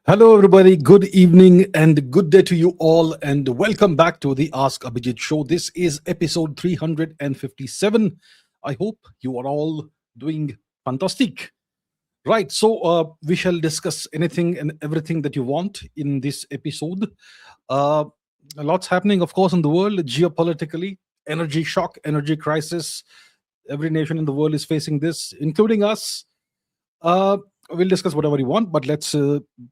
Hello, everybody. Good evening and good day to you all, and welcome back to the Ask Abhijit show. This is episode 357. I hope you are all doing fantastic. Right, so we shall discuss anything and everything that you want in this episode. Uh, a lot's happening, of course, in the world geopolitically, energy shock, energy crisis. Every nation in the world is facing this, including us. Uh, we'll discuss whatever you want, but let's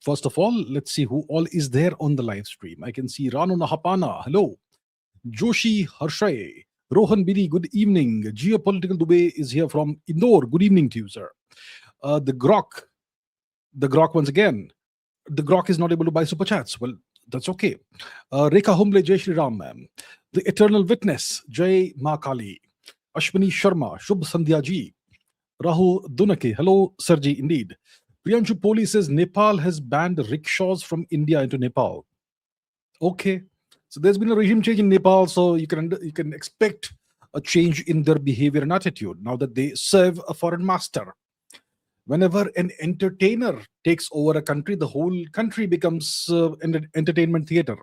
first of all, let's see who all is there on the live stream. I can see Rano Nahapana. Hello. Joshi Harshay. Rohan Bidi, good evening. Geopolitical Dubey is here from Indore. Good evening to you, sir. The Grok once again. The Grok is not able to buy super chats. Well, that's okay. Rekha Humble, Jai Shri Ram, ma'am. The Eternal Witness, Jai Ma Kali. Ashwini Sharma, Shubh Sandhya ji. Rahul Dunake, hello, Sergi, indeed. Priyanshu Poli says Nepal has banned rickshaws from India into Nepal. Okay, so there's been a regime change in Nepal, so you can expect a change in their behavior and attitude now that they serve a foreign master. Whenever an entertainer takes over a country, the whole country becomes an entertainment theater.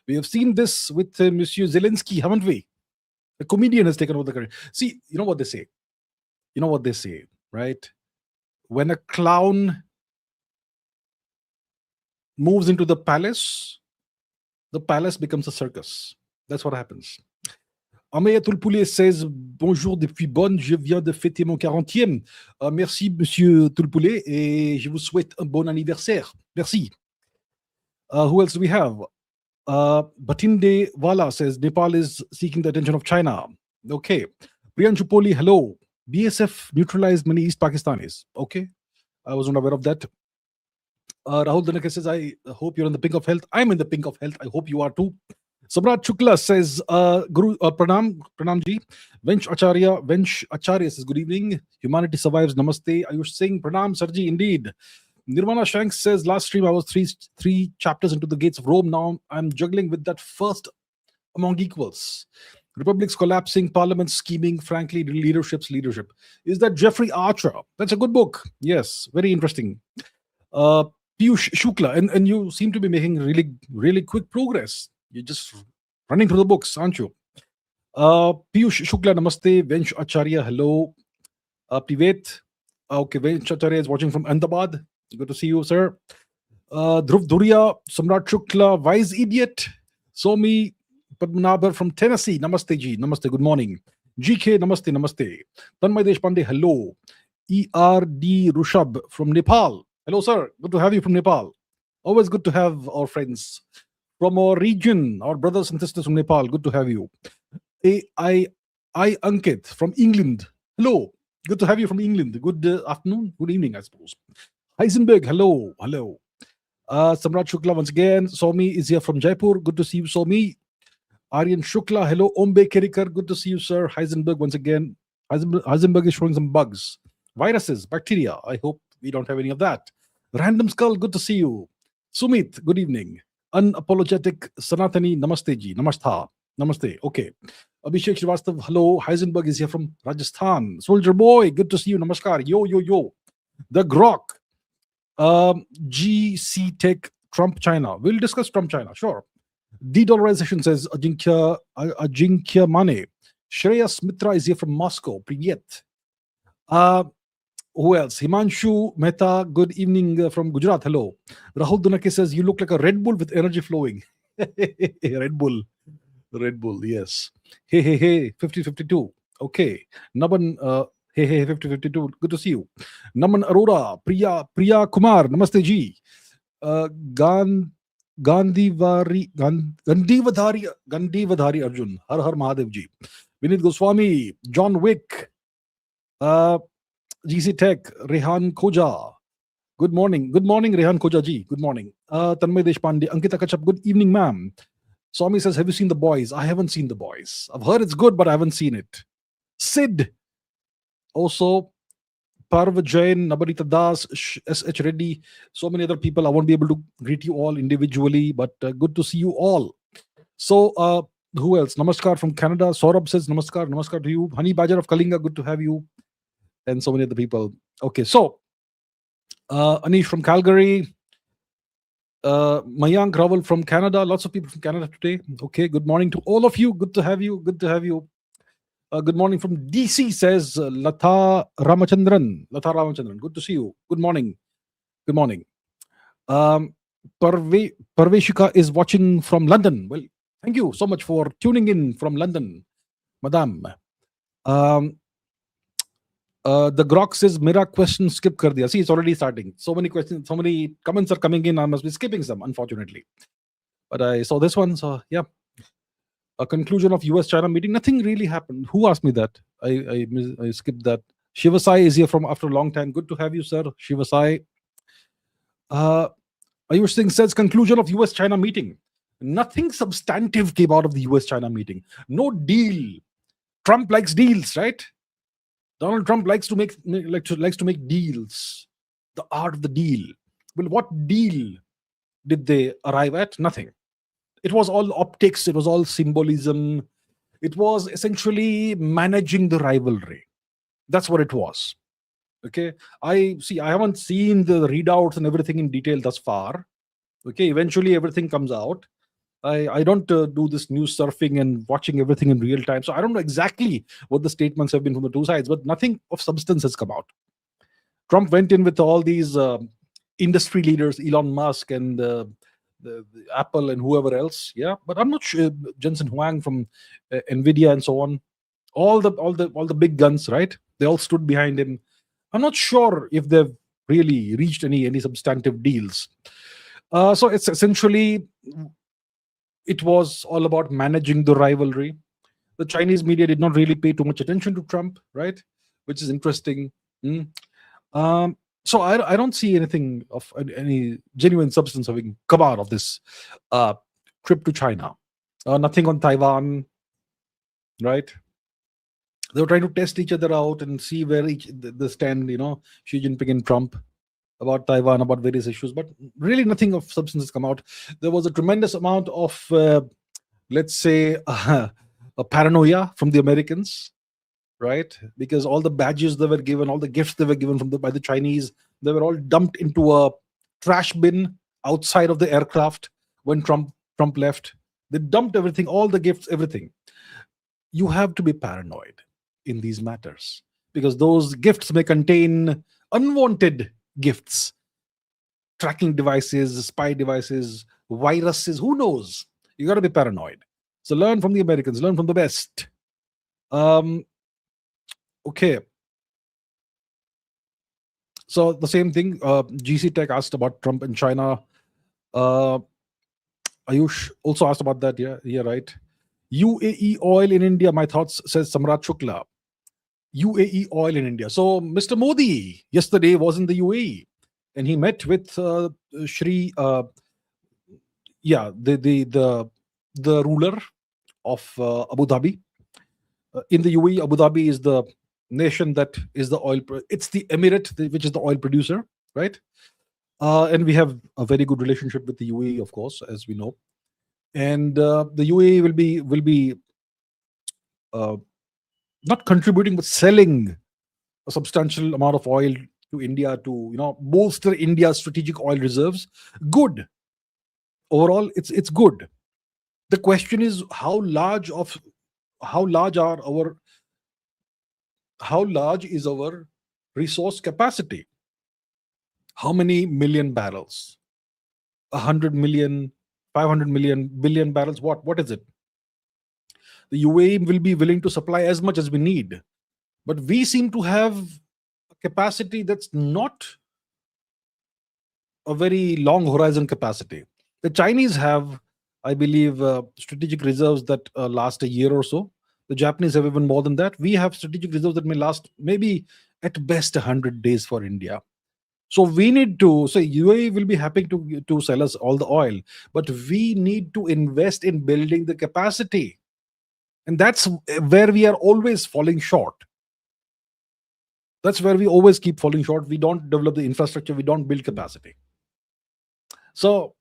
We have seen this with Monsieur Zelensky, haven't we? The comedian has taken over the country. See, you know what they say. You know what they say, right? When a clown moves into the palace becomes a circus. That's what happens. Ameya Tulpoulé says bonjour depuis Bonn, je viens de fêter mon 40e. Merci, monsieur Tulpoulé, et je vous souhaite un bon anniversaire. Merci. Who else do we have? Batinde Wala says Nepal is seeking the attention of China. Okay. Priyanshu Poli, hello. BSF neutralized many East Pakistanis. Okay. I was not aware of that. Rahul Danake says, I hope you're in the pink of health. I'm in the pink of health. I hope you are too. Samrat Chukla says, Guru Pranam ji. Vench Acharya says, good evening. Humanity survives. Namaste. Ayush Singh, Pranam Sarji, indeed. Nirvana Shanks says, last stream I was three chapters into the gates of Rome. Now I'm juggling with that first among equals. Republics collapsing, parliaments scheming, frankly, leadership's leadership. Is that Jeffrey Archer? That's a good book. Yes, very interesting. Piyush Shukla, and you seem to be making really, really quick progress. You're just running through the books, aren't you? Piyush Shukla, namaste. Vench Acharya, hello. Privet. Okay, Vench Acharya is watching from Ahmedabad. Good to see you, sir. Dhruv Dhuria, Samrat Shukla, wise idiot. Somi Padmanabhar from Tennessee. Namaste ji. Namaste. Good morning. GK. Namaste. Namaste. Tanmay Deshpande. Hello. ERD Rushab from Nepal. Hello, sir. Good to have you from Nepal. Always good to have our friends from our region, our brothers and sisters from Nepal. Good to have you. I Ankit from England. Hello. Good to have you from England. Good afternoon. Good evening, I suppose. Heisenberg. Hello. Hello. Samrat Shukla once again. Somi is here from Jaipur. Good to see you, Somi. Aryan Shukla, hello. Ombe Kerikar, good to see you, sir. Heisenberg once again. Heisenberg is showing some bugs. Viruses, bacteria. I hope we don't have any of that. Random Skull, good to see you. Sumit, good evening. Unapologetic Sanatani, namaste ji. Namastha. Namaste. Okay. Abhishek Srivastav, hello. Heisenberg is here from Rajasthan. Soldier Boy, good to see you. Namaskar. Yo, yo, yo. The Grok. GC Tech, Trump China. We'll discuss Trump China, sure. De-dollarization says Ajinkya Mane. Shreyas Mitra is here from Moscow. Privyet. Who else? Himanshu Mehta, good evening from Gujarat. Hello. Rahul Dunake says, you look like a Red Bull with energy flowing. Red Bull. Red Bull, yes. Hey, hey, hey, 5052. Okay. Naban, hey, hey, 5052. Good to see you. Naman Arora, Priya Kumar, namaste ji. Gandhivadhari Arjun, Har Har Mahadev ji. Vinit Goswami, John Wick, GC Tech, Rehan Koja. Good morning, Rehan Koja ji. Good morning. Tanmay Deshpande, Ankita Kachap. Good evening, ma'am. Swami says, have you seen The Boys? I haven't seen The Boys. I've heard it's good, but I haven't seen it. Sid, also. Parv Jain, Nabarita Das, S.H. Reddy, so many other people. I won't be able to greet you all individually, but good to see you all. So, who else? Namaskar from Canada. Saurabh says, Namaskar. Namaskar to you. Honey Badger of Kalinga, good to have you. And so many other people. Okay, so, Anish from Calgary. Mayank Raval from Canada. Lots of people from Canada today. Okay, good morning to all of you. Good to have you. Good to have you. Good morning from DC, says Latha Ramachandran. Latha Ramachandran, good to see you. Good morning. Good morning. Parveshika is watching from London. Well, thank you so much for tuning in from London, Madame. The Grok says, Mera question skip kar diya. See, it's already starting. So many questions, so many comments are coming in. I must be skipping some, unfortunately. But I saw this one, so yeah. A conclusion of US-China meeting. Nothing really happened. Who asked me that? I skipped that. Shivasai is here from after a long time. Good to have you, sir. Shivasai. Ayush Singh says, conclusion of US-China meeting. Nothing substantive came out of the US-China meeting. No deal. Trump likes deals, right? Donald Trump likes to make deals. The art of the deal. Well, what deal did they arrive at? Nothing. It was all optics. It was all symbolism. It was essentially managing the rivalry. That's what it was. Okay. I haven't seen the readouts and everything in detail thus far. Okay. Eventually everything comes out. I don't do this news surfing and watching everything in real time. So I don't know exactly what the statements have been from the two sides, but nothing of substance has come out. Trump went in with all these industry leaders, Elon Musk and the Apple and whoever else. Yeah. But I'm not sure. Jensen Huang from Nvidia and so on. All the big guns, right? They all stood behind him. I'm not sure if they've really reached any substantive deals. So it's essentially, it was all about managing the rivalry. The Chinese media did not really pay too much attention to Trump, right? Which is interesting. So I don't see anything of any genuine substance having come out of this trip to China. Nothing on Taiwan, right? They were trying to test each other out and see where the stand, Xi Jinping and Trump about Taiwan, about various issues, but really nothing of substance has come out. There was a tremendous amount of, let's say, a paranoia from the Americans, right? Because all the badges they were given, all the gifts they were given by the Chinese, they were all dumped into a trash bin outside of the aircraft when Trump left. They dumped everything, all the gifts, everything. You have to be paranoid in these matters because those gifts may contain unwanted gifts, tracking devices, spy devices, viruses, who knows? You got to be paranoid. So learn from the Americans, learn from the best. Okay. So the same thing, GC Tech asked about Trump and China. Ayush also asked about that. Yeah, right. UAE oil in India, my thoughts, says Samrat Shukla. UAE oil in India. So Mr. Modi yesterday was in the UAE and he met with Shri, the ruler of Abu Dhabi. In the UAE, Abu Dhabi is the nation that is the oil. It's the emirate which is the oil producer, right? And we have a very good relationship with the UAE, of course, as we know. And the UAE will be not contributing but selling a substantial amount of oil to India to bolster India's strategic oil reserves. Good. Overall, it's good. The question is how large is our resource capacity? How many million barrels? 100 million, 500 million, billion barrels? What is it? The UAE will be willing to supply as much as we need, but we seem to have a capacity that's not a very long horizon capacity. The Chinese have, I believe, strategic reserves that last a year or so. The Japanese have even more than that. We have strategic reserves that may last maybe at best 100 days for India. So we need to say UAE will be happy to sell us all the oil, but we need to invest in building the capacity. And that's where we are always falling short. That's where we always keep falling short. We don't develop the infrastructure. We don't build capacity. So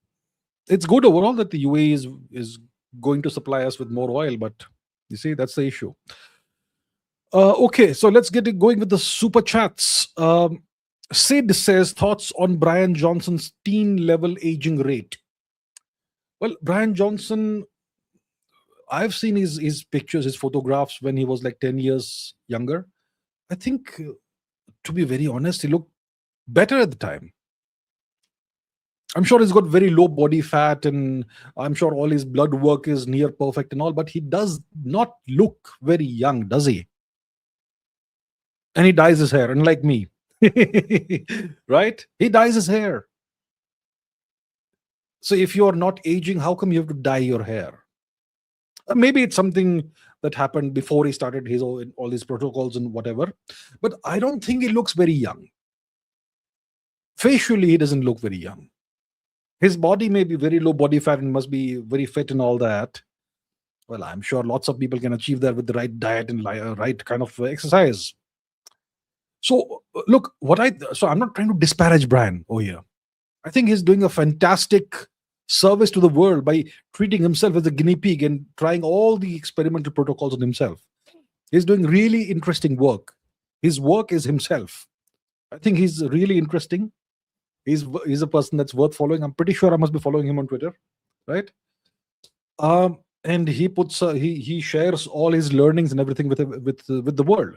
it's good overall that the UAE is going to supply us with more oil, but you see, that's the issue. Okay, so let's get it going with the super chats. Sid says thoughts on Brian Johnson's teen level aging rate. Well, Brian Johnson, I've seen his pictures, his photographs when he was like 10 years younger. I think, to be very honest, he looked better at the time. I'm sure he's got very low body fat, and I'm sure all his blood work is near perfect and all, but he does not look very young, does he? And he dyes his hair, unlike me. Right? He dyes his hair. So if you are not aging, how come you have to dye your hair? Maybe it's something that happened before he started his all these protocols and whatever. But I don't think he looks very young. Facially, he doesn't look very young. His body may be very low body fat and must be very fit and all that. Well, I'm sure lots of people can achieve that with the right diet and right kind of exercise. So look, so I'm not trying to disparage Brian over here. I think he's doing a fantastic service to the world by treating himself as a guinea pig and trying all the experimental protocols on himself. He's doing really interesting work. His work is himself. I think he's really interesting. He's a person that's worth following. I'm pretty sure I must be following him on Twitter, right? And he puts he shares all his learnings and everything with the world.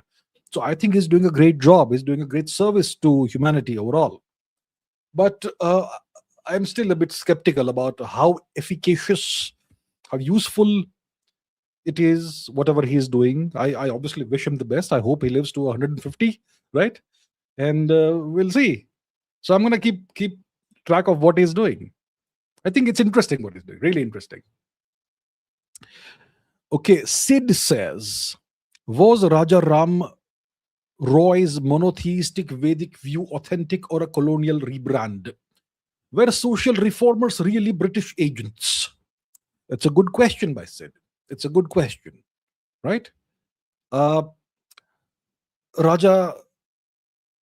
So I think he's doing a great job. He's doing a great service to humanity overall. But I'm still a bit skeptical about how efficacious, how useful it is, whatever he is doing. I obviously wish him the best. I hope he lives to 150, right? And we'll see. So I'm going to keep track of what he's doing. I think it's interesting what he's doing. Really interesting. Okay, Sid says, was Raja Ram Roy's monotheistic Vedic view authentic or a colonial rebrand? Were social reformers really British agents? That's a good question by Sid. It's a good question, right? Raja,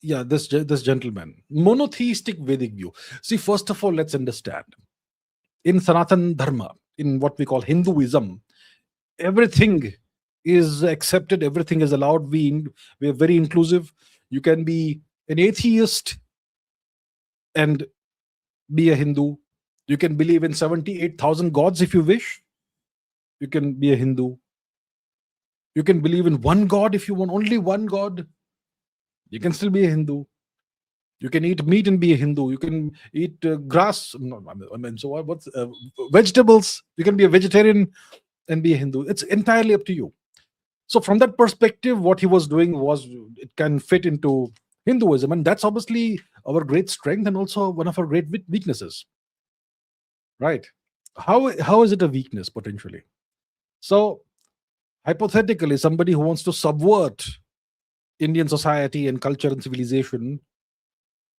yeah, this gentleman, monotheistic Vedic view. See, first of all, let's understand. In Sanatan Dharma, in what we call Hinduism, everything is accepted, everything is allowed. We are very inclusive. You can be an atheist and be a Hindu. You can believe in 78,000 gods if you wish. You can be a Hindu. You can believe in one God if you want only one God. You can still be a Hindu. You can eat meat and be a Hindu. You can eat grass. No, I mean, so what's vegetables? You can be a vegetarian and be a Hindu. It's entirely up to you. So from that perspective, what he was doing was it can fit into Hinduism, and that's obviously our great strength and also one of our great weaknesses, right? How is it a weakness potentially? So hypothetically, somebody who wants to subvert Indian society and culture and civilization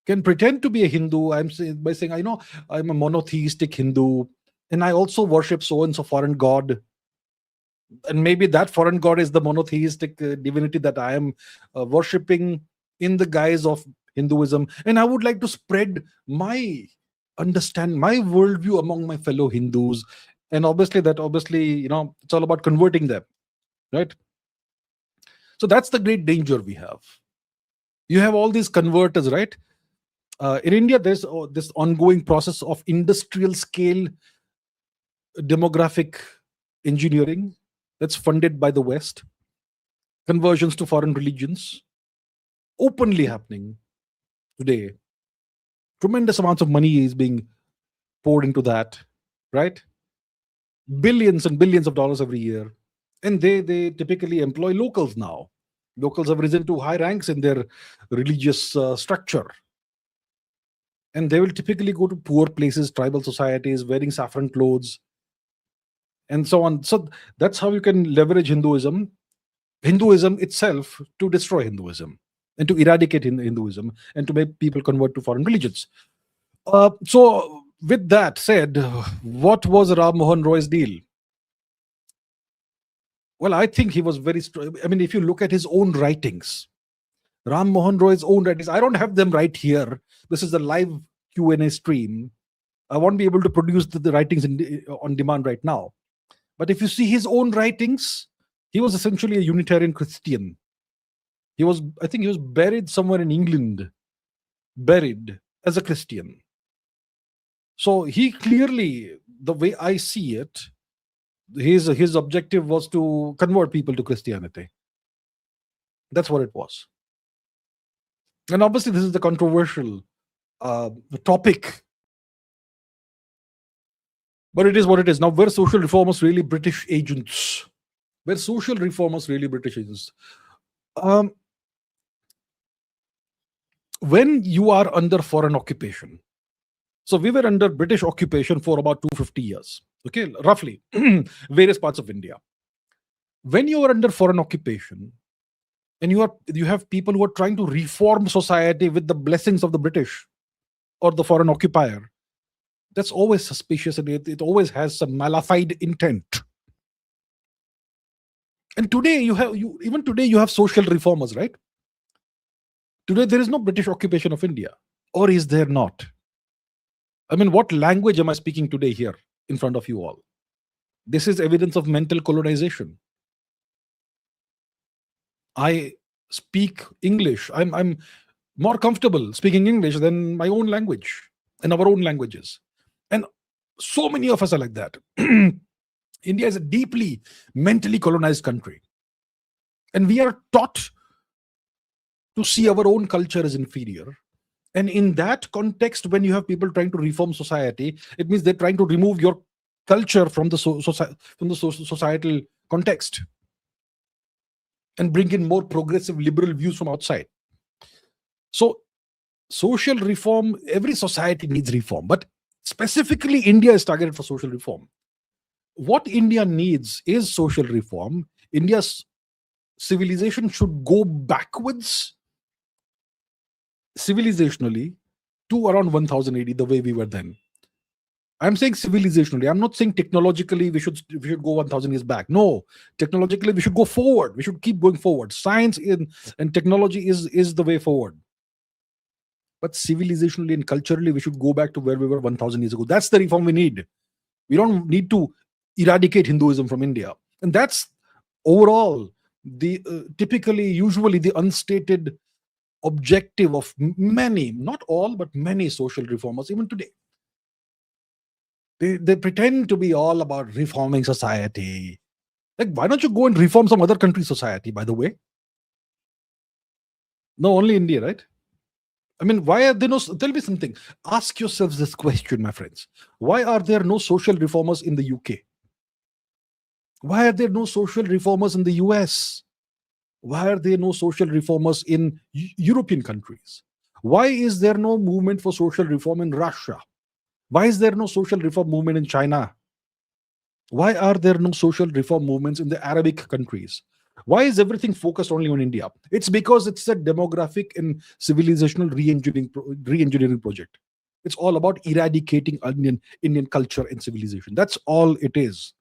can pretend to be a Hindu. By saying, I know I'm a monotheistic Hindu, and I also worship so and so foreign god, and maybe that foreign god is the monotheistic divinity that I am worshipping in the guise of Hinduism, and I would like to spread my worldview among my fellow Hindus. And obviously it's all about converting them, right? So that's the great danger we have. You have all these converters, right? In India, there's this ongoing process of industrial scale demographic engineering that's funded by the West, conversions to foreign religions, openly happening today. Tremendous amounts of money is being poured into that, right? Billions and billions of dollars every year. And they typically employ locals now. Locals have risen to high ranks in their religious structure. And they will typically go to poor places, tribal societies, wearing saffron clothes, and so on. So that's how you can leverage Hinduism itself, to destroy Hinduism and to eradicate Hinduism and to make people convert to foreign religions. So with that said, what was Ram Mohan Roy's deal? Well, I think he was very strong. I mean, if you look at his own writings, Ram Mohan Roy's own writings, I don't have them right here. This is a live Q&A stream. I won't be able to produce the writings on demand right now. But if you see his own writings, he was essentially a Unitarian Christian. I think he was buried somewhere in England. buried as a Christian. So he clearly, the way I see it, his objective was to convert people to Christianity. That's what it was. And obviously, this is the controversial topic, but it is what it is. Now, were social reformers really British agents? Were social reformers really British agents? When you are under foreign occupation, so we were under British occupation for about 250 years, okay, roughly, various parts of India. When you are under foreign occupation, and you have people who are trying to reform society with the blessings of the British or the foreign occupier, that's always suspicious, and it always has some malified intent. And today even today you have social reformers, right? Today there is no British occupation of India, or is there not? I mean, what language am I speaking today here in front of you all? This is evidence of mental colonization. I speak English. I'm more comfortable speaking English than my own language and our own languages. And so many of us are like that. India is a deeply mentally colonized country. And we are taught to see our own culture as inferior. And in that context, when you have people trying to reform society, it means they're trying to remove your culture from the societal context and bring in more progressive liberal views from outside. So social reform, every society needs reform, but specifically India is targeted for social reform. What India needs is social reform. India's civilization should go backwards civilizationally to around 1000 AD, the way we were then. I'm saying civilizationally. I'm not saying technologically we should go 1000 years back. No, technologically we should go forward. We should keep going forward. Science and technology is the way forward. But civilizationally and culturally, we should go back to where we were 1000 years ago. That's the reform we need. We don't need to eradicate Hinduism from India. And that's overall the usually the unstated objective of many, not all, but many social reformers, even today. They pretend to be all about reforming society. Like, why don't you go and reform some other country's society, by the way? No, only India, right? I mean, why are there no... Tell me something. Ask yourselves this question, my friends. Why are there no social reformers in the UK? Why are there no social reformers in the US? Why are there no social reformers in European countries? Why is there no movement for social reform in Russia? Why is there no social reform movement in China? Why are there no social reform movements in the Arabic countries? Why is everything focused only on India? It's because it's a demographic and civilizational re-engineering project. It's all about eradicating Indian culture and civilization. That's all it is.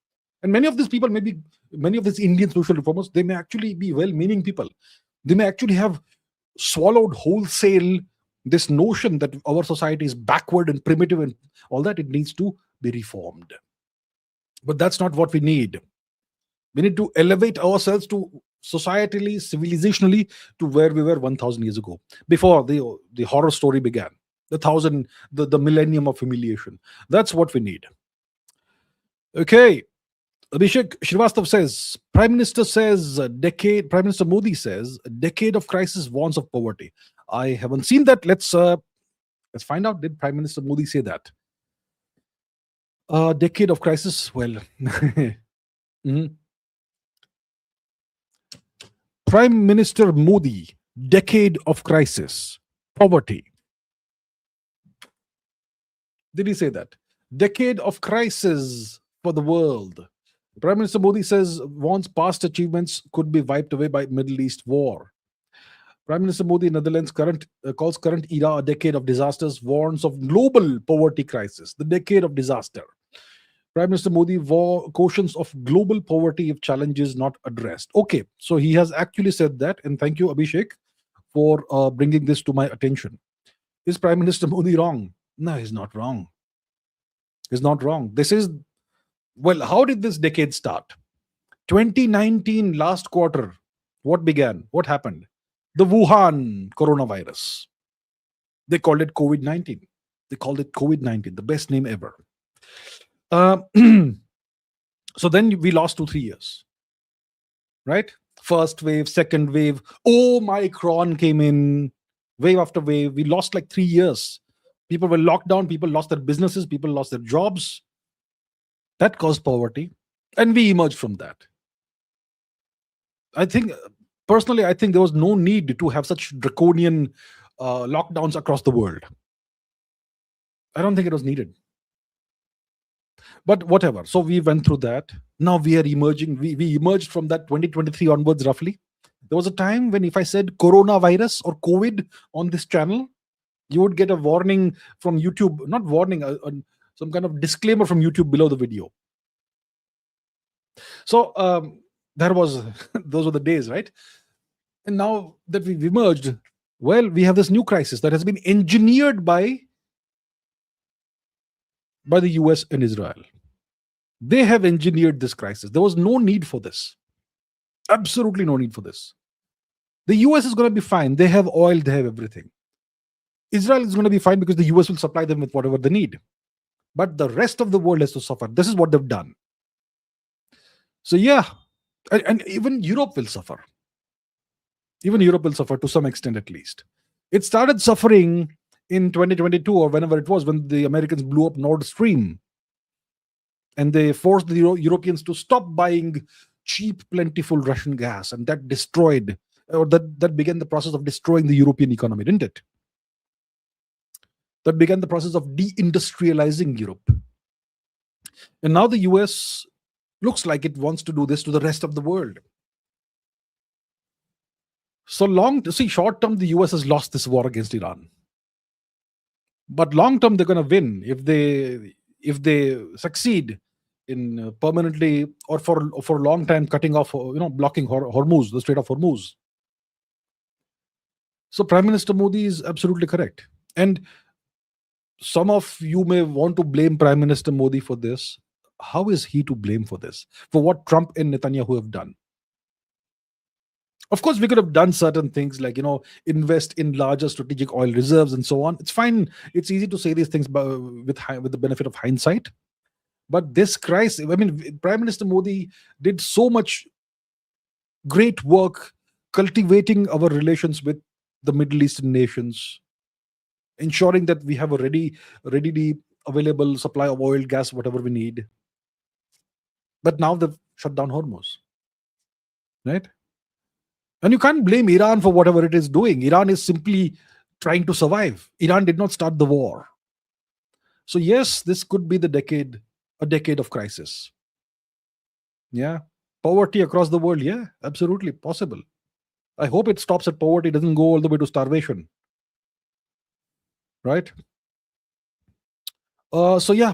And many of these people, many of these Indian social reformers, they may actually be well-meaning people. They may actually have swallowed wholesale this notion that our society is backward and primitive and all that. It needs to be reformed. But that's not what we need. We need to elevate ourselves to societally, civilizationally, to where we were 1000 years ago, before the horror story began, the millennium of humiliation. That's what we need. Okay. Abhishek Srivastav says, Prime Minister Modi says, a decade of crisis warns of poverty. I haven't seen that. Let's find out. Did Prime Minister Modi say that? Decade of crisis. Well, Prime Minister Modi, decade of crisis, poverty. Did he say that? Decade of crisis for the world. Prime Minister Modi says warns past achievements could be wiped away by Middle East war. Prime Minister Modi, Netherlands, calls current era a decade of disasters, warns of global poverty crisis, the decade of disaster. Prime Minister Modi cautions of global poverty if challenges not addressed. Okay, so he has actually said that, and thank you, Abhishek, for bringing this to my attention. Is Prime Minister Modi wrong? No, he's not wrong. He's not wrong. Well, how did this decade start? 2019, last quarter, what began? What happened? The Wuhan coronavirus. They called it COVID-19. They called it COVID-19, the best name ever. Uh, so then we lost 2 3 years, right? First wave, second wave, Omicron came in, wave after wave. We lost like 3 years. People were locked down, people lost their businesses, people lost their jobs. That caused poverty. And we emerged from that. I think, personally, I think there was no need to have such draconian lockdowns across the world. I don't think it was needed. But whatever. So we went through that. Now we are emerging. We emerged from that 2023 onwards, roughly. There was a time when if I said coronavirus or COVID on this channel, you would get a warning from YouTube. Not warning, some kind of disclaimer from YouTube below the video. So there was those were the days, right? And now that we've emerged, well, we have this new crisis that has been engineered by the US and Israel. They have engineered this crisis. There was no need for this. Absolutely no need for this. The US is going to be fine. They have oil, they have everything. Israel is going to be fine because the US will supply them with whatever they need. But the rest of the world has to suffer. This is what they've done. So yeah, and even Europe will suffer. Even Europe will suffer to some extent at least. It started suffering in 2022 or whenever it was, when the Americans blew up Nord Stream. And they forced the Europeans to stop buying cheap, plentiful Russian gas. And that destroyed, or that began the process of destroying the European economy, didn't it? That began the process of deindustrializing Europe. And now the US looks like it wants to do this to the rest of the world. So short term, the US has lost this war against Iran. But long term, they're going to win if they succeed in permanently or for a long time cutting off, blocking Hormuz, the Strait of Hormuz. So Prime Minister Modi is absolutely correct. And some of you may want to blame Prime Minister Modi for this. How is he to blame for this? For what Trump and Netanyahu have done? Of course, we could have done certain things like, invest in larger strategic oil reserves and so on. It's fine. It's easy to say these things with the benefit of hindsight. But this crisis, Prime Minister Modi did so much great work cultivating our relations with the Middle Eastern nations, ensuring that we have a readily available supply of oil, gas, whatever we need. But now they've shut down Hormuz, right? And you can't blame Iran for whatever it is doing. Iran is simply trying to survive. Iran did not start the war. So yes, this could be a decade of crisis. Yeah. Poverty across the world. Yeah, absolutely possible. I hope it stops at poverty, doesn't go all the way to starvation. Right? So yeah,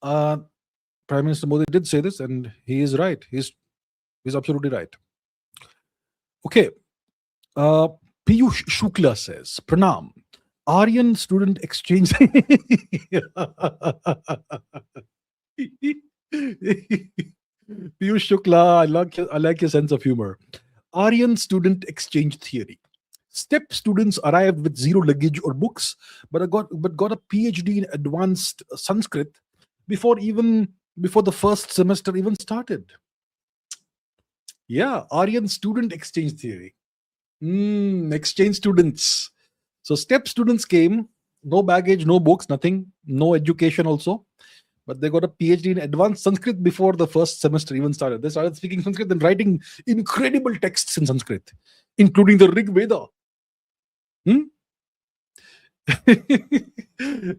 Prime Minister Modi did say this, and he is right. He's absolutely right. Okay. Piyush Shukla says, Pranam, Aryan student exchange. Piyush Shukla, I like your sense of humor. Aryan student exchange theory. STEP students arrived with zero luggage or books, but got a PhD in advanced Sanskrit before the first semester even started. Yeah, Aryan student exchange theory. Exchange students. So STEP students came, no baggage, no books, nothing, no education also. But they got a PhD in advanced Sanskrit before the first semester even started. They started speaking Sanskrit and writing incredible texts in Sanskrit, including the Rig Veda.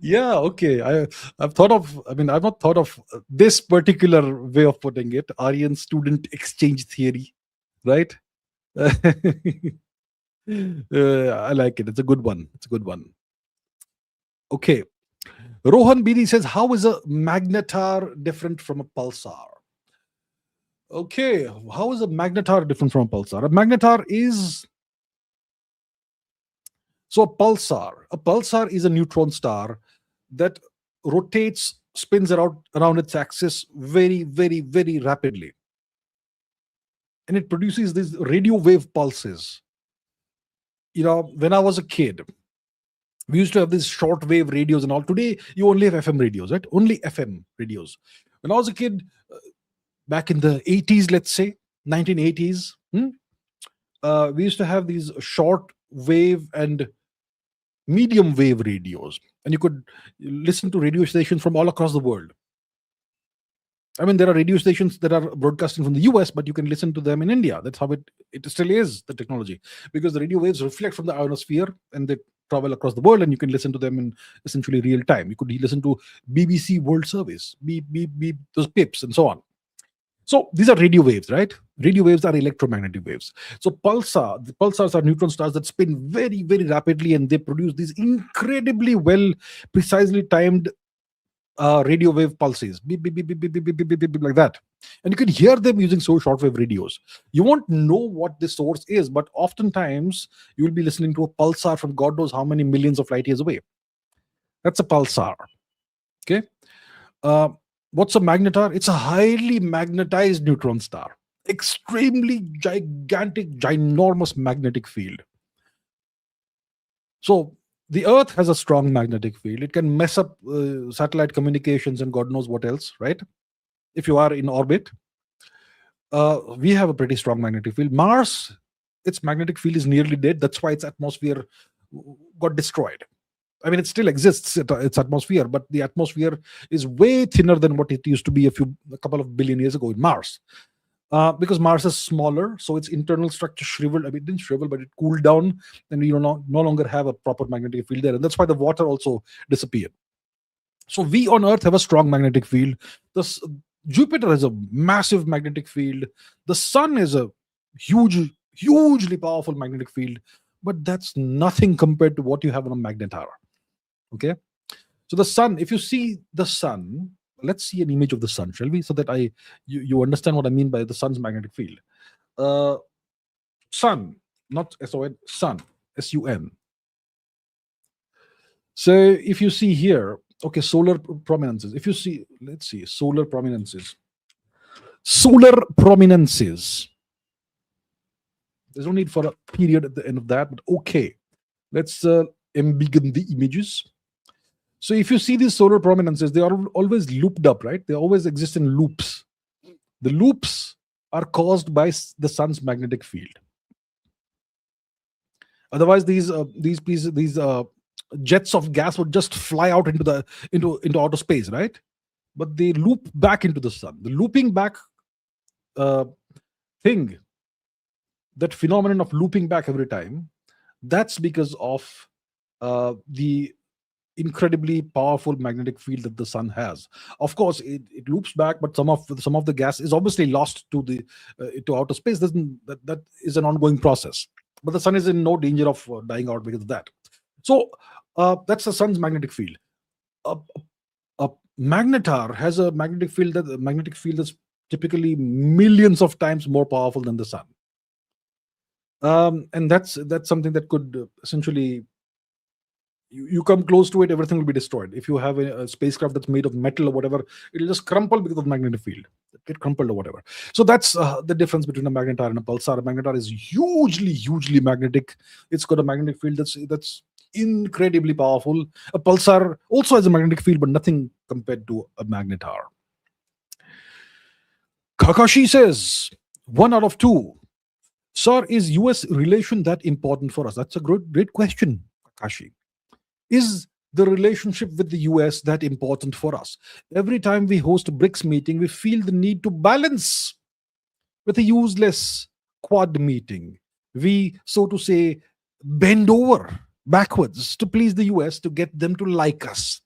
Yeah, okay. I've not thought of this particular way of putting it. Aryan student exchange theory, right? I like it. It's a good one. Okay. Rohan Bidi says, how is a magnetar different from a pulsar? Okay. How is a magnetar different from a pulsar? A magnetar is... So a pulsar is a neutron star that spins around its axis very, very, very rapidly. And it produces these radio wave pulses. When I was a kid, We used to have these short wave radios and all. Today, you only have FM radios, right? Only FM radios. When I was a kid, back in the 80s, let's say, 1980s, we used to have these short wave and medium wave radios, and you could listen to radio stations from all across the world. I mean, there are radio stations that are broadcasting from the US, but you can listen to them in India. That's how it still is, the technology, because the radio waves reflect from the ionosphere and they travel across the world, and you can listen to them in essentially real time. You could listen to BBC World Service, beep, beep, beep, those pips, and so on. So these are radio waves, right? Radio waves are electromagnetic waves. So the pulsars are neutron stars that spin very, very rapidly, and they produce these incredibly well, precisely timed radio wave pulses, beep, beep, beep, beep, beep, beep, beep, beep, beep, beep, like that. And you can hear them using shortwave radios. You won't know what the source is, but oftentimes you will be listening to a pulsar from God knows how many millions of light years away. That's a pulsar. Okay. What's a magnetar? It's a highly magnetized neutron star. Extremely gigantic, ginormous magnetic field. So the Earth has a strong magnetic field. It can mess up satellite communications and God knows what else, right? If you are in orbit, we have a pretty strong magnetic field. Mars, its magnetic field is nearly dead. That's why its atmosphere got destroyed. I mean, it still exists, its atmosphere, but the atmosphere is way thinner than what it used to be a couple of billion years ago in Mars. Because Mars is smaller, so its internal structure shriveled. I mean, it didn't shrivel, but it cooled down, and you no longer have a proper magnetic field there, and that's why the water also disappeared. So we on Earth have a strong magnetic field. Jupiter has a massive magnetic field. The Sun is a hugely powerful magnetic field, but that's nothing compared to what you have on a magnetar. Okay, so the Sun. If you see the Sun, let's see an image of the Sun, shall we? So that you understand what I mean by the Sun's magnetic field. Sun, not S-O-N, Sun, S-U-N. So if you see here, okay, solar prominences. If you see, let's see, solar prominences. Solar prominences. There's no need for a period at the end of that, but okay. Let's embiggen the images. So if you see these solar prominences, they are always looped up, right? They always exist in loops. The loops are caused by the Sun's magnetic field. Otherwise, these jets of gas would just fly out into outer space, right? But they loop back into the Sun. The looping back thing, that phenomenon of looping back every time, that's because of the incredibly powerful magnetic field that the Sun has. Of course, it loops back, but some of the gas is obviously lost to outer space. That is an ongoing process. But the Sun is in no danger of dying out because of that. So that's the Sun's magnetic field. A magnetar has a magnetic field that's typically millions of times more powerful than the Sun. And that's something that could essentially, you come close to it, everything will be destroyed. If you have a spacecraft that's made of metal or whatever, it'll just crumple because of the magnetic field. Get crumpled or whatever. So that's the difference between a magnetar and a pulsar. A magnetar is hugely magnetic. It's got a magnetic field that's incredibly powerful. A pulsar also has a magnetic field, but nothing compared to a magnetar. Kakashi says, 1 out of 2. Sir, is US relation that important for us? That's a great question, Kakashi. Is the relationship with the US that important for us? Every time we host a BRICS meeting, we feel the need to balance with a useless Quad meeting. We, so to say, bend over backwards to please the US to get them to like us.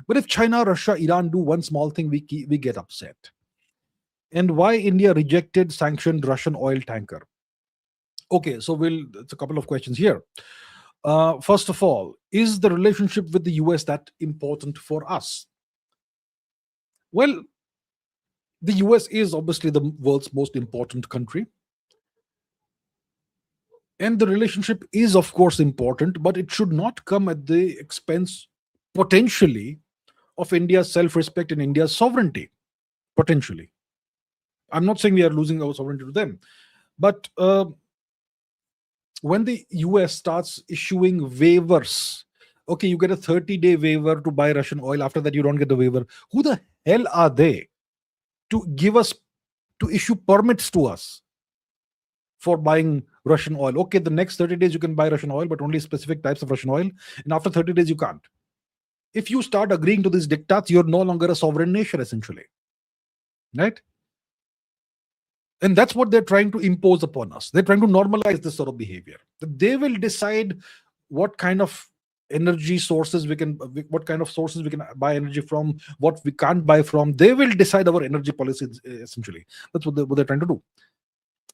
But if China, Russia, Iran do one small thing, we get upset. And why India rejected sanctioned Russian oil tanker? Okay, so it's a couple of questions here. First of all, is the relationship with the US that important for us? Well, the US is obviously the world's most important country. And the relationship is, of course, important, but it should not come at the expense, potentially, of India's self-respect and India's sovereignty. Potentially. I'm not saying we are losing our sovereignty to them. But when the US starts issuing waivers Okay, you get a 30-day waiver to buy Russian oil. After that, you don't get the waiver. Who the hell are they to give us, to issue permits to us for buying Russian oil? Okay, the next 30 days you can buy Russian oil, but only specific types of Russian oil. And after 30 days, you can't. If you start agreeing to these diktats, you're no longer a sovereign nation, essentially. Right? And that's what they're trying to impose upon us. They're trying to normalize this sort of behavior. They will decide what kind of energy sources what kind of sources we can buy energy from, what we can't buy from. They will decide our energy policy, essentially. That's what they're trying to do.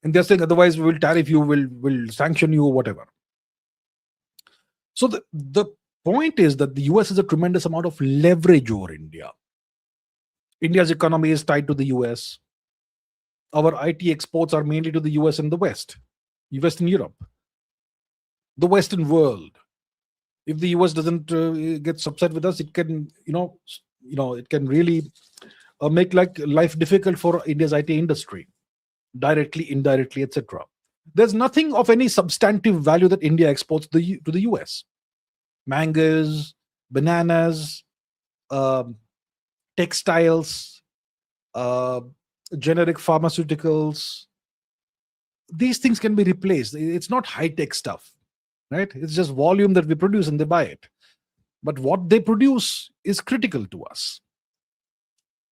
And they're saying otherwise we will tariff you, will sanction you, or whatever. So the point is that the US has a tremendous amount of leverage over India. India's economy is tied to the US. Our IT exports are mainly to the US and the West, Western Europe, the Western world. If the US doesn't get upset with us, it can, it can really make life difficult for India's IT industry, directly, indirectly, etc. There's nothing of any substantive value that India exports to the US. Mangoes, bananas, textiles, generic pharmaceuticals. These things can be replaced. It's not high-tech stuff, right? It's just volume that we produce and they buy it. But what they produce is critical to us.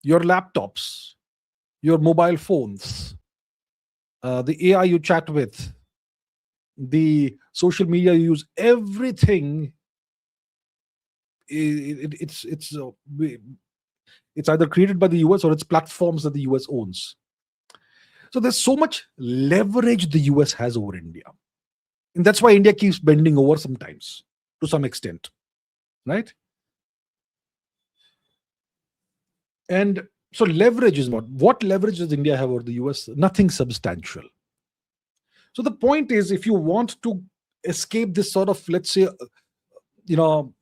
Your laptops, your mobile phones, the AI you chat with, the social media you use, everything. It's either created by the US or it's platforms that the US owns. So there's so much leverage the US has over India. And that's why India keeps bending over sometimes, to some extent. Right? And so leverage is what leverage does India have over the US? Nothing substantial. So the point is, if you want to escape this sort of, let's say,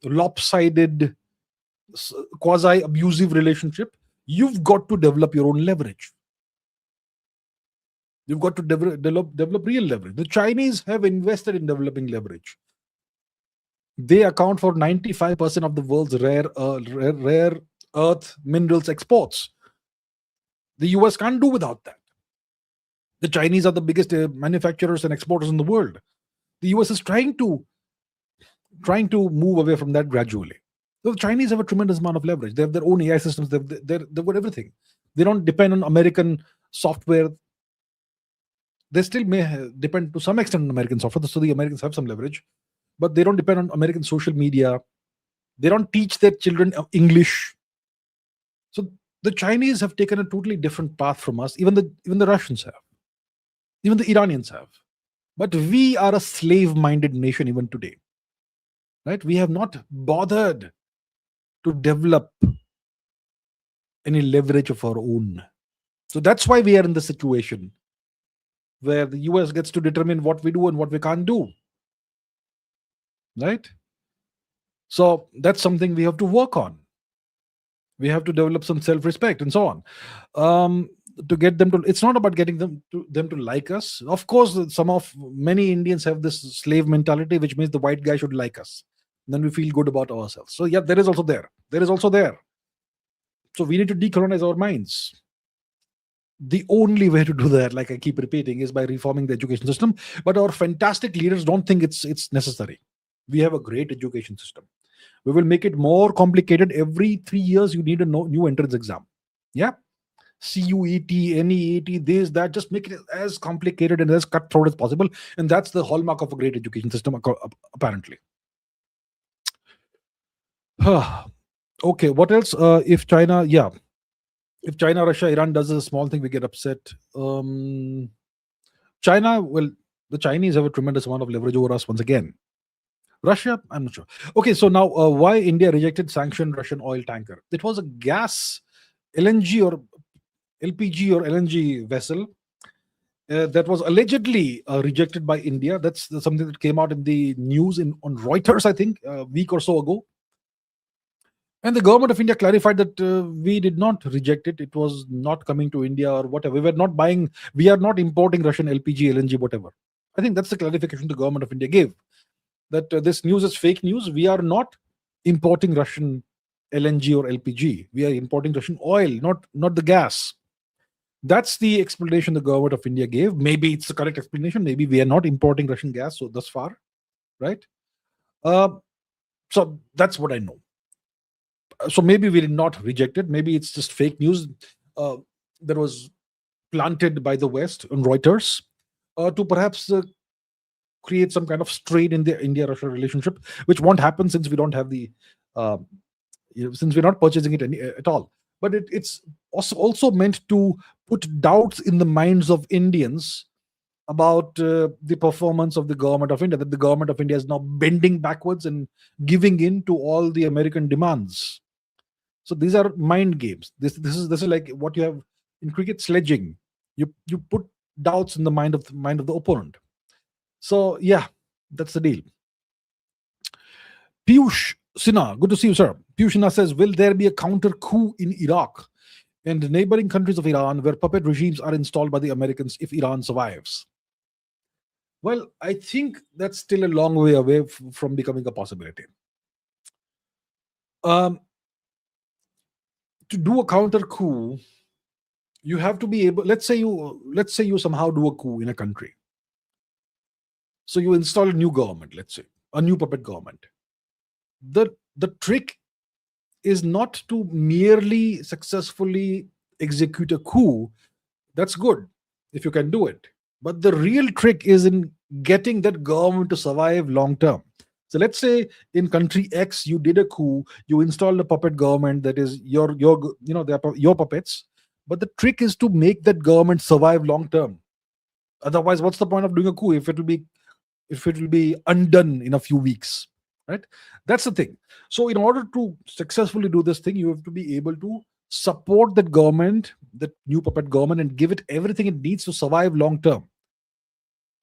lopsided, quasi-abusive relationship, you've got to develop your own leverage. You've got to develop real leverage. The Chinese have invested in developing leverage. They account for 95% of the world's rare earth minerals exports. The US can't do without that. The Chinese are the biggest manufacturers and exporters in the world. The US is trying to move away from that gradually. So the Chinese have a tremendous amount of leverage. They have their own AI systems. They've got everything. They don't depend on American software. They still may depend to some extent on American software. So the Americans have some leverage, but they don't depend on American social media. They don't teach their children English. So the Chinese have taken a totally different path from us. Even the Russians have. Even the Iranians have. But we are a slave-minded nation even today. Right? We have not bothered to develop any leverage of our own. So that's why we are in the situation where the US gets to determine what we do and what we can't do. Right? So that's something we have to work on. We have to develop some self-respect and so on. To get them to, it's not about getting them to like us. Of course, many Indians have this slave mentality, which means the white guy should like us. Then we feel good about ourselves. So yeah, there is also there. So we need to decolonize our minds. The only way to do that, like I keep repeating, is by reforming the education system. But our fantastic leaders don't think it's necessary. We have a great education system. We will make it more complicated. Every 3 years, you need a new entrance exam. Yeah. CUET, NEET, this, that. Just make it as complicated and as cutthroat as possible. And that's the hallmark of a great education system, apparently. Okay, what else? If China, Russia, Iran does a small thing, we get upset. China, well, the Chinese have a tremendous amount of leverage over us once again. Russia, I'm not sure. Okay, so now why India rejected sanctioned Russian oil tanker? It was a gas, LNG or LPG or LNG vessel that was allegedly rejected by India. That's something that came out in the news on Reuters, I think, a week or so ago. And the government of India clarified that we did not reject it. It was not coming to India or whatever. We are not importing Russian LPG, LNG, whatever. I think that's the clarification the government of India gave. That this news is fake news. We are not importing Russian LNG or LPG. We are importing Russian oil, not the gas. That's the explanation the government of India gave. Maybe it's the correct explanation. Maybe we are not importing Russian gas so thus far, right? Uh, so that's what I know. So maybe we did not reject it. Maybe it's just fake news uh, that was planted by the West on Reuters to perhaps create some kind of strain in the India-Russia relationship, which won't happen since we don't have the, uh, since we're not purchasing it at all. But it's also meant to put doubts in the minds of Indians about the performance of the government of India, that the government of India is now bending backwards and giving in to all the American demands. So these are mind games. This is like what you have in cricket, sledging. You put doubts in the mind of the opponent. So yeah, that's the deal. Piyush Sinha, good to see you, sir. Piyush Sinha says, will there be a counter coup in Iraq and neighboring countries of Iran where puppet regimes are installed by the Americans if Iran survives? Well, I think that's still a long way away from becoming a possibility. To do a counter coup, you have to be able. Let's say you somehow do a coup in a country. So you install a new government. Let's say a new puppet government. The trick is not to merely successfully execute a coup. That's good if you can do it. But the real trick is in getting that government to survive long term. So let's say in country X you did a coup, you installed a puppet government that is your they're your puppets. But the trick is to make that government survive long term. Otherwise, what's the point of doing a coup if it will be undone in a few weeks, right? That's the thing. So in order to successfully do this thing, you have to be able to support that government, that new puppet government, and give it everything it needs to survive long term.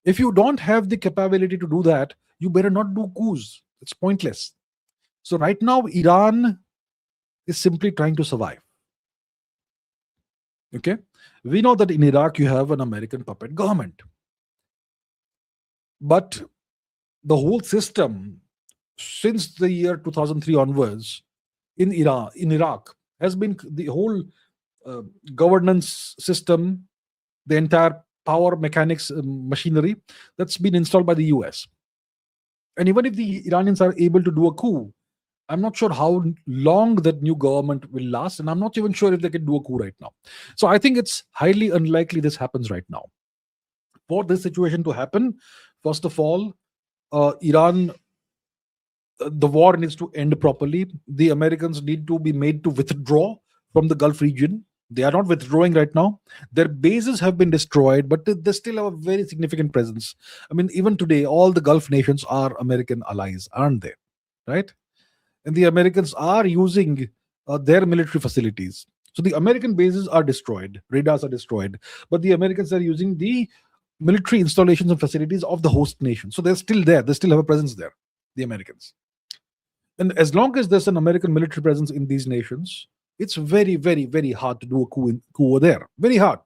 If you don't have the capability to do that, you better not do coups. It's pointless. So right now, Iran is simply trying to survive. Okay? We know that in Iraq, you have an American puppet government. But the whole system, since the year 2003 onwards, in Iraq, has been the whole governance system, the entire power mechanics machinery that's been installed by the US. And even if the Iranians are able to do a coup, I'm not sure how long that new government will last, and I'm not even sure if they can do a coup right now. So I think it's highly unlikely this happens right now. For this situation to happen, first of all, Iran, the war needs to end properly. The Americans need to be made to withdraw from the Gulf region. They are not withdrawing right now. Their bases have been destroyed, but they still have a very significant presence. I mean, even today, all the Gulf nations are American allies, aren't they? Right? And the Americans are using their military facilities. So the American bases are destroyed, radars are destroyed, but the Americans are using the military installations and facilities of the host nation. So they're still there. They still have a presence there, the Americans. And as long as there's an American military presence in these nations, it's very, very, very hard to do a coup over there. Very hard.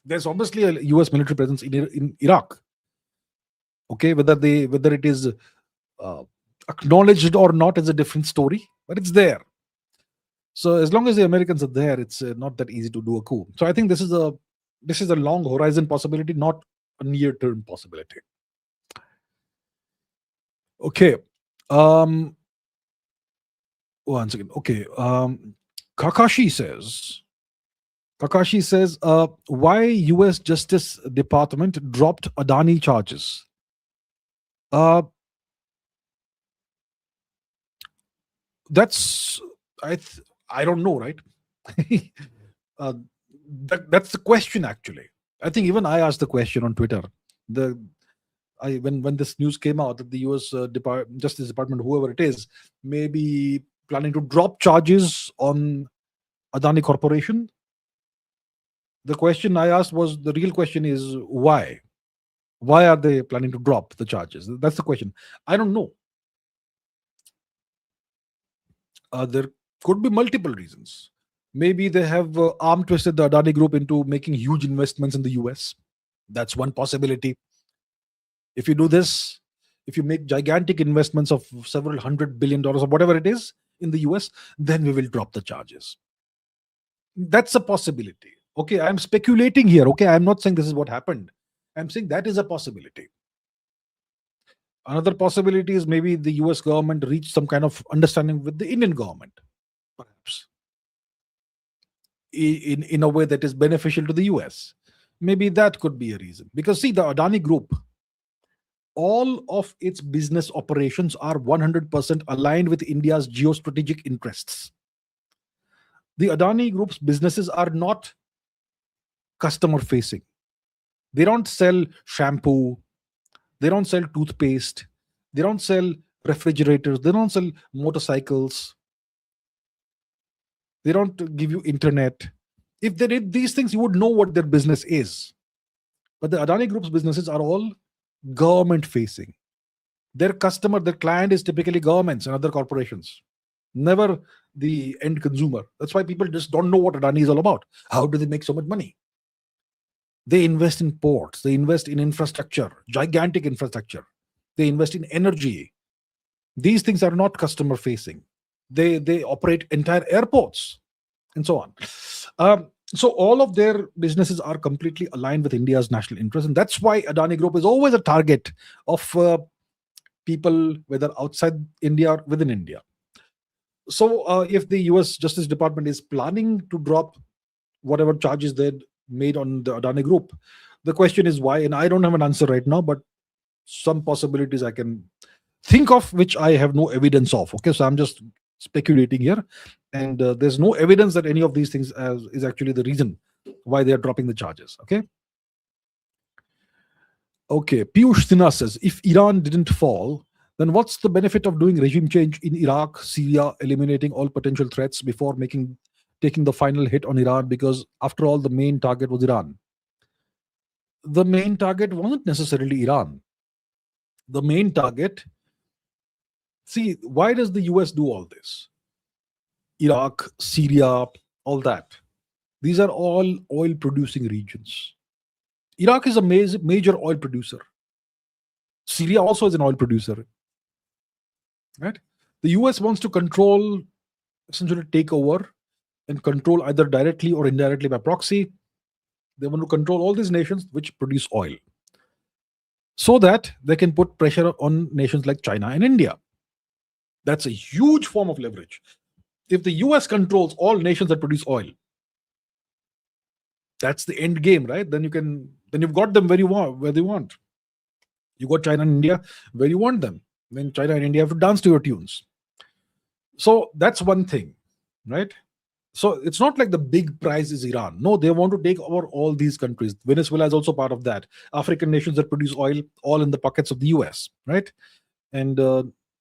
There's obviously a US military presence in Iraq. Okay, whether it is acknowledged or not is a different story, but it's there. So as long as the Americans are there, it's not that easy to do a coup. So I think this is a long horizon possibility, not a near term possibility. Okay. One second. Okay. Kakashi says, why US Justice Department dropped Adani charges? That's I don't know, right? That's the question. Actually, I think even I asked the question on Twitter. When this news came out that the U.S. Justice Department, whoever it is, may be planning to drop charges on Adani Corporation. The question I asked was, the real question is why? Why are they planning to drop the charges? That's the question. I don't know. There could be multiple reasons. Maybe they have arm twisted the Adani group into making huge investments in the US. That's one possibility. If you do this, if you make gigantic investments of several $100 billion or whatever it is in the US, then we will drop the charges. That's a possibility. Okay, I'm speculating here. Okay, I'm not saying this is what happened. I'm saying that is a possibility. Another possibility is maybe the US government reached some kind of understanding with the Indian government, perhaps, in a way that is beneficial to the US. Maybe that could be a reason. Because see, the Adani Group, all of its business operations are 100% aligned with India's geostrategic interests. The Adani Group's businesses are not customer facing. They don't sell shampoo, they don't sell toothpaste, they don't sell refrigerators, they don't sell motorcycles, they don't give you internet. If they did these things, you would know what their business is. But the Adani Group's businesses are all government facing. Their customer, their client is typically governments and other corporations, never the end consumer. That's why people just don't know what Adani is all about. How do they make so much money? They invest in ports, they invest in infrastructure, gigantic infrastructure. They invest in energy. These things are not customer facing. They operate entire airports and so on. So all of their businesses are completely aligned with India's national interest, and that's why Adani Group is always a target of people, whether outside India or within India. So if the US Justice Department is planning to drop whatever charges they'd made on the Adani Group, the question is why, and I don't have an answer right now, but some possibilities I can think of, which I have no evidence of. Okay, so I'm just speculating here, and there's no evidence that any of these things is actually the reason why they are dropping the charges. Okay. Piyush Sinha says, if Iran didn't fall, then what's the benefit of doing regime change in Iraq, Syria, eliminating all potential threats before taking the final hit on Iran? Because after all, the main target was Iran. The main target wasn't necessarily Iran. The main target, see, why does the US do all this? Iraq, Syria, all that. These are all oil producing regions. Iraq is a major oil producer. Syria also is an oil producer. Right? The US wants to control, essentially take over and control either directly or indirectly by proxy. They want to control all these nations which produce oil, so that they can put pressure on nations like China and India. That's a huge form of leverage. If the US controls all nations that produce oil, that's the end game, right? Then you've got them where they want. You got China and India where you want them. Then China and India have to dance to your tunes. So that's one thing, right? So it's not like the big prize is Iran. No, they want to take over all these countries. Venezuela is also part of that. African nations that produce oil, all in the pockets of the US, right? And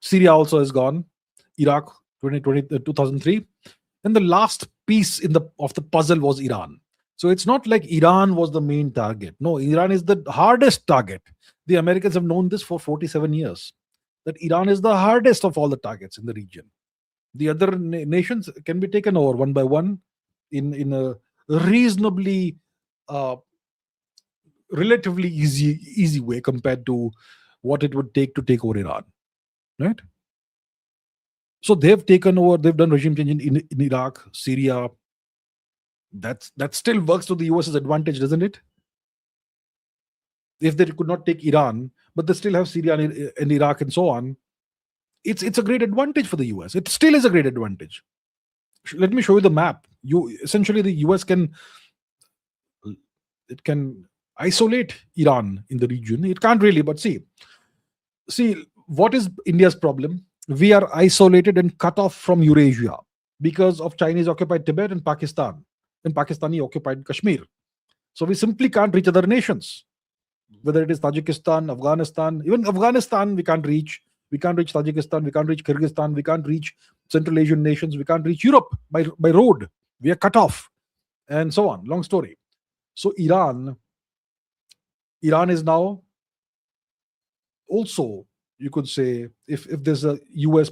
Syria also is gone. Iraq, 2003. And the last piece of the puzzle was Iran. So it's not like Iran was the main target. No, Iran is the hardest target. The Americans have known this for 47 years, that Iran is the hardest of all the targets in the region. The other nations can be taken over one by one in a reasonably, relatively easy way compared to what it would take to take over Iran, right? So they've taken over, they've done regime change in Iraq, Syria. That still works to the US's advantage, doesn't it? If they could not take Iran, but they still have Syria and Iraq and so on, it's a great advantage for the US. It still is a great advantage. Let me show you the map. Essentially the US can isolate Iran in the region. It can't really, but see what is India's problem? We are isolated and cut off from Eurasia because of Chinese occupied Tibet and Pakistan and Pakistani occupied Kashmir. So we simply can't reach other nations, whether it is Tajikistan, Afghanistan. Even Afghanistan we can't reach. We can't reach Tajikistan, we can't reach Kyrgyzstan, we can't reach Central Asian nations, we can't reach Europe by road. We are cut off, and so on. Long story. So Iran is now also, you could say, if there's a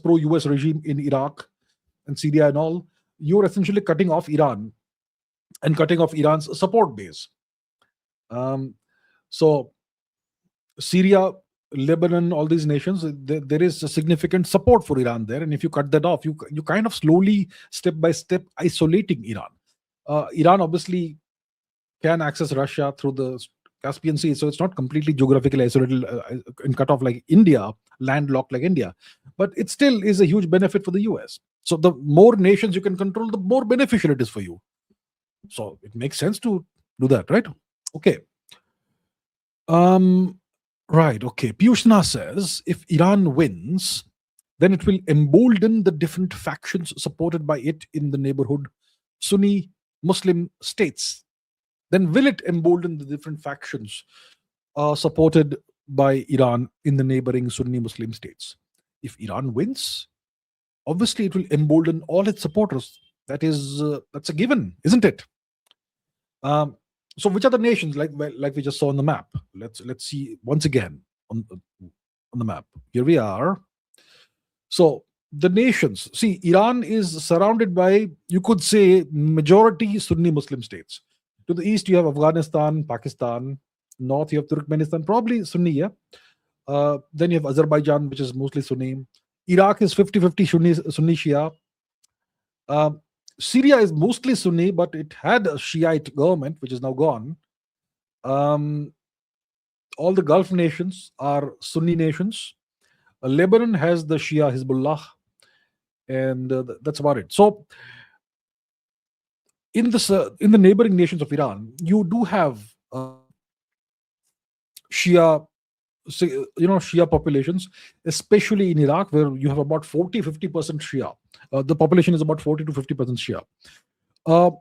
pro-US regime in Iraq and Syria and all, you're essentially cutting off Iran and cutting off Iran's support base. So Syria Lebanon, all these nations, there is a significant support for Iran there. And if you cut that off, you kind of slowly, step by step, isolating Iran. Iran obviously can access Russia through the Caspian Sea, so it's not completely geographically isolated and cut off like India, landlocked like India, but it still is a huge benefit for the US. So the more nations you can control, the more beneficial it is for you. So it makes sense to do that, right? Okay. Right. Okay. Piyushna says if Iran wins, then it will embolden the different factions supported by it in the neighborhood Sunni Muslim states. Then will it embolden the different factions supported by Iran in the neighboring Sunni Muslim states? If Iran wins, obviously it will embolden all its supporters. That's a given, isn't it? So which are the nations like we just saw on the map? Let's see once again on the map. Here we are. So the nations. See, Iran is surrounded by, you could say, majority Sunni Muslim states. To the east, you have Afghanistan, Pakistan. North, you have Turkmenistan, probably Sunni, yeah. Then you have Azerbaijan, which is mostly Sunni. Iraq is 50-50 Sunni Shia. Syria is mostly Sunni, but it had a Shiite government, which is now gone. All the Gulf nations are Sunni nations. Lebanon has the Shia Hezbollah, and that's about it. So, in the neighboring nations of Iran, you do have Shia, Shia populations, especially in Iraq, where you have about 40-50% Shia. The population is about 40-50% Shia.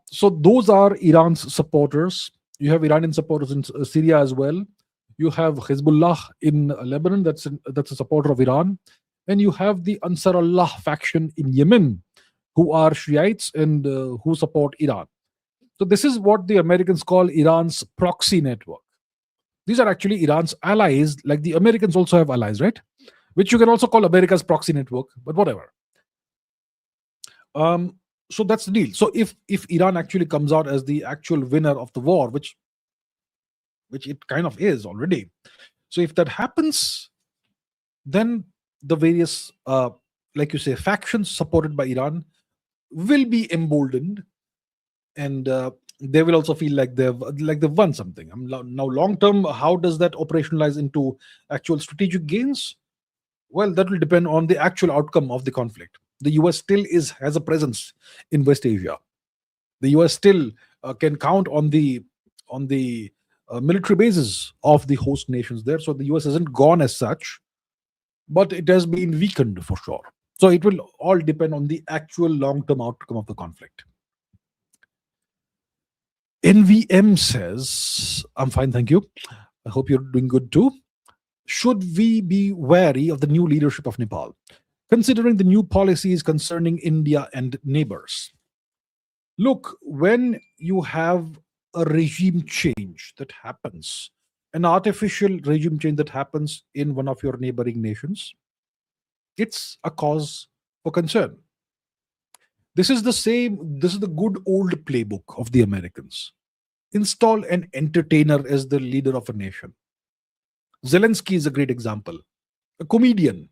So those are Iran's supporters. You have Iranian supporters in Syria as well. You have Hezbollah in Lebanon, that's a supporter of Iran. And you have the Ansar Allah faction in Yemen, who are Shiites and who support Iran. So this is what the Americans call Iran's proxy network. These are actually Iran's allies, like the Americans also have allies, right? Which you can also call America's proxy network, but whatever. So that's the deal. So if Iran actually comes out as the actual winner of the war, which it kind of is already. So if that happens, then the various, like you say, factions supported by Iran will be emboldened, and they will also feel like they've won something. Now, long term, how does that operationalize into actual strategic gains? Well, that will depend on the actual outcome of the conflict. The US still has a presence in West Asia. The US still can count on the military bases of the host nations there. So the US isn't gone as such, but it has been weakened for sure. So it will all depend on the actual long-term outcome of the conflict. NVM says, I'm fine, thank you. I hope you're doing good too. Should we be wary of the new leadership of Nepal, considering the new policies concerning India and neighbors? Look, when you have a regime change that happens, an artificial regime change that happens in one of your neighboring nations, it's a cause for concern. This is the good old playbook of the Americans. Install an entertainer as the leader of a nation. Zelensky is a great example. A comedian.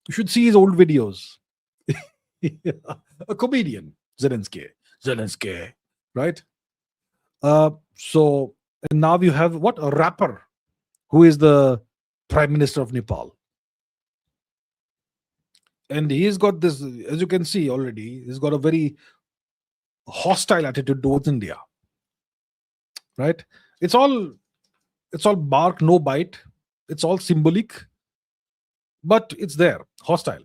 You should see his old videos. A comedian, Zelensky, right? So, and now you have what? A rapper who is the Prime Minister of Nepal. And he's got this, as you can see already, he's got a very hostile attitude towards India. Right? It's all bark, no bite. It's all symbolic, but it's there, hostile.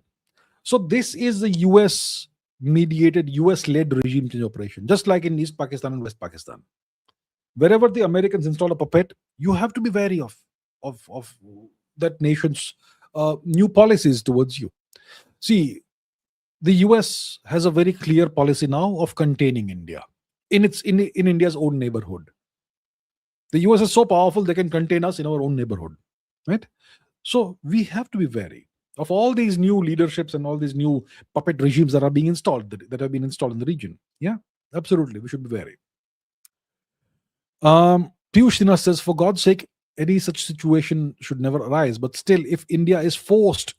So this is the US mediated, US led regime change operation, just like in East Pakistan and West Pakistan. Wherever the Americans install a puppet, you have to be wary of that nation's new policies towards you. See, the US has a very clear policy now of containing India in India's own neighborhood. The US is so powerful they can contain us in our own neighborhood, right? So we have to be wary of all these new leaderships and all these new puppet regimes that are being installed, that have been installed in the region. Yeah, absolutely, we should be wary. Piyush Sinha says, for God's sake, any such situation should never arise. But still, if India is forced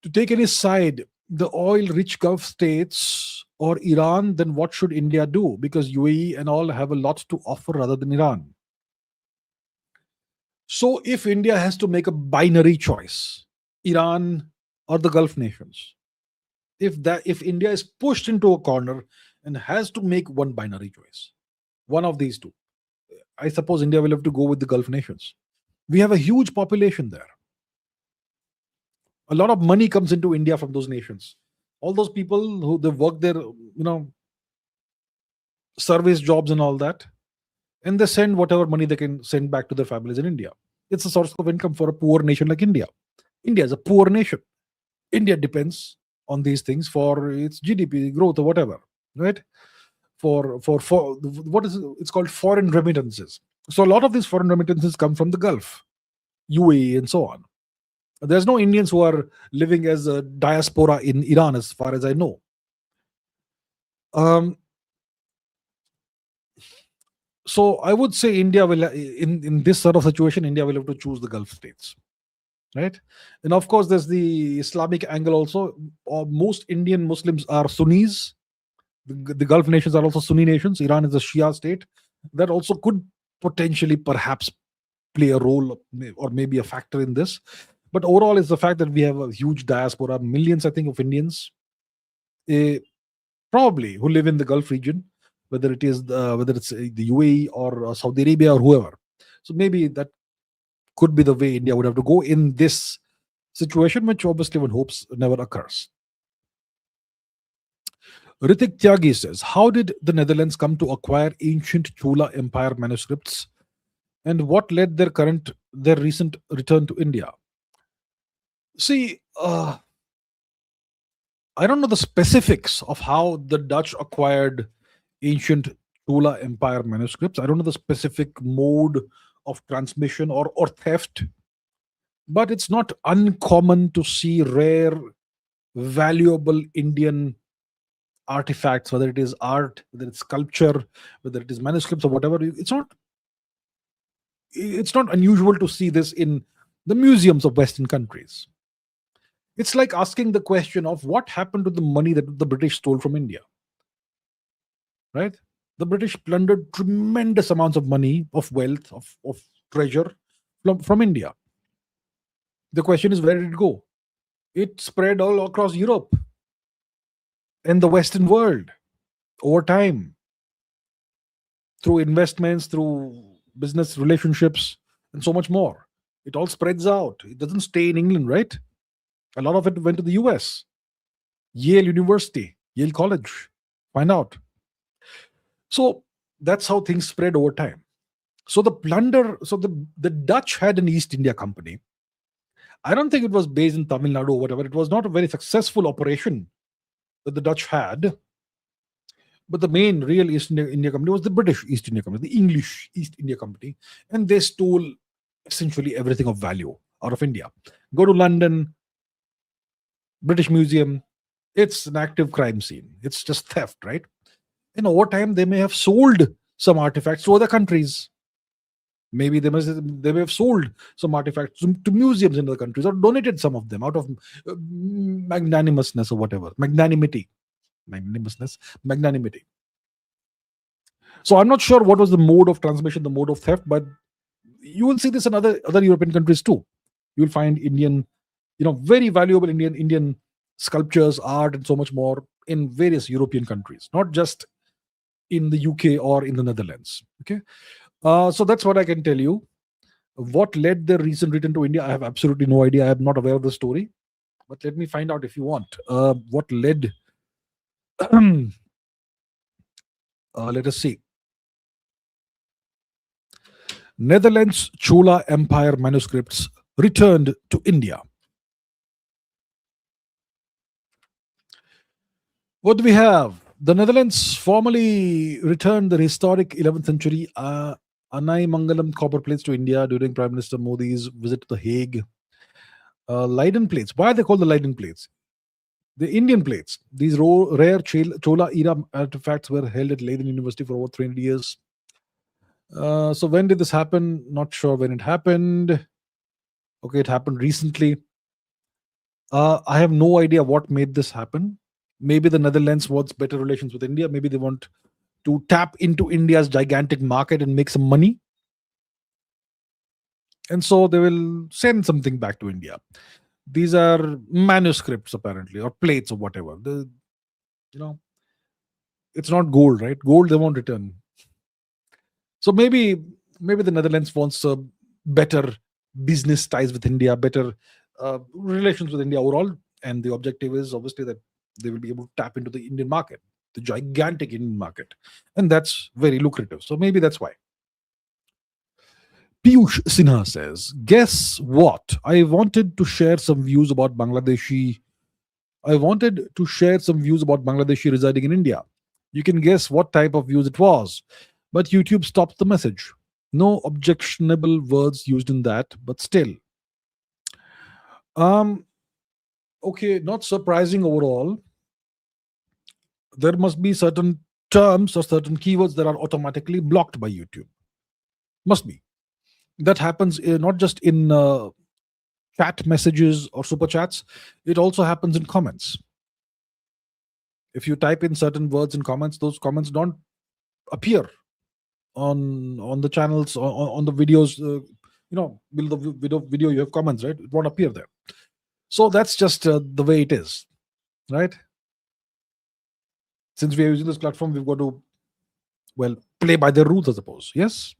to take any side, the oil rich Gulf states or Iran, then what should India do? Because UAE and all have a lot to offer rather than Iran. So if India has to make a binary choice, Iran or the Gulf nations, if India is pushed into a corner and has to make one binary choice, one of these two, I suppose India will have to go with the Gulf nations. We have a huge population there. A lot of money comes into India from those nations. All those people who they work there, service jobs and all that, and they send whatever money they can send back to their families in India. It's a source of income for a poor nation like India. India is a poor nation. India depends on these things for its GDP growth or whatever, right? For what is it's called foreign remittances. So a lot of these foreign remittances come from the Gulf, UAE, and so on. There's no Indians who are living as a diaspora in Iran, as far as I know. So I would say India will, in this sort of situation, India will have to choose the Gulf states, right? And of course, there's the Islamic angle also. Most Indian Muslims are Sunnis. The Gulf nations are also Sunni nations. Iran is a Shia state. That also could potentially, perhaps, play a role or maybe a factor in this. But overall, it's the fact that we have a huge diaspora, millions, I think, of Indians, probably who live in the Gulf region, whether it's the UAE or Saudi Arabia or whoever. So maybe that could be the way India would have to go in this situation, which obviously one hopes never occurs. Ritik Tyagi says, how did the Netherlands come to acquire ancient Chola Empire manuscripts, and what led their recent return to India? See, I don't know the specifics of how the Dutch acquired ancient Chola Empire manuscripts. I don't know the specific mode of transmission or theft, but it's not uncommon to see rare, valuable Indian artifacts, whether it is art, whether it's sculpture, whether it is manuscripts or whatever. It's not unusual to see this in the museums of Western countries. It's like asking the question of what happened to the money that the British stole from India, right? The British plundered tremendous amounts of money, of wealth, of treasure from India. The question is, where did it go? It spread all across Europe and the Western world over time through investments, through business relationships, and so much more. It all spreads out. It doesn't stay in England, right? A lot of it went to the US, Yale University, Yale College. Find out. So that's how things spread over time. So the Dutch had an East India Company. I don't think it was based in Tamil Nadu or whatever. It was not a very successful operation that the Dutch had. But the main real East India Company was the British East India Company, the English East India Company. And they stole essentially everything of value out of India. Go to London, British Museum, it's an active crime scene. It's just theft, right? And over time, they may have sold some artifacts to other countries. Maybe they may have sold some artifacts to museums in other countries, or donated some of them out of magnanimousness or whatever. Magnanimity. So I'm not sure what was the mode of transmission, the mode of theft, but you will see this in other European countries too. You will find Indian, very valuable Indian sculptures, art, and so much more in various European countries, not just in the UK or in the Netherlands. Okay, so that's what I can tell you. What led their recent return to India? I have absolutely no idea. I am not aware of the story, but let me find out if you want. What led? Let us see. Netherlands Chola Empire manuscripts returned to India. What do we have? The Netherlands formally returned the historic 11th century Anai Mangalam copper plates to India during Prime Minister Modi's visit to The Hague. Leiden plates. Why are they called the Leiden plates? The Indian plates. These rare Chola era artifacts were held at Leiden University for over 300 years. So when did this happen? Not sure when it happened. Okay, it happened recently. I have no idea what made this happen. Maybe the Netherlands wants better relations with India. Maybe they want to tap into India's gigantic market and make some money. And so they will send something back to India. These are manuscripts, apparently, or plates or whatever. You know, it's not gold, right? Gold they won't return. So maybe the Netherlands wants better business ties with India, better relations with India overall, and the objective is obviously that they will be able to tap into the Indian market, the gigantic Indian market, and that's very lucrative. So maybe that's why. Piyush Sinha says, "Guess what? I wanted to share some views about Bangladeshi residing in India. You can guess what type of views it was, but YouTube stopped the message. No objectionable words used in that, but still. Um, okay, not surprising overall. There must be certain terms or certain keywords that are automatically blocked by YouTube. Must be. That happens not just in chat messages or super chats, it also happens in comments. If you type in certain words in comments, those comments don't appear on the channels, on the videos. Will the video you have comments, right? It won't appear there. So that's just the way it is, right? Since we are using this platform, we've got to, well, play by their rules, I suppose. Yes.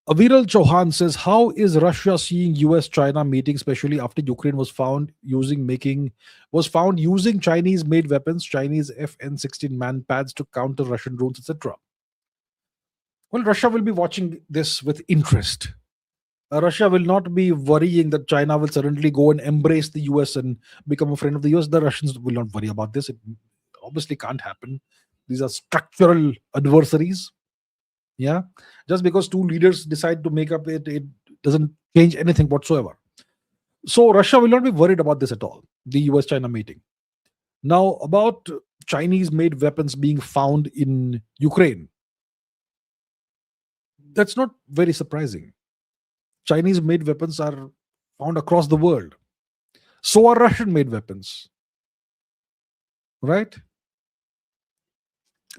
Aviral Chauhan says, "How is Russia seeing US-China meeting, especially after Ukraine was found using Chinese-made weapons, Chinese FN-16 man pads to counter Russian drones, etc." Well, Russia will be watching this with interest. Russia will not be worrying that China will suddenly go and embrace the US and become a friend of the US. The Russians will not worry about this. It obviously can't happen. These are structural adversaries. Yeah. Just because two leaders decide to make up, it doesn't change anything whatsoever. So Russia will not be worried about this at all, the US China meeting. Now, about Chinese made weapons being found in Ukraine, that's not very surprising. Chinese made weapons are found across the world. So are Russian made weapons. Right?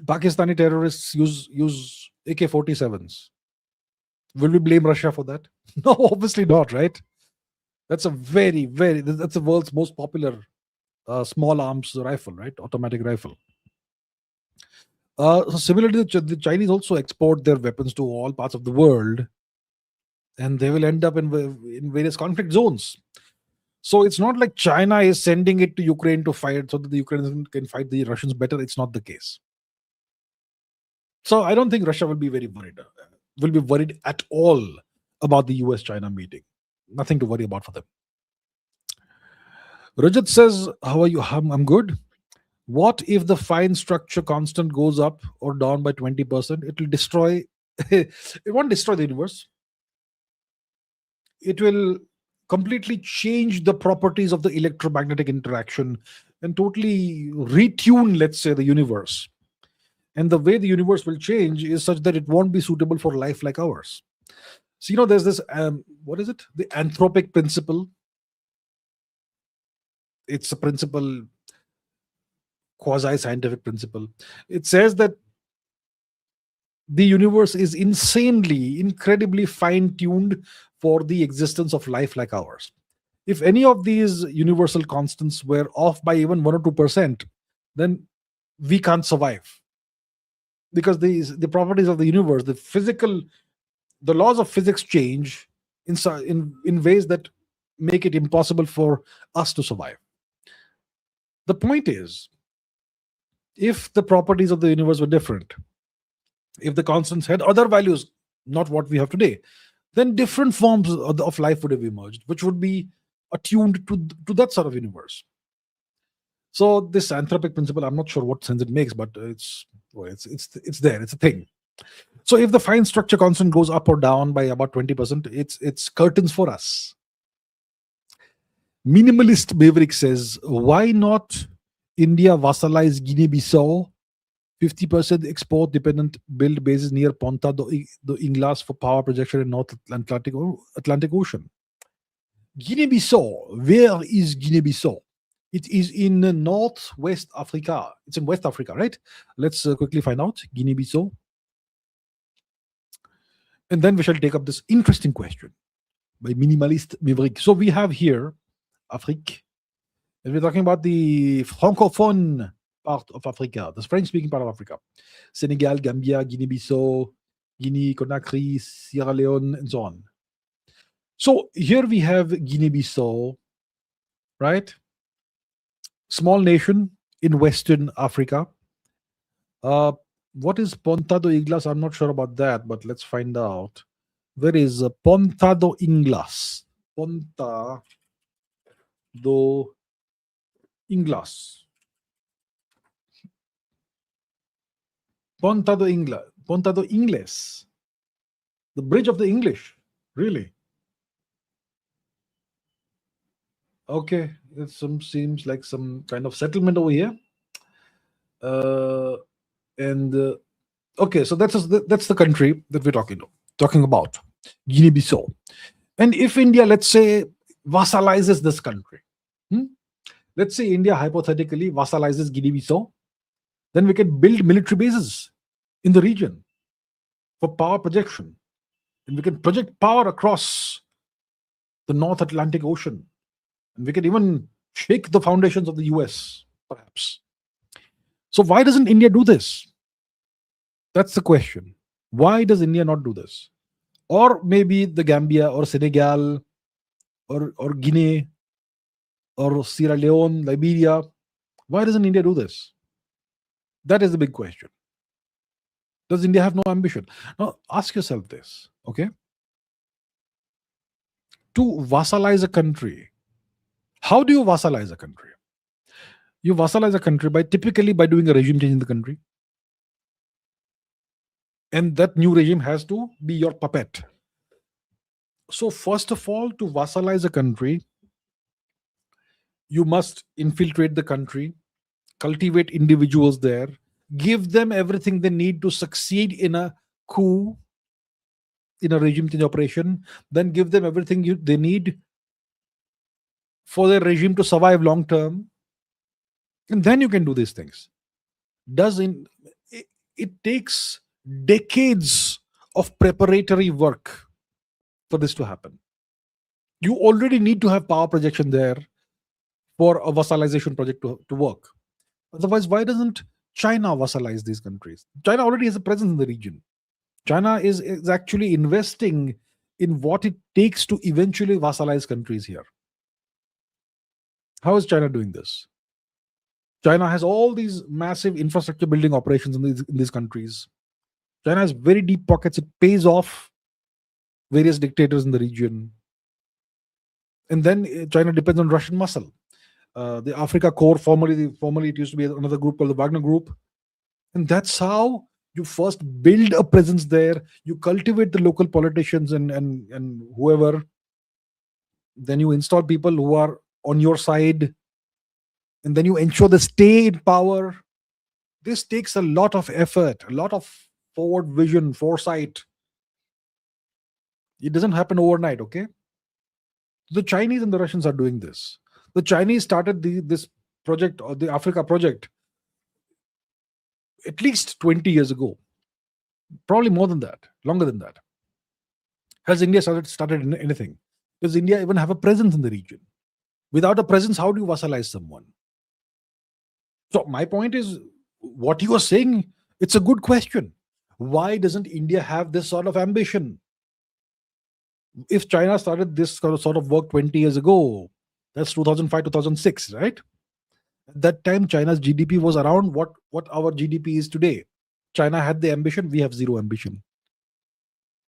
Pakistani terrorists use AK-47s. Will we blame Russia for that? No, obviously not, right? That's that's the world's most popular small arms rifle, right? Automatic rifle. So similarly, the Chinese also export their weapons to all parts of the world, and they will end up in various conflict zones. So it's not like China is sending it to Ukraine to fight so that the Ukrainians can fight the Russians better. It's not the case. So I don't think Russia will be worried at all about the US-China meeting. Nothing to worry about for them. Rajat says, "How are you? I'm good. What if the fine structure constant goes up or down by 20%? It will destroy, it won't destroy the universe. It will completely change the properties of the electromagnetic interaction and totally retune, let's say, the universe. And the way the universe will change is such that it won't be suitable for life like ours." So, there's this, what is it? The anthropic principle. It's a principle, quasi-scientific principle. It says that the universe is incredibly fine-tuned for the existence of life like ours. If any of these universal constants were off by even 1 or 2%, then we can't survive. Because the properties of the universe, the laws of physics change in ways that make it impossible for us to survive. The point is, if the properties of the universe were different, if the constants had other values, not what we have today, then different forms of life would have emerged, which would be attuned to that sort of universe. So this anthropic principle, I'm not sure what sense it makes, but it's there. It's a thing. So if the fine structure constant goes up or down by about 20%, it's curtains for us. Minimalist Maverick says, "Why not India vassalize Guinea-Bissau 50% export dependent build bases near Ponta do Inglas for power projection in North Atlantic Ocean. Guinea-Bissau. Where is Guinea-Bissau? It is in Northwest Africa. It's in West Africa, right? Let's quickly find out. Guinea-Bissau. And then we shall take up this interesting question by Minimalist Maverick. So we have here Afrique, and we're talking about the francophone part of Africa, the French-speaking part of Africa. Senegal, Gambia, Guinea-Bissau, Guinea, Conakry, Sierra Leone, and so on. So here we have Guinea-Bissau, right? Small nation in Western Africa. What is Ponta do Inglas? I'm not sure about that, but let's find out. Where is Ponta do Inglas? Ponta do Inglas. Ponta do Inglas. Ponta do Ingles. The bridge of the English. Really? Okay, it seems like some kind of settlement over here. Okay, so that's the country that we're talking about, Guinea-Bissau. And if India, let's say, vassalizes this country, let's say India hypothetically vassalizes Guinea-Bissau, then we can build military bases in the region for power projection, and we can project power across the North Atlantic Ocean, and we can even shake the foundations of the US, perhaps. So why doesn't India do this? That's the question. Why does India not do this? Or maybe the Gambia or Senegal or Guinea or Sierra Leone, Liberia. Why doesn't India do this? That is the big question. Does India have no ambition? Now, ask yourself this, okay? To vassalize a country, how do you vassalize a country? You vassalize a country typically by doing a regime change in the country. And that new regime has to be your puppet. So first of all, to vassalize a country, you must infiltrate the country, cultivate individuals there, give them everything they need to succeed in a coup, in a regime change operation, then give them everything they need for their regime to survive long term. And then you can do these things. It takes decades of preparatory work for this to happen. You already need to have power projection there for a vassalization project to work. Otherwise, why doesn't China vassalize these countries? China already has a presence in the region. China is actually investing in what it takes to eventually vassalize countries here. How is China doing this? China has all these massive infrastructure building operations in these countries. China has very deep pockets. It pays off various dictators in the region. And then China depends on Russian muscle. The Africa Corps, formerly it used to be another group called the Wagner Group. And that's how you first build a presence there. You cultivate the local politicians and whoever. Then you install people who are on your side. And then you ensure they stay in power. This takes a lot of effort, a lot of forward vision, foresight. It doesn't happen overnight, okay? The Chinese and the Russians are doing this. The Chinese started this project, or the Africa project, at least 20 years ago. Probably more than that, longer than that. Has India started anything? Does India even have a presence in the region? Without a presence, how do you vassalize someone? So my point is, what you are saying, it's a good question. Why doesn't India have this sort of ambition? If China started this sort of work 20 years ago, that's 2005, 2006, right? At that time, China's GDP was around what our GDP is today. China had the ambition, we have zero ambition.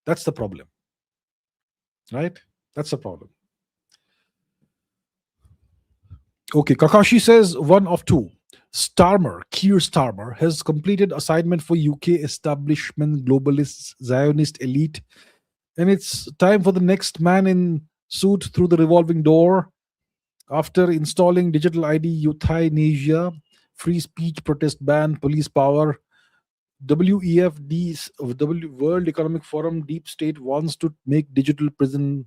That's the problem, right? That's the problem. Okay, Kakashi says one of two. Keir Starmer has completed assignment for UK establishment, globalist, Zionist elite, and it's time for the next man in suit through the revolving door. After installing digital ID, euthanasia, free speech, protest ban, police power, World Economic Forum, deep state wants to make digital prison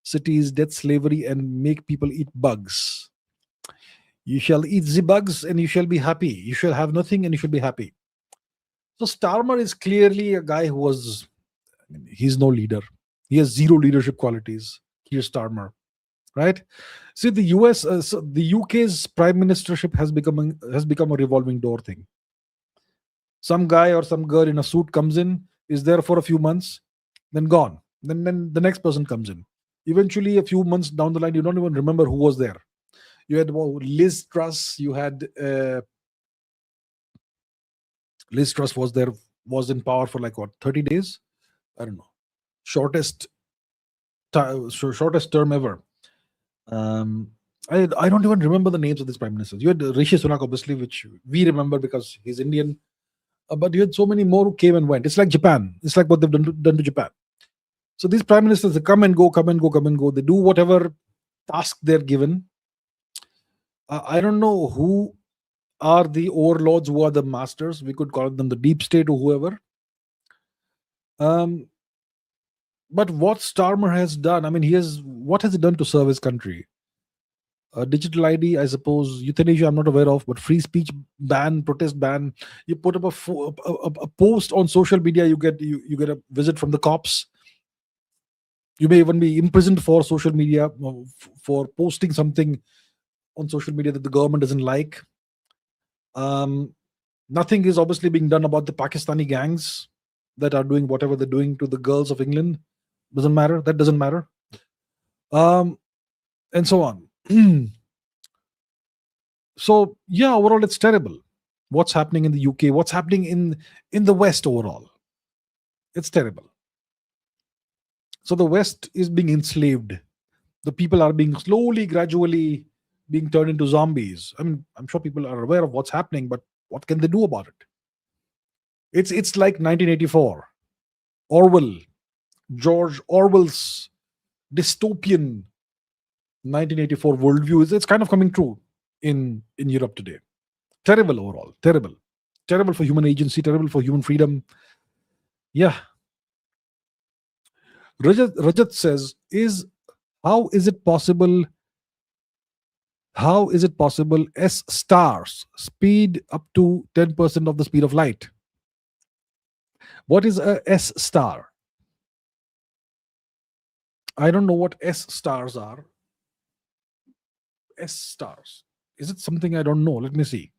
cities, death, slavery, and make people eat bugs. You shall eat the bugs and you shall be happy. You shall have nothing and you shall be happy. So Starmer is clearly a guy who was, he's no leader. He has zero leadership qualities. Here's Starmer, right? See, the the UK's prime ministership has become a revolving door thing. Some guy or some girl in a suit comes in, is there for a few months, then gone. Then the next person comes in. Eventually, a few months down the line, you don't even remember who was there. You had Liz Truss. You had Liz Truss was in power for like what, 30 days? I don't know. Shortest term ever. I don't even remember the names of these prime ministers. You had Rishi Sunak, obviously, which we remember because he's Indian. But you had so many more who came and went. It's like Japan. It's like what they've done to Japan. So these prime ministers, they come and go, come and go, come and go. They do whatever task they're given. I don't know who are the overlords, who are the masters. We could call them the deep state or whoever. But what Starmer has done, I mean, what has he done to serve his country? Digital ID, I suppose. Euthanasia, I'm not aware of, but free speech ban, protest ban. You put up a post on social media, you get a visit from the cops. You may even be imprisoned for social media, for posting something on social media that the government doesn't like. Nothing is obviously being done about the Pakistani gangs that are doing whatever they're doing to the girls of England. Doesn't matter. That doesn't matter. And so on. So yeah, overall it's terrible. What's happening in the UK? What's happening in the West overall? It's terrible. So the West is being enslaved. The people are being slowly, gradually being turned into zombies. I mean, I'm sure people are aware of what's happening, but what can they do about it? It's like 1984. George Orwell's dystopian 1984 worldview. It's kind of coming true in Europe today. Terrible overall. Terrible for human agency, terrible for human freedom. Yeah. Rajat says, how is it possible S stars speed up to 10% of the speed of light? What is a S star? I don't know what S stars are. S stars. Is it something I don't know? Let me see.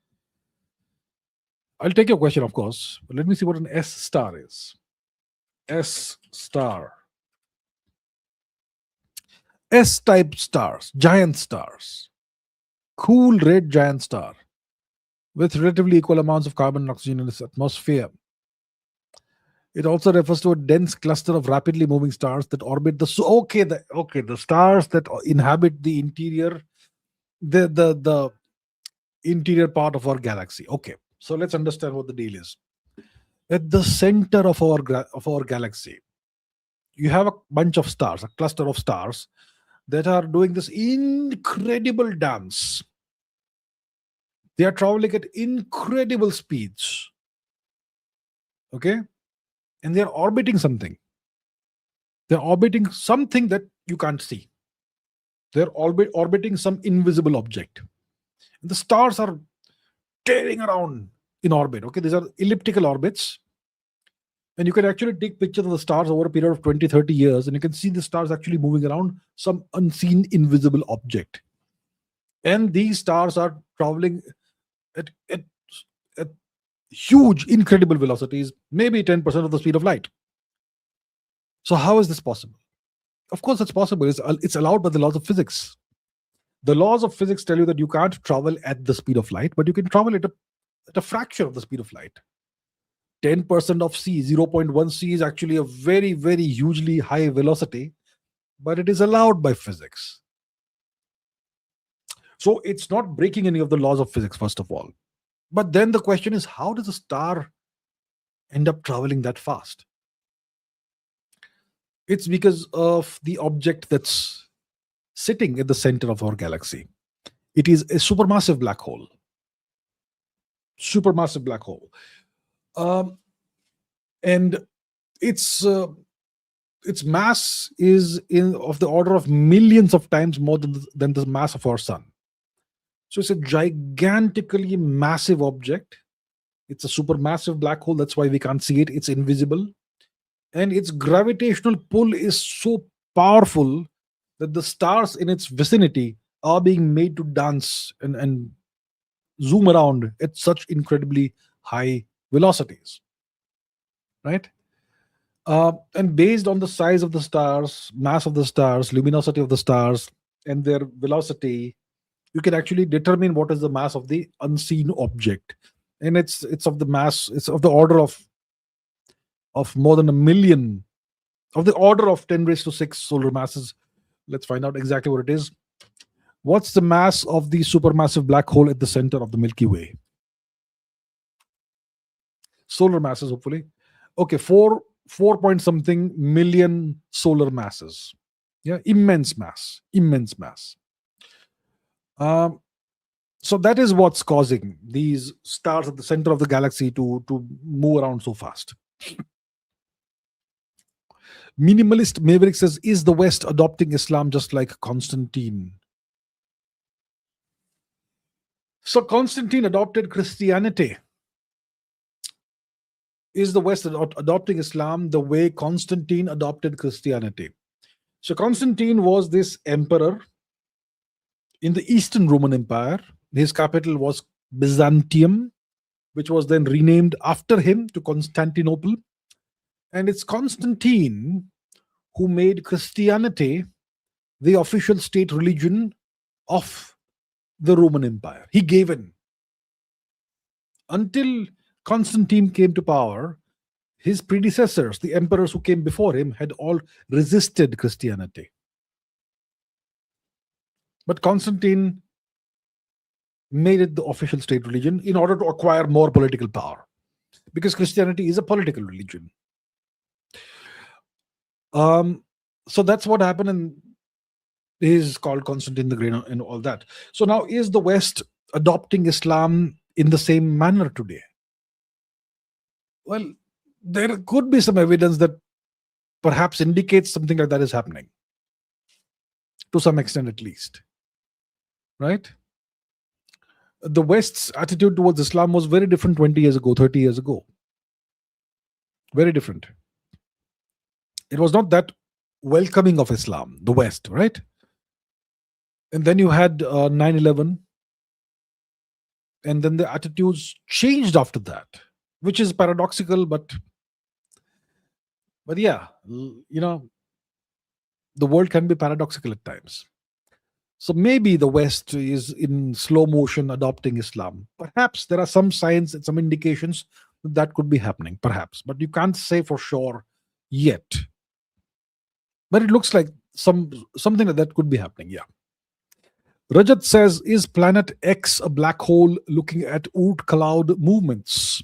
I'll take your question, of course, but let me see what an S star is. S star. S-type stars, giant stars. Cool red giant star with relatively equal amounts of carbon and oxygen in its atmosphere. It also refers to a dense cluster of rapidly moving stars that orbit the stars that inhabit the interior, the interior part of our galaxy. Okay, so let's understand what the deal is. At the center of our galaxy, you have a bunch of stars, a cluster of stars that are doing this incredible dance. They are traveling at incredible speeds. Okay? And they are orbiting something. They're orbiting something that you can't see. They're orbiting some invisible object. And the stars are tearing around in orbit. Okay? These are elliptical orbits. And you can actually take pictures of the stars over a period of 20, 30 years, and you can see the stars actually moving around some unseen, invisible object. And these stars are traveling at huge, incredible velocities, maybe 10% of the speed of light. So how is this possible? Of course, it's possible. It's allowed by the laws of physics. The laws of physics tell you that you can't travel at the speed of light, but you can travel at a fraction of the speed of light. 10% of c, 0.1 c is actually a very, very hugely high velocity, but it is allowed by physics. So it's not breaking any of the laws of physics, first of all. But then the question is, how does a star end up traveling that fast? It's because of the object that's sitting at the center of our galaxy. It is a supermassive black hole. Supermassive black hole. and its its mass is in of the order of millions of times more than the mass of our sun. So it's a gigantically massive object. It's a supermassive black hole. That's why we can't see it. It's invisible. And its gravitational pull is so powerful that the stars in its vicinity are being made to dance and zoom around at such incredibly high velocities, right? And based on the size of the stars, mass of the stars, luminosity of the stars, and their velocity, you can actually determine what is the mass of the unseen object. And it's of the mass, it's of the order of more than a million, of the order of 10 raised to 6 solar masses. Let's find out exactly what it is. What's the mass of the supermassive black hole at the center of the Milky Way? Solar masses, hopefully. Okay, four point something million solar masses. Yeah, immense mass, immense mass. Um, so that is what's causing these stars at the center of the galaxy to move around so fast. Minimalist Maverick says, is the West adopting Islam just like Constantine? So Constantine adopted Christianity. Is the West adopting Islam the way Constantine adopted Christianity? So Constantine was this emperor in the Eastern Roman Empire. His capital was Byzantium, which was then renamed after him to Constantinople. And it's Constantine who made Christianity the official state religion of the Roman Empire. He gave in. Until Constantine came to power, his predecessors, the emperors who came before him, had all resisted Christianity. But Constantine made it the official state religion in order to acquire more political power, because Christianity is a political religion. So that's what happened, and is called Constantine the Great and all that. So now, is the West adopting Islam in the same manner today? Well, there could be some evidence that perhaps indicates something like that is happening, to some extent at least. Right? The West's attitude towards Islam was very different 20 years ago, 30 years ago. Very different. It was not that welcoming of Islam, the West, right? And then you had 9/11, and then the attitudes changed after that, which is paradoxical, but yeah, the world can be paradoxical at times. So maybe the West is in slow motion adopting Islam. Perhaps there are some signs and some indications that could be happening, perhaps, but you can't say for sure yet. But it looks like something like that could be happening, yeah. Rajat says, is planet X a black hole looking at Oort cloud movements?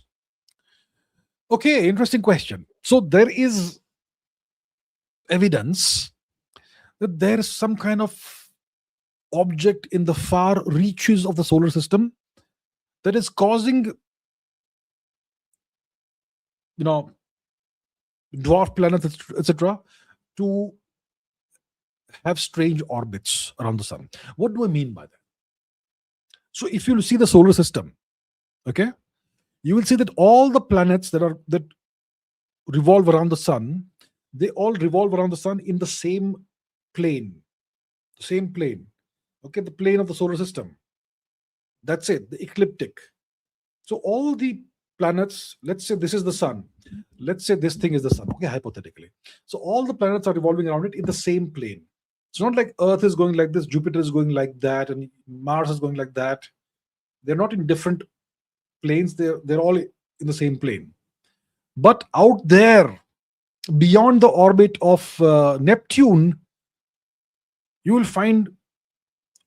Okay, interesting question. So there is evidence that there is some kind of object in the far reaches of the solar system that is causing, dwarf planets, etc., to have strange orbits around the sun. What do I mean by that? So if you see the solar system, okay, you will see that all the planets that revolve around the sun, they all revolve around the sun in the same plane. Okay, the plane of the solar system. That's it, the ecliptic. So all the planets, let's say this is the sun, let's say this thing is the sun, okay, hypothetically. So all the planets are revolving around it in the same plane. It's not like Earth is going like this, Jupiter is going like that, and Mars is going like that. They're not in different planes, they're all in the same plane. But out there, beyond the orbit of Neptune, you will find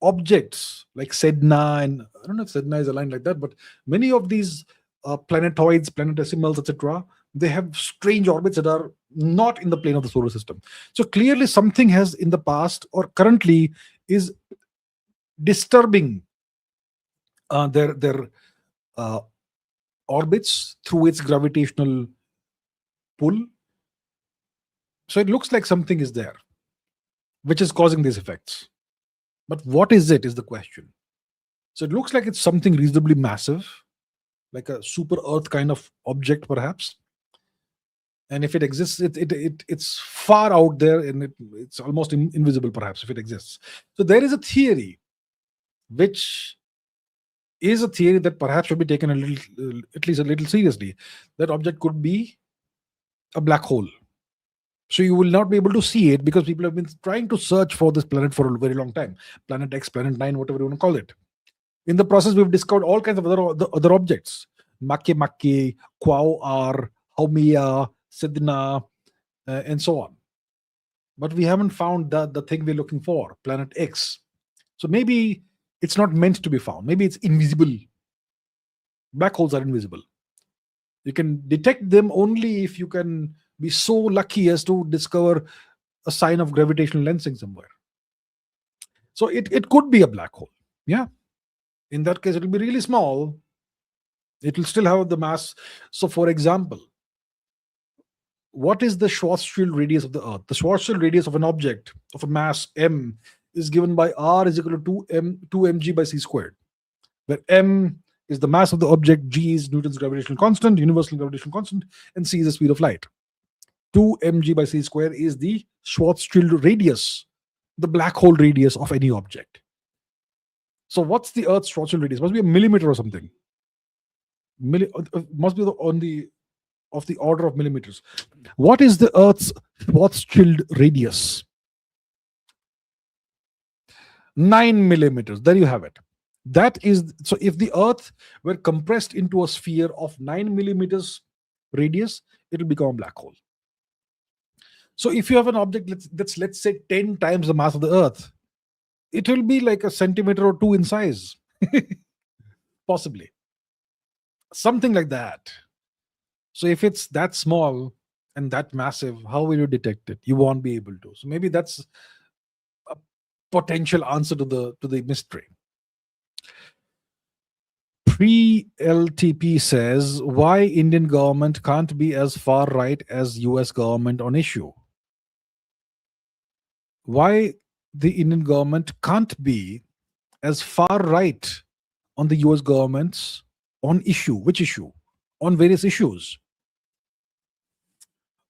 objects like Sedna, and I don't know if Sedna is aligned like that, but many of these planetoids, planetesimals, etc., they have strange orbits that are not in the plane of the solar system. So clearly something has in the past or currently is disturbing their orbits through its gravitational pull. So it looks like something is there, which is causing these effects. But what is it is the question. So it looks like it's something reasonably massive, like a super Earth kind of object, perhaps. And if it exists, it's far out there, and it's almost invisible, perhaps, if it exists. So there is a theory, which is a theory that perhaps should be taken a little, at least a little seriously. That object could be a black hole. So you will not be able to see it because people have been trying to search for this planet for a very long time. Planet X, Planet 9, whatever you want to call it. In the process, we've discovered all kinds of other objects. Make, Quao R, Haumea, Sidna, and so on. But we haven't found the thing we're looking for, Planet X. So maybe it's not meant to be found. Maybe it's invisible. Black holes are invisible. You can detect them only if you can be so lucky as to discover a sign of gravitational lensing somewhere. So it could be a black hole. Yeah. In that case, it will be really small. It will still have the mass. So, for example, what is the Schwarzschild radius of the Earth? The Schwarzschild radius of an object of a mass m is given by r is equal to 2mg by c squared, where m is the mass of the object, g is Newton's gravitational constant, universal gravitational constant, and c is the speed of light. 2mg by c squared is the Schwarzschild radius, the black hole radius of any object. So what's the Earth's Schwarzschild radius? Must be a millimeter or something. Must be of the order of millimeters. What is the Earth's Schwarzschild radius? 9 millimeters. There you have it. That is, so if the Earth were compressed into a sphere of 9 millimeters radius, it will become a black hole. So if you have an object that's let's say 10 times the mass of the Earth, it will be like a centimeter or two in size. Possibly. Something like that. So if it's that small and that massive, how will you detect it? You won't be able to. So maybe that's a potential answer to the mystery. Pre-LTP says, why Indian government can't be as far right as US government on issue? Why the Indian government can't be as far right on the US government's on issue? Which issue? On various issues.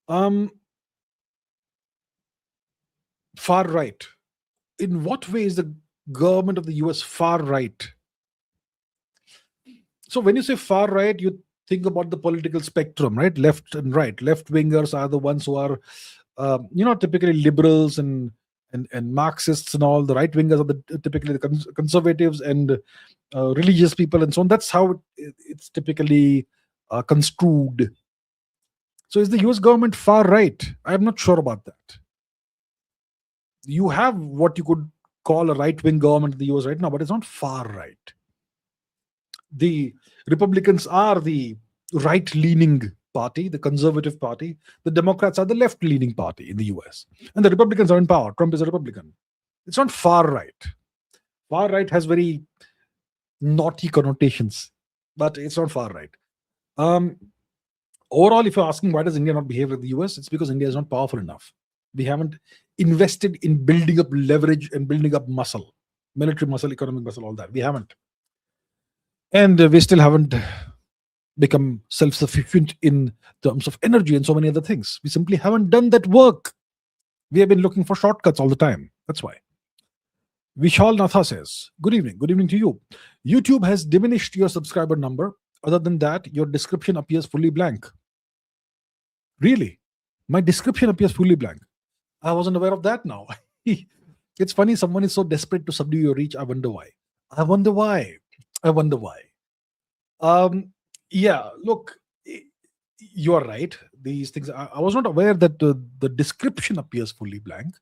Far right. In what way is the government of the US far right? So when you say far right, you think about the political spectrum, right? Left and right. Left wingers are the ones who are, typically liberals and Marxists and all. The right wingers are typically the conservatives and religious people and so on. That's how it's typically construed. So is the US government far right? I'm not sure about that. You have what you could call a right-wing government in the US right now, but it's not far right. The Republicans are the right-leaning party, the conservative party. The Democrats are the left-leaning party in the US. And the Republicans are in power. Trump is a Republican. It's not far right. Far right has very naughty connotations, but it's not far right. Overall, if you're asking why does India not behave like the US, it's because India is not powerful enough. We haven't invested in building up leverage and building up muscle, military muscle, economic muscle, all that. We haven't. And we still haven't become self-sufficient in terms of energy and so many other things. We simply haven't done that work. We have been looking for shortcuts all the time. That's why. Vishal Natha says, good evening. Good evening to you. YouTube has diminished your subscriber number. Other than that, your description appears fully blank. Really? My description appears fully blank. I wasn't aware of that now. It's funny, someone is so desperate to subdue your reach. I wonder why. Yeah, look, you are right. These things, I was not aware that the description appears fully blank,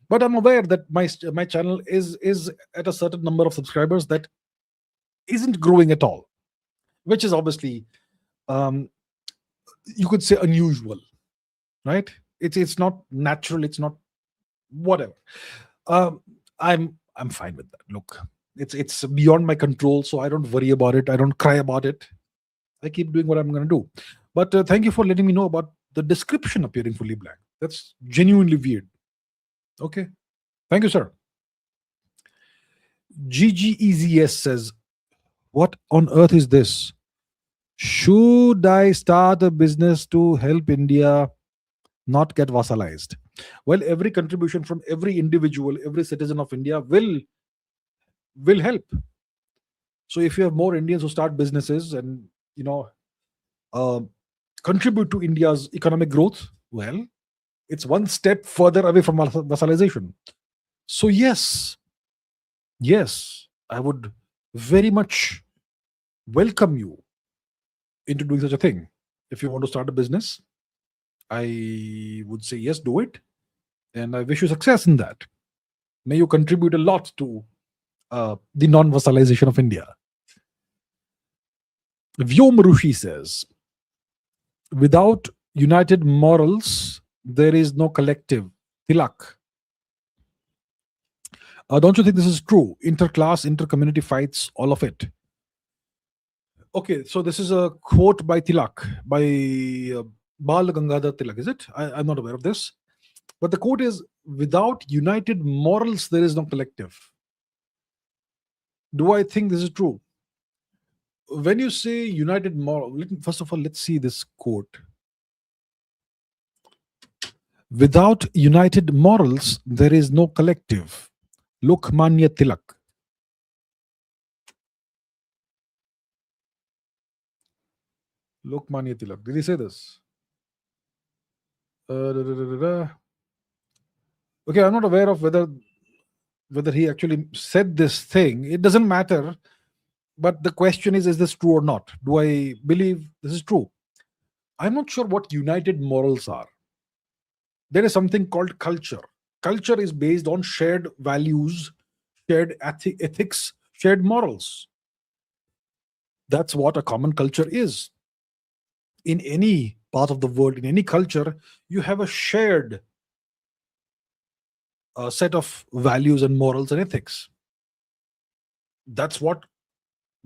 but I'm aware that my channel is at a certain number of subscribers that isn't growing at all, which is obviously, you could say, unusual, right? It's not natural. It's not whatever. I'm fine with that. Look, it's beyond my control, so I don't worry about it. I don't cry about it. I keep doing what I'm going to do. But thank you for letting me know about the description appearing fully blank. That's genuinely weird. Okay. Thank you, sir. GGEZS says, what on earth is this? Should I start a business to help India not get vassalized? Well, every contribution from every individual, every citizen of India will help. So if you have more Indians who start businesses and you know uh, contribute to India's economic growth, well, it's one step further away from vassalization. So yes, I would very much welcome you into doing such a thing. If you want to start a business, I would say yes, do it, and I wish you success in that. May you contribute a lot to the non-vassalization of India. Vyom Rushi says, without united morals, there is no collective. Tilak. Don't you think this is true? Interclass, intercommunity fights, all of it. Okay, so this is a quote by Tilak, by Bal Gangadhar Tilak, is it? I'm not aware of this. But the quote is, without united morals, there is no collective. Do I think this is true? When you say united moral, first of all, let's see this quote. Without united morals, there is no collective. Lokmanya Tilak. Lokmanya Tilak. Did he say this? Okay, I'm not aware of whether he actually said this thing. It doesn't matter. But the question is this true or not? Do I believe this is true? I'm not sure what united morals are. There is something called culture. Culture is based on shared values, shared ethics, shared morals. That's what a common culture is. In any part of the world, in any culture, you have a shared set of values and morals and ethics. That's what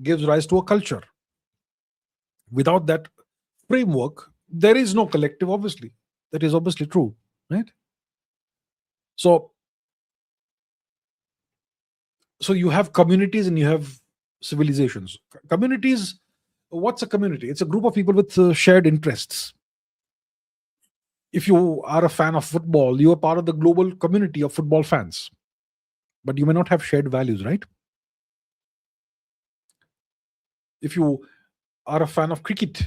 gives rise to a culture. Without that framework, there is no collective, obviously. That is obviously true, right? So you have communities and you have civilizations. Communities, what's a community? It's a group of people with shared interests. If you are a fan of football, you are part of the global community of football fans, but you may not have shared values, right? If you are a fan of cricket,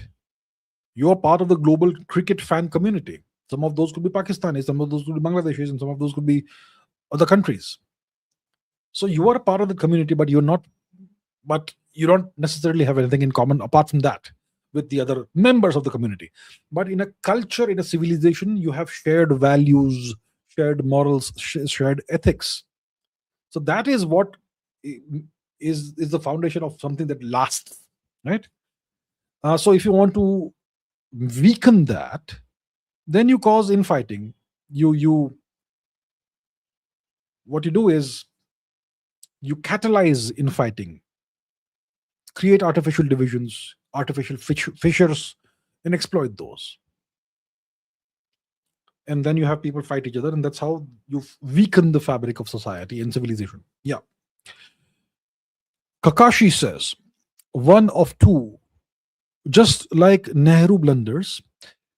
you are part of the global cricket fan community. Some of those could be Pakistanis, some of those could be Bangladeshis, and some of those could be other countries. So you are a part of the community, but you don't necessarily have anything in common apart from that with the other members of the community. But in a culture, in a civilization, you have shared values, shared morals, shared ethics. So that is what is the foundation of something that lasts, right? So if you want to weaken that, then you cause infighting. What you do is you catalyze infighting, create artificial divisions, artificial fissures, and exploit those. And then you have people fight each other, and that's how you weaken the fabric of society and civilization. Yeah. Kakashi says, one of two, just like Nehru blunders.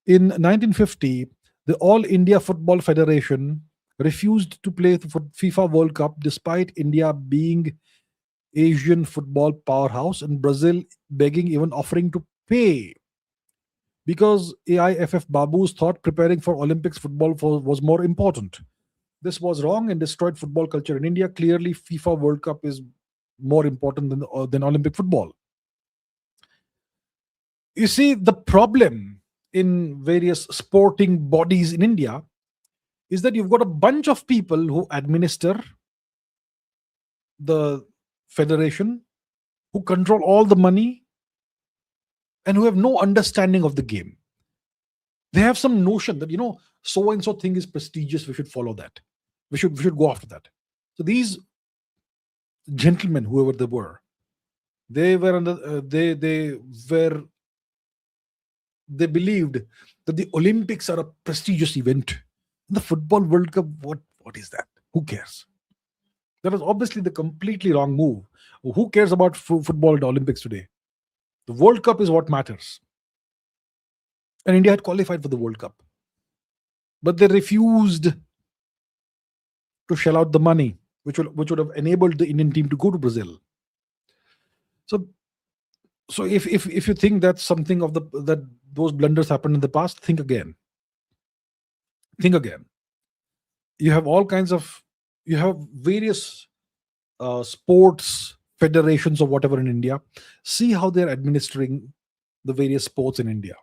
In 1950, the All India Football Federation refused to play the FIFA World Cup despite India being Asian football powerhouse and Brazil begging, even offering to pay, because AIFF Babus thought preparing for Olympics football was more important. This was wrong and destroyed football culture in India. Clearly, FIFA World Cup is more important than Olympic football. You see, the problem in various sporting bodies in India is that you've got a bunch of people who administer the federation, who control all the money, and who have no understanding of the game. They have some notion that, so and so thing is prestigious, we should follow that. We should go after that. So these gentlemen, whoever they were, they were they believed that the Olympics are a prestigious event. The Football World Cup, what is that? Who cares? That was obviously the completely wrong move. Who cares about football at the Olympics today? The World Cup is what matters. And India had qualified for the World Cup. But they refused to shell out the money, which would have enabled the Indian team to go to Brazil. So if you think that's something of that those blunders happened in the past, think again. Think again. You have various sports federations or whatever in India. See how they're administering the various sports in India.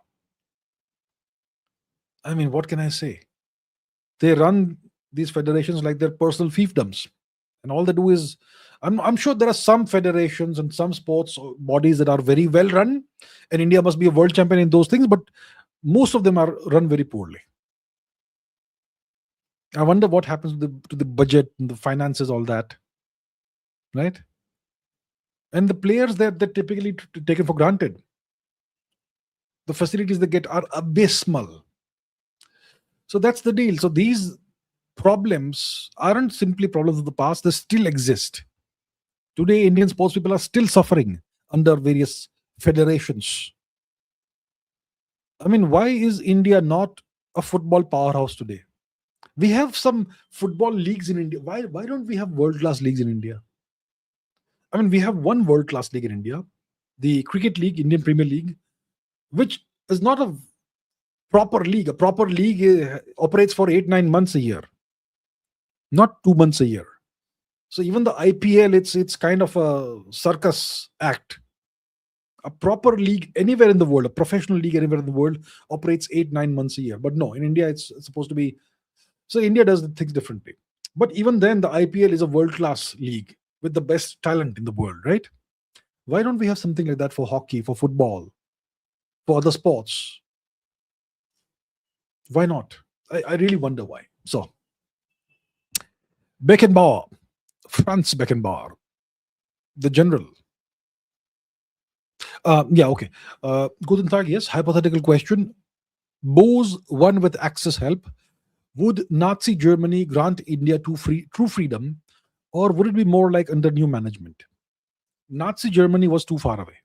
I mean, what can I say? They run these federations like they're personal fiefdoms, and all they do is, I'm sure there are some federations and some sports bodies that are very well run, and India must be a world champion in those things, but most of them are run very poorly. I wonder what happens to the budget and the finances, all that, right? And the players they're typically taken for granted. The facilities they get are abysmal. So that's the deal. So these problems aren't simply problems of the past, they still exist. Today, Indian sports people are still suffering under various federations. I mean, why is India not a football powerhouse today? We have some football leagues in India. Why don't we have world-class leagues in India? I mean, we have one world-class league in India, the Cricket League, Indian Premier League, which is not a proper league. A proper league operates for 8-9 months a year, not 2 months a year. So even the IPL, it's kind of a circus act. A proper league anywhere in the world, a professional league anywhere in the world, operates 8-9 months a year. But no, in India, it's supposed to be. So India does things differently. But even then, the IPL is a world-class league with the best talent in the world, right? Why don't we have something like that for hockey, for football, for other sports? Why not? I really wonder why. So, Beckenbauer, Franz Beckenbauer, the general. Yeah, okay. Guten Tag, yes. Hypothetical question. Bose won with Axis help. Would Nazi Germany grant India true freedom, or would it be more like under new management? Nazi Germany was too far away.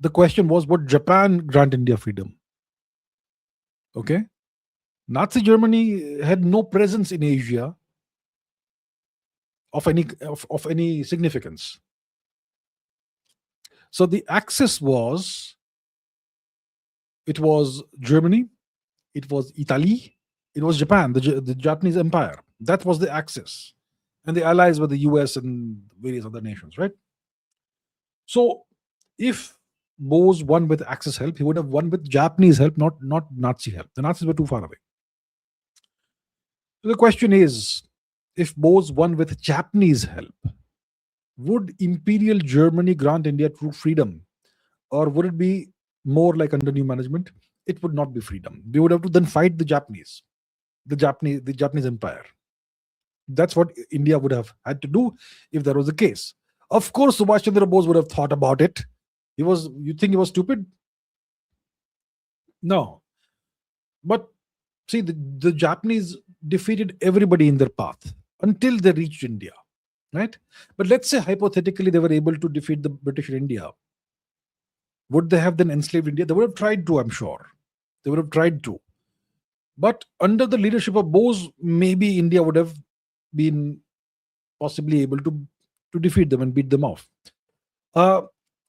The question was, would Japan grant India freedom? Okay. Nazi Germany had no presence in Asia of any significance. So the axis was, it was Germany, it was Italy, it was Japan, the Japanese empire. That was the axis. And the allies were the US and various other nations, right? So if Bose won with Axis help, he would have won with Japanese help, not Nazi help. The Nazis were too far away. So the question is, if Bose won with Japanese help, would Imperial Germany grant India true freedom? Or would it be more like under new management? It would not be freedom. We would have to then fight the Japanese empire. That's what India would have had to do if that was the case. Of course, Subhash Chandra Bose would have thought about it. You think he was stupid? No. But see, the Japanese defeated everybody in their path until they reached India, right? But let's say hypothetically they were able to defeat the British in India. Would they have then enslaved India? They would have tried to, I'm sure. They would have tried to. But under the leadership of Bose, maybe India would have been possibly able to defeat them and beat them off.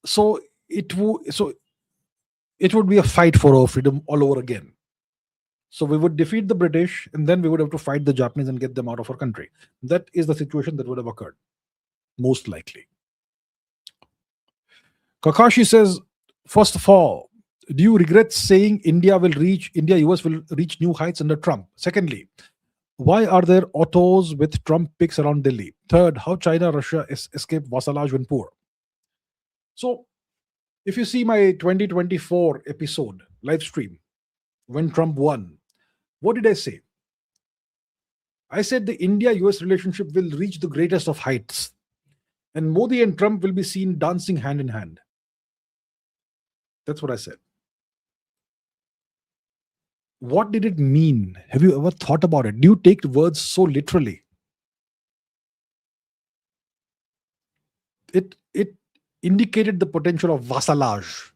So it would be a fight for our freedom all over again. So we would defeat the British, and then we would have to fight the Japanese and get them out of our country. That is the situation that would have occurred, most likely. Kakashi says, first of all, do you regret saying India-US will reach new heights under Trump? Secondly, why are there autos with Trump pics around Delhi? Third, how China, Russia escaped vassalage when poor? So, if you see my 2024 episode, live stream, when Trump won, what did I say? I said the India-US relationship will reach the greatest of heights, and Modi and Trump will be seen dancing hand in hand. That's what I said. What did it mean? Have you ever thought about it? Do you take words so literally? It indicated the potential of vassalage,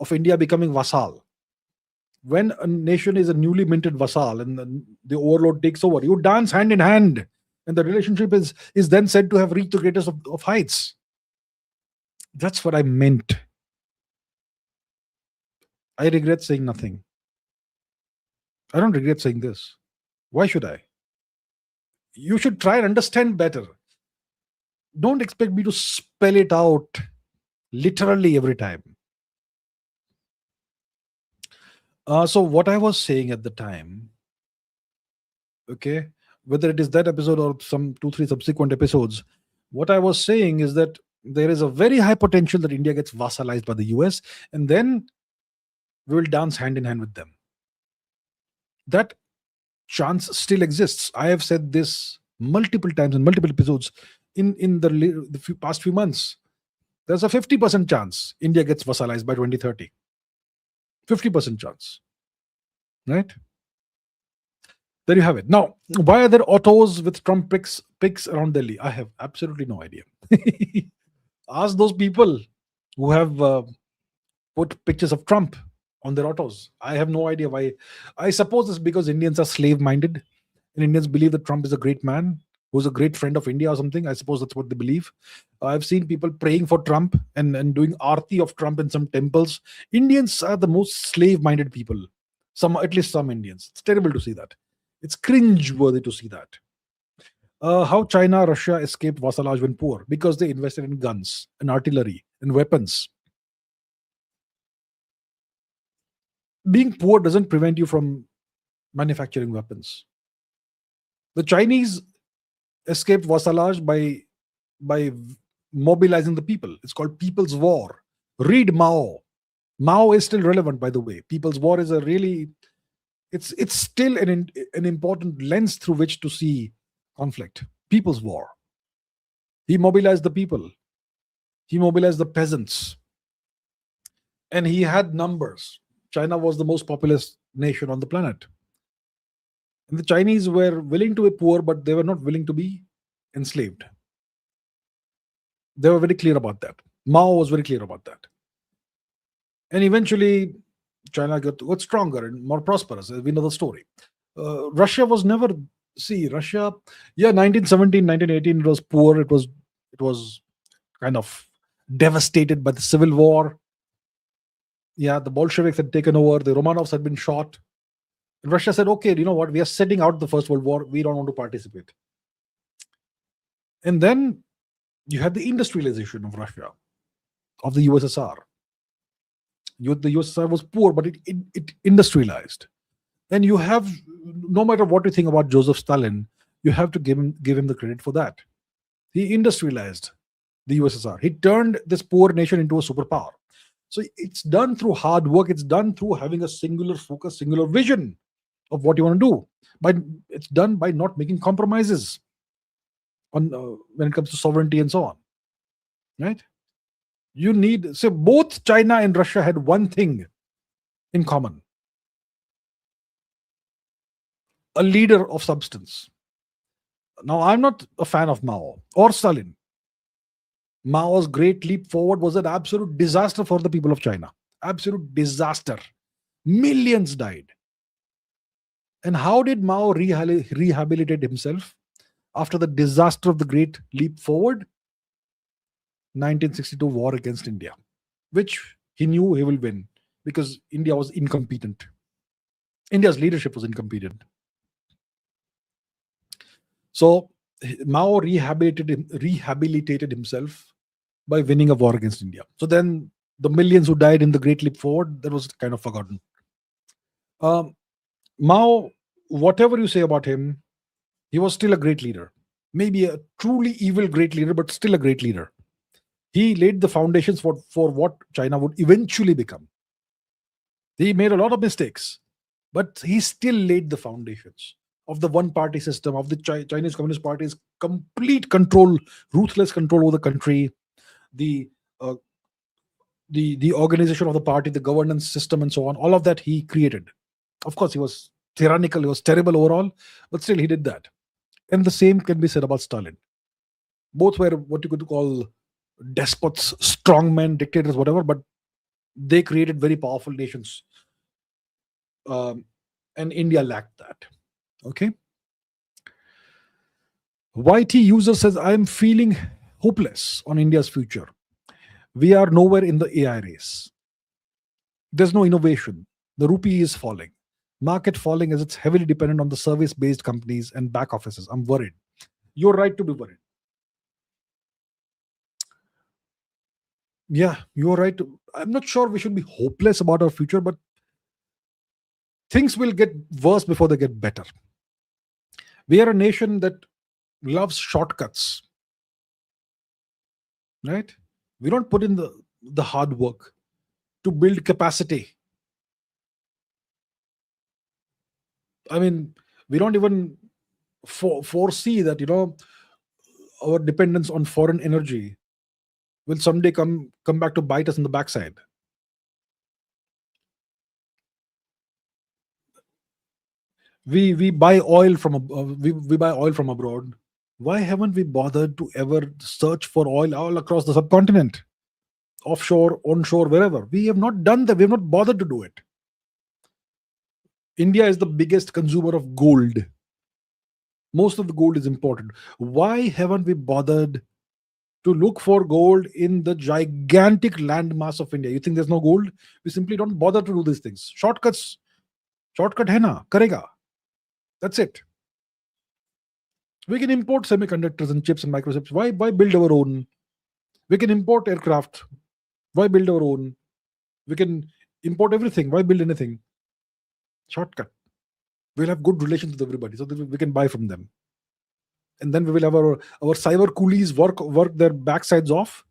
of India becoming vassal. When a nation is a newly minted vassal and the overlord takes over, you dance hand in hand, and the relationship is then said to have reached the greatest of heights. That's what I meant. I regret saying nothing. I don't regret saying this. Why should I? You should try and understand better. Don't expect me to spell it out literally every time. So what I was saying at the time, okay, whether it is that episode or some 2 3 subsequent episodes, what I was saying is that there is a very high potential that India gets vassalized by the US, and then we will dance hand in hand with them. That chance still exists. I have said this multiple times in multiple episodes in the past few months. There's a 50% chance India gets vassalized by 2030. 50% chance. Right? There you have it. Now, why are there autos with Trump pics around Delhi? I have absolutely no idea. Ask those people who have put pictures of Trump on their autos. I have no idea why. I suppose it's because Indians are slave-minded, and Indians believe that Trump is a great man who's a great friend of India or something. I suppose that's what they believe. I've seen people praying for Trump and doing arti of Trump in some temples. Indians are the most slave-minded people. At least some Indians. It's terrible to see that. It's cringe-worthy to see that. How China, Russia escaped vassalage when poor? Because they invested in guns and artillery and weapons. Being poor doesn't prevent you from manufacturing weapons. The Chinese escaped vassalage by mobilizing the people. It's called People's War. Read Mao. Mao is still relevant, by the way. People's War is it's still an important lens through which to see conflict. People's War. He mobilized the people. He mobilized the peasants. And he had numbers. China was the most populous nation on the planet. And the Chinese were willing to be poor, but they were not willing to be enslaved. They were very clear about that. Mao was very clear about that. And eventually, China got stronger and more prosperous. We know the story. Russia was never... See, Russia, 1917, 1918, it was poor. It was kind of devastated by the civil war. Yeah, the Bolsheviks had taken over. The Romanovs had been shot. And Russia said, okay, you know what? We are setting out the First World War. We don't want to participate. And then you had the industrialization of Russia, of the USSR. The USSR was poor, but it industrialized. And you have, no matter what you think about Joseph Stalin, you have to give him the credit for that. He industrialized the USSR. He turned this poor nation into a superpower. So it's done through hard work. It's done through having a singular focus, singular vision of what you want to do. But it's done by not making compromises on when it comes to sovereignty and so on. Right? So both China and Russia had one thing in common: a leader of substance. Now, I'm not a fan of Mao or Stalin. Mao's great leap forward was an absolute disaster for the people of China. Absolute disaster. Millions died. And how did Mao rehabilitate himself after the disaster of the great leap forward? 1962 war against India, which he knew he will win because India was incompetent. India's leadership was incompetent. So Mao rehabilitated himself by winning a war against India. So then the millions who died in the Great Leap Forward, that was kind of forgotten. Mao, whatever you say about him, he was still a great leader. Maybe a truly evil great leader, but still a great leader. He laid the foundations for what China would eventually become. He made a lot of mistakes, but he still laid the foundations of the one-party system, of the Chinese Communist Party's complete control, ruthless control over the country, the organization of the party, the governance system, and so on. All of that he created. Of course, he was tyrannical, he was terrible overall, but still he did that. And the same can be said about Stalin. Both were what you could call despots, strongmen, dictators, whatever, but they created very powerful nations. Um, and India lacked that. Okay. YT user says, I'm feeling hopeless on India's future. We are nowhere in the AI race. There's no innovation. The rupee is falling. Market falling as it's heavily dependent on the service based companies and back offices. I'm worried. You're right to be worried. Yeah, you're right. I'm not sure we should be hopeless about our future, but things will get worse before they get better. We are a nation that loves shortcuts, right? We don't put in the hard work to build capacity. I mean, we don't even foresee that, our dependence on foreign energy will someday come back to bite us in the backside. We buy oil from we buy oil from abroad. Why haven't we bothered to ever search for oil all across the subcontinent, offshore, onshore, wherever? We have not done that. We have not bothered to do it. India is the biggest consumer of gold. Most of the gold is imported. Why haven't we bothered to look for gold in the gigantic landmass of India? You think there's no gold? We simply don't bother to do these things. Shortcut hai na, karega. That's it. We can import semiconductors and chips and microchips. Why build our own? We can import aircraft. Why build our own? We can import everything. Why build anything? Shortcut. We'll have good relations with everybody so that we can buy from them. And then we will have our cyber coolies work their backsides off,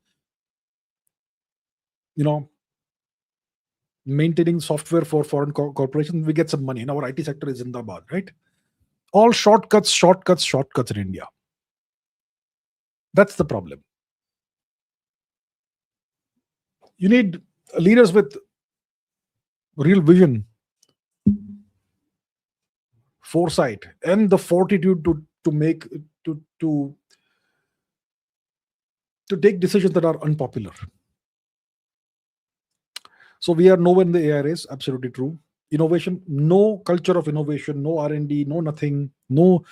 maintaining software for foreign corporations. We get some money, and our IT sector is Zindabad, right? All shortcuts in India. That's the problem. You need leaders with real vision, foresight, and the fortitude to make to take decisions that are unpopular. So we are nowhere in the AI race. Absolutely true. Innovation, no culture of innovation, no R&D, no nothing, no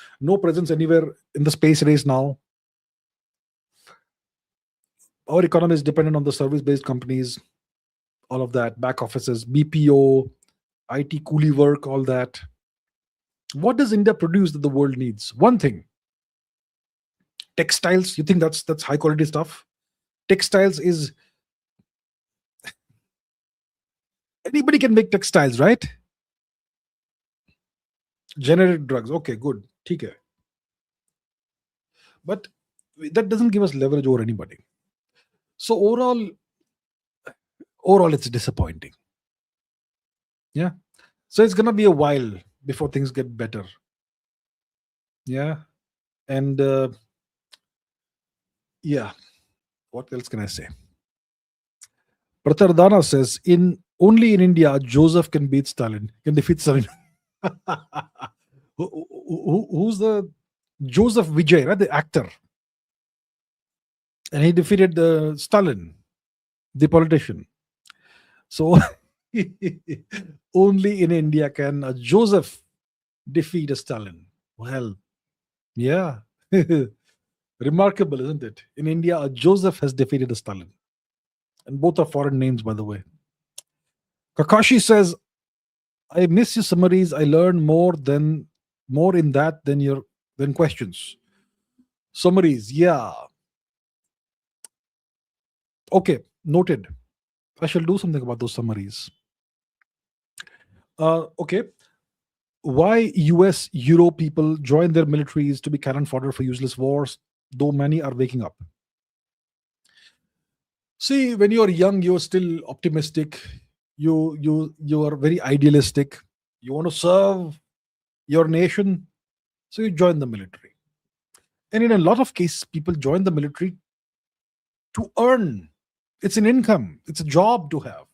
presence anywhere in the space race now. Our economy is dependent on the service-based companies, all of that, back offices, BPO, IT coolie work, all that. What does India produce that the world needs? One thing. Textiles. You think that's high quality stuff? Textiles is anybody can make textiles, right? Generic drugs. Okay, good. Okay. But that doesn't give us leverage over anybody. So overall, it's disappointing. Yeah. So it's gonna be a while before things get better. Yeah. And yeah. What else can I say? Pratardana says, only in India, Joseph can defeat Stalin. Who's the Joseph Vijay, right? The actor. And he defeated Stalin, the politician. So only in India can a Joseph defeat a Stalin. Well, yeah. Remarkable, isn't it? In India, a Joseph has defeated a Stalin. And both are foreign names, by the way. Kakashi says, I miss your summaries. I learn more in that than questions. Summaries, yeah. Okay, noted. I shall do something about those summaries. Okay. Why US, Euro people join their militaries to be cannon fodder for useless wars, though many are waking up? See, when you're young, you're still optimistic. You are very idealistic. You want to serve your nation, so you join the military. And in a lot of cases, people join the military to earn. It's an income. It's a job to have.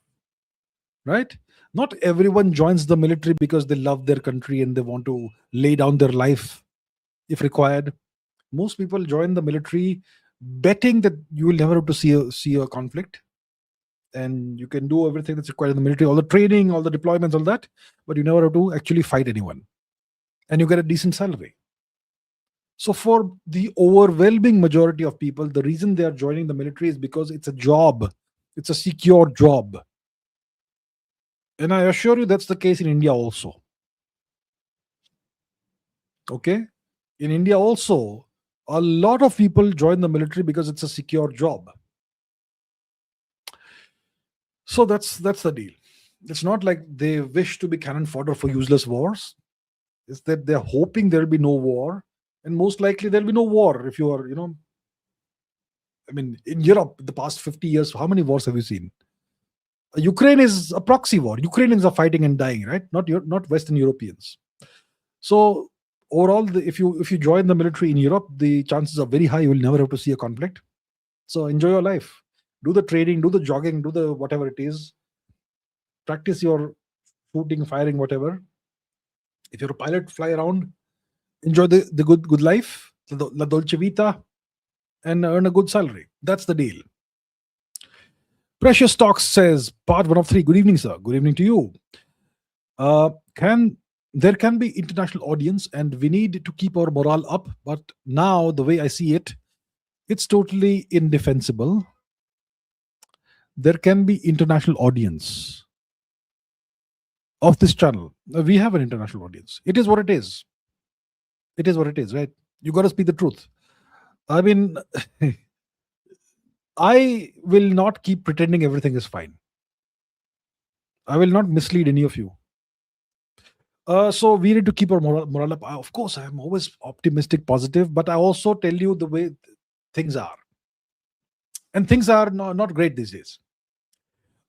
right? Not everyone joins the military because they love their country and they want to lay down their life if required. Most people join the military betting that you will never have to see a conflict, and you can do everything that's required in the military, all the training, all the deployments, all that, but you never have to actually fight anyone, and you get a decent salary. So for the overwhelming majority of people, the reason they are joining the military is because it's a job, it's a secure job. And I assure you that's the case in India also. Okay? In India also, a lot of people join the military because it's a secure job. So that's the deal. It's not like they wish to be cannon fodder for useless wars. It's that they're hoping there'll be no war, and most likely there'll be no war if you are, I mean, in Europe, the past 50 years, how many wars have you seen? Ukraine is a proxy war. Ukrainians are fighting and dying, right? Not Western Europeans. So overall, if you join the military in Europe, the chances are very high you will never have to see a conflict. So enjoy your life. Do the training, do the jogging, do the whatever it is. Practice your shooting, firing, whatever. If you're a pilot, fly around. Enjoy the good life, la dolce vita, and earn a good salary. That's the deal. Precious Talks says, part 1 of 3. Good evening, sir. Good evening to you. Can there can be international audience, and we need to keep our morale up. But now, the way I see it, it's totally indefensible. There can be international audience of this channel. We have an international audience. It is what it is. It is what it is, right? You got to speak the truth. I mean, I will not keep pretending everything is fine. I will not mislead any of you. So we need to keep our morale up. Of course, I am always optimistic, positive, but I also tell you the way things are. And things are not great these days.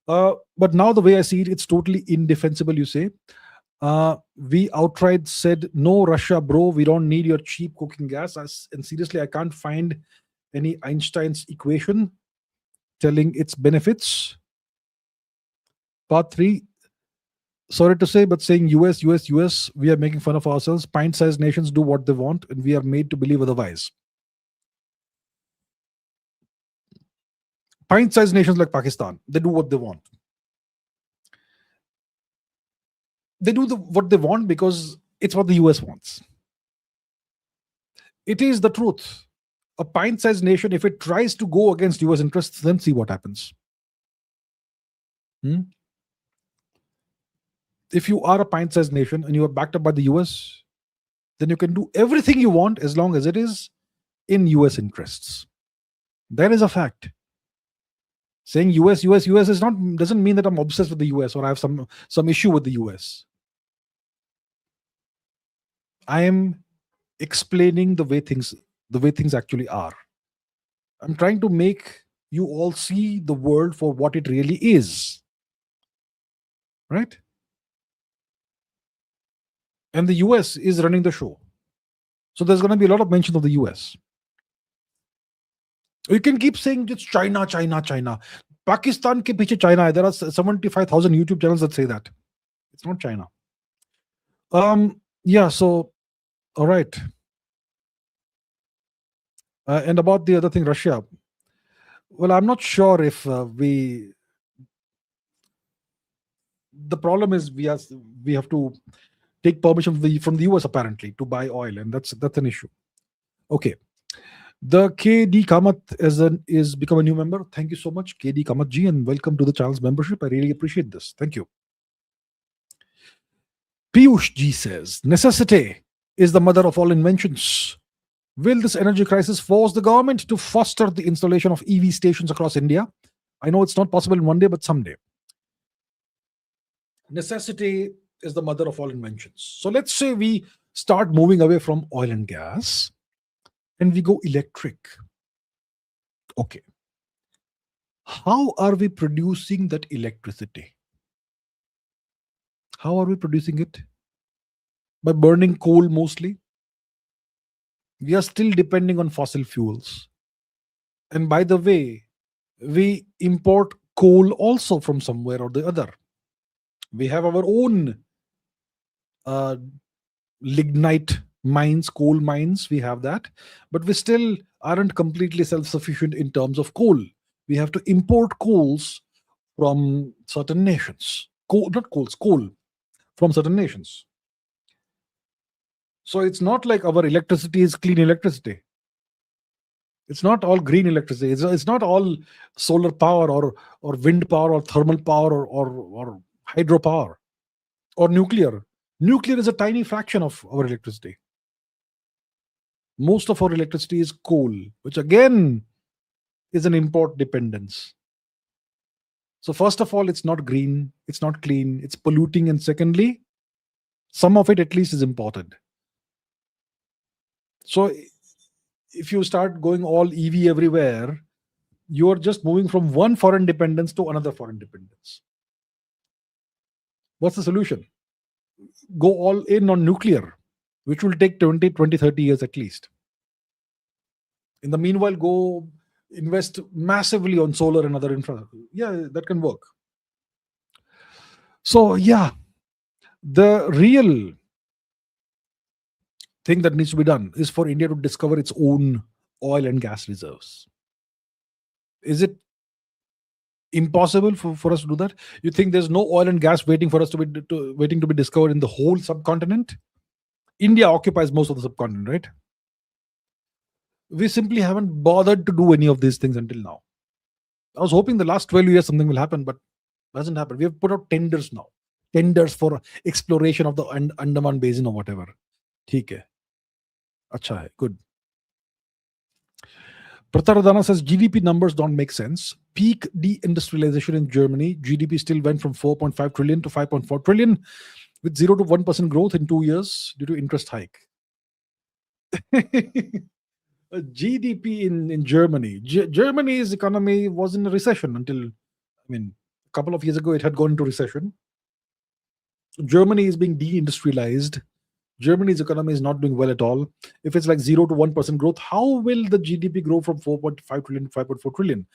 But now the way I see it, it's totally indefensible, you say. We outright said, no, Russia, bro, we don't need your cheap cooking gas. And seriously, I can't find any Einstein's equation telling its benefits. Part 3, sorry to say, but saying US, US, US, we are making fun of ourselves. Pint-sized nations do what they want, and we are made to believe otherwise. Pint-sized nations like Pakistan, they do what they want. They do what they want because it's what the US wants. It is the truth. A pint-sized nation, if it tries to go against US interests, then see what happens. If you are a pint-sized nation and you are backed up by the US, then you can do everything you want as long as it is in US interests. That is a fact. Saying US, US, US doesn't mean that I'm obsessed with the US or I have some issue with the US. I am explaining the way things actually are. I'm trying to make you all see the world for what it really is. Right? And the US is running the show. So there's going to be a lot of mention of the US. You can keep saying it's China, China, China. Pakistan ke piche China hai. There are 75,000 YouTube channels that say that. It's not China. Yeah, so, all right. And about the other thing, Russia. Well, I'm not sure if the problem is we have to take permission from the US apparently to buy oil, and that's an issue. Okay. The KD Kamat is become a new member. Thank you so much, KD Kamat ji, and welcome to the channel's membership. I really appreciate this. Thank you. Piyush ji says, necessity is the mother of all inventions. Will this energy crisis force the government to foster the installation of EV stations across India? I know it's not possible in one day, but someday. Necessity is the mother of all inventions. So let's say we start moving away from oil and gas and we go electric. Okay. How are we producing that electricity? How are we producing it? By burning coal mostly. We are still depending on fossil fuels. And by the way, we import coal also from somewhere or the other. We have our own uh, lignite mines, coal mines. We have that, but we still aren't completely self-sufficient in terms of coal. We have to import coals from certain nations. Coal, not coals, coal from certain nations. So it's not like our electricity is clean electricity. It's not all green electricity. It's not all solar power or wind power or thermal power or hydropower or nuclear. Nuclear is a tiny fraction of our electricity. Most of our electricity is coal, which again is an import dependence. So first of all, it's not green, it's not clean, it's polluting, and secondly, some of it at least is imported. So if you start going all EV everywhere, you're just moving from one foreign dependence to another foreign dependence. What's the solution? Go all in on nuclear, which will take 20, 30 years at least. In the meanwhile, go invest massively on solar and other infra. Yeah, that can work. So, yeah, the real thing that needs to be done is for India to discover its own oil and gas reserves. Is it impossible for us to do that? You think there's no oil and gas waiting for us waiting to be discovered in the whole subcontinent? India occupies most of the subcontinent, right? We simply haven't bothered to do any of these things until now. I was hoping the last 12 years something will happen, but it hasn't happened. We have put out tenders now. Tenders for exploration of the Andaman Basin or whatever. ठीक है. अच्छा है. Good. Prataradana says GDP numbers don't make sense. Peak deindustrialization in Germany, GDP still went from 4.5 trillion to 5.4 trillion with 0 to 1% growth in 2 years due to interest hike. GDP in Germany. Germany's economy was in a recession until, a couple of years ago, it had gone into recession. Germany is being deindustrialized. Germany's economy is not doing well at all. If it's like 0 to 1% growth, how will the GDP grow from 4.5 trillion to 5.4 trillion?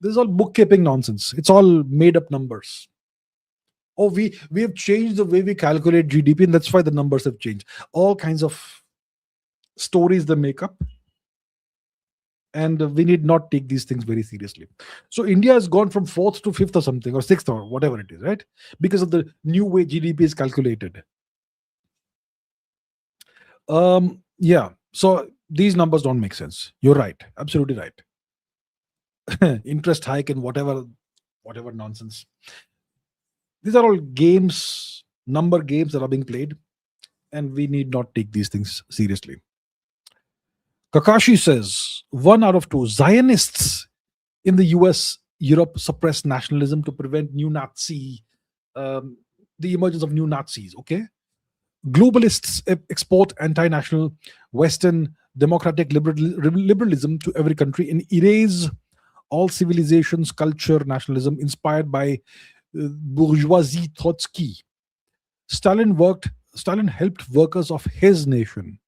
This is all bookkeeping nonsense. It's all made up numbers. Oh, we have changed the way we calculate GDP, and that's why the numbers have changed. All kinds of stories they make up. And we need not take these things very seriously. So India has gone from fourth to fifth or something, or sixth or whatever it is, right? Because of the new way GDP is calculated. Yeah. So these numbers don't make sense. You're right. Absolutely right. Interest hike and whatever nonsense. These are all games, number games that are being played, and we need not take these things seriously. Kakashi says 1 out of 2 Zionists in the US, Europe suppress nationalism to prevent the emergence of new Nazis. Okay, globalists export anti-national Western democratic liberalism to every country and erase all civilizations, culture, nationalism inspired by bourgeoisie Trotsky. Stalin helped workers of his nation.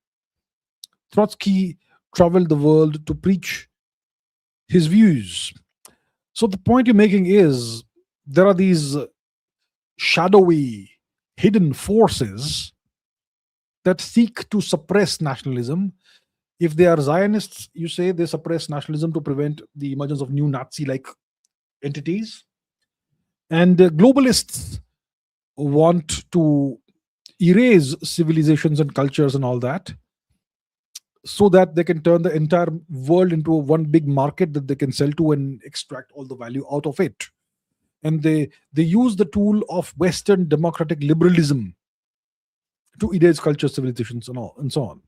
Trotsky traveled the world to preach his views. So the point you're making is there are these shadowy, hidden forces that seek to suppress nationalism. If they are Zionists, you say they suppress nationalism to prevent the emergence of new Nazi-like entities. And globalists want to erase civilizations and cultures and all that, so that they can turn the entire world into one big market that they can sell to and extract all the value out of it. And they use the tool of Western democratic liberalism to erase culture, civilizations, and so on.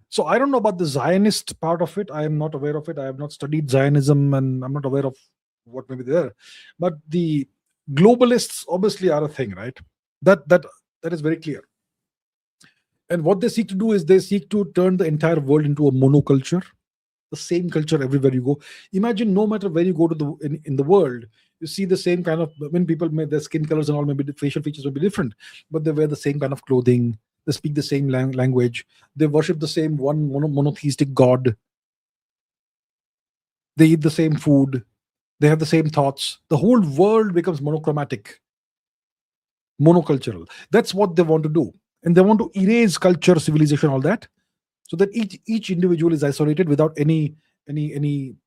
So I don't know about the Zionist part of it. I am not aware of it. I have not studied Zionism, and I'm not aware of what may be there. But the globalists obviously are a thing, right? That is very clear. And what they seek to do is they seek to turn the entire world into a monoculture, the same culture everywhere you go. Imagine no matter where you go to in the world, you see the same kind of, when people their skin colors and all, maybe the facial features will be different, but they wear the same kind of clothing, they speak the same language, they worship the same one monotheistic god, they eat the same food, they have the same thoughts. The whole world becomes monochromatic, monocultural. That's what they want to do. And they want to erase culture, civilization, all that, so that each individual is isolated without any you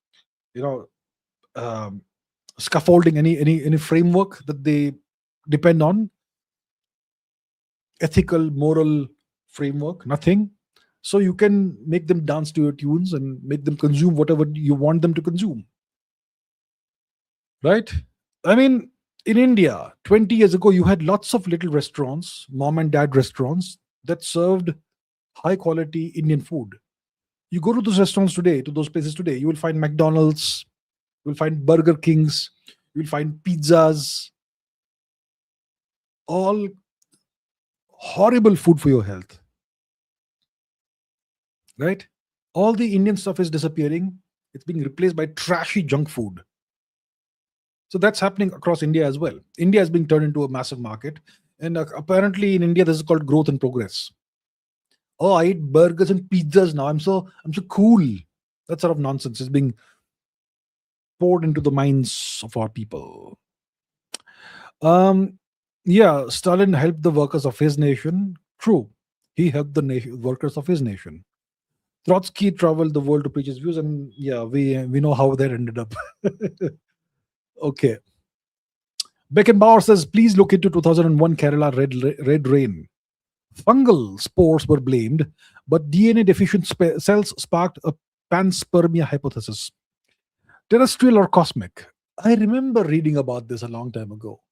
know um, scaffolding, any framework that they depend on, ethical, moral framework, nothing. So you can make them dance to your tunes and make them consume whatever you want them to consume, right? I mean, in India 20 years ago, you had lots of little restaurants, mom and dad restaurants, that served high quality Indian food. You go to those restaurants today, to those places today, you will find McDonald's, you will find Burger Kings, you will find pizzas, all horrible food for your health, right? All the Indian stuff is disappearing. It's being replaced by trashy junk food. So that's happening across India as well. India is being turned into a massive market. And apparently in India, this is called growth and progress. Oh, I eat burgers and pizzas now. I'm so cool. That sort of nonsense is being poured into the minds of our people. Yeah, Stalin helped the workers of his nation. True, he helped the workers of his nation. Trotsky traveled the world to preach his views, and yeah, we know how that ended up. Okay. Beckenbauer says, please look into 2001 Kerala red rain. Fungal spores were blamed, but DNA deficient cells sparked a panspermia hypothesis. Terrestrial or cosmic? I remember reading about this a long time ago.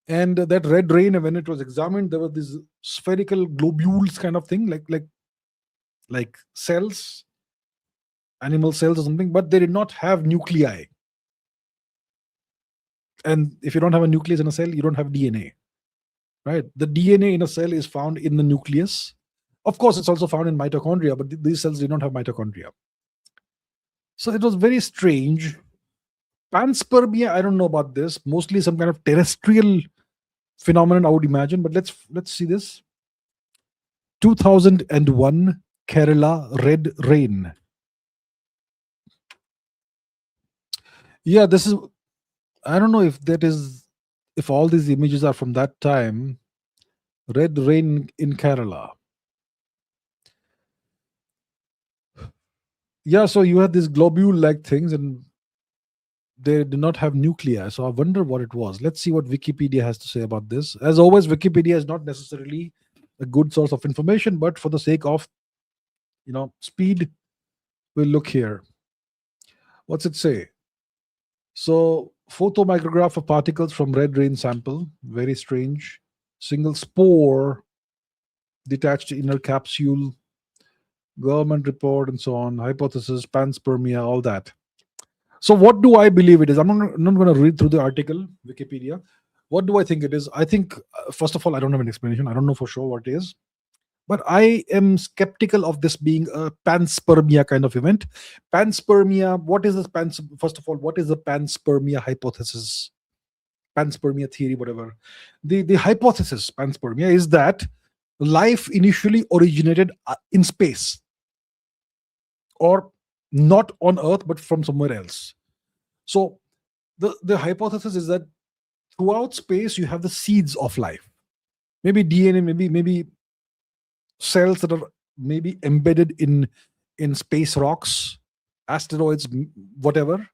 And that red rain, when it was examined, there were these spherical globules kind of thing, like cells, animal cells or something, but they did not have nuclei. And if you don't have a nucleus in a cell, you don't have DNA, right? The DNA in a cell is found in the nucleus. Of course, it's also found in mitochondria, but these cells do not have mitochondria. So it was very strange. Panspermia, I don't know about this. Mostly some kind of terrestrial phenomenon, I would imagine. But let's see this. 2001 Kerala red rain. Yeah, this is. I don't know if all these images are from that time. Red rain in Kerala. Yeah, so you had these globule-like things, and they do not have nuclei. So I wonder what it was. Let's see what Wikipedia has to say about this. As always, Wikipedia is not necessarily a good source of information, but for the sake of speed, we'll look here. What's it say? So photomicrograph of particles from red rain sample. Very strange. Single spore, detached inner capsule, government report, and so on. Hypothesis, panspermia, all that. So what do I believe it is? I'm not going to read through the article, Wikipedia. What do I think it is? I think, first of all, I don't have an explanation. I don't know for sure what it is. But I am skeptical of this being a panspermia kind of event. Panspermia, what is this first of all, what is the panspermia hypothesis? Panspermia theory, whatever. The hypothesis, panspermia, is that life initially originated in space, or not on Earth, but from somewhere else. So the hypothesis is that throughout space, you have the seeds of life. Maybe DNA, maybe cells that are maybe embedded in space rocks, asteroids, whatever.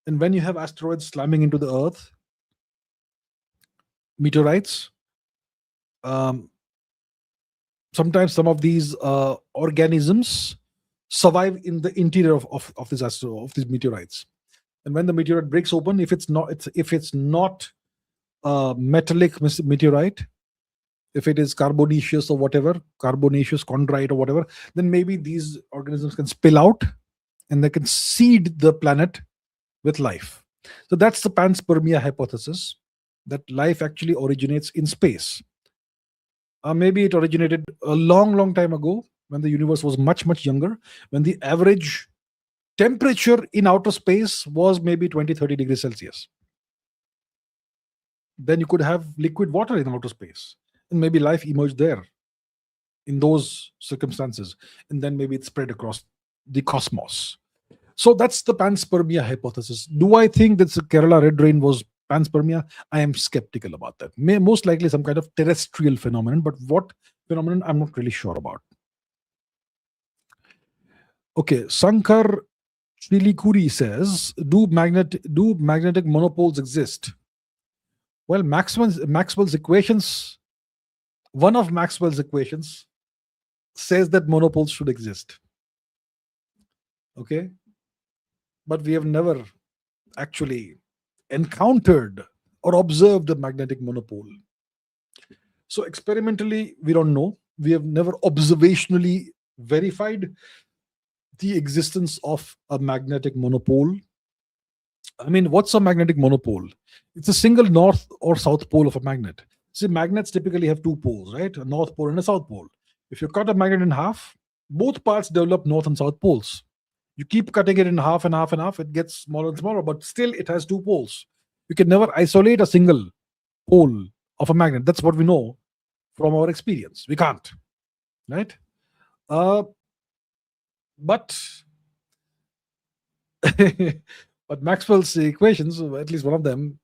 And when you have asteroids slamming into the Earth, meteorites, sometimes some of these organisms survive in the interior of these meteorites. And when the meteorite breaks open, if it's not metallic meteorite, if it is carbonaceous or whatever, carbonaceous chondrite or whatever, then maybe these organisms can spill out and they can seed the planet with life. So that's the panspermia hypothesis, that life actually originates in space. Maybe it originated a long time ago, when the universe was much younger, when the average temperature in outer space was maybe 20-30 degrees Celsius. Then you could have liquid water in outer space, and maybe life emerged there in those circumstances, and then maybe it spread across the cosmos. So that's the panspermia hypothesis. Do I think that the Kerala red rain was panspermia, I am skeptical about that. Most likely some kind of terrestrial phenomenon, but what phenomenon, I'm not really sure about. Okay, Sankar Chilikuri says, do magnetic monopoles exist? Well, Maxwell's equations, one of Maxwell's equations says that monopoles should exist. Okay? But we have never actually encountered or observed a magnetic monopole. So experimentally, we don't know. We have never observationally verified the existence of a magnetic monopole. I mean, what's a magnetic monopole? It's a single north or south pole of a magnet. See, magnets typically have two poles, right? A north pole and a south pole. If you cut a magnet in half, both parts develop north and south poles. You keep cutting it in half and half and half, it gets smaller and smaller, but still it has two poles. You can never isolate a single pole of a magnet. That's what we know from our experience. We can't, right? But but Maxwell's equations, at least one of them,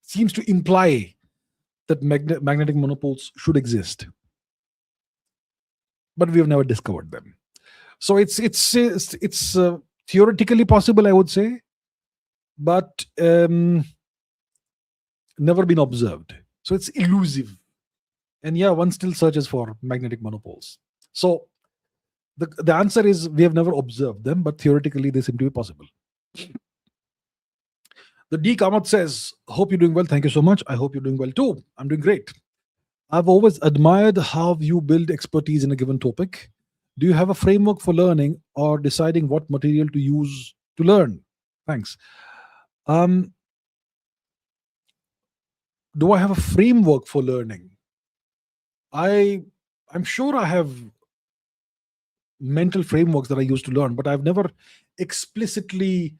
seems to imply that magnetic monopoles should exist, but we have never discovered them. So it's theoretically possible, I would say, but never been observed. So it's elusive, and yeah, one still searches for magnetic monopoles. So the answer is we have never observed them, but theoretically they seem to be possible. The D. Kamath says, hope you're doing well. Thank you so much. I hope you're doing well too. I'm doing great. I've always admired how you build expertise in a given topic. Do you have a framework for learning or deciding what material to use to learn? Thanks. Do I have a framework for learning? I'm sure I have mental frameworks that I use to learn, but I've never explicitly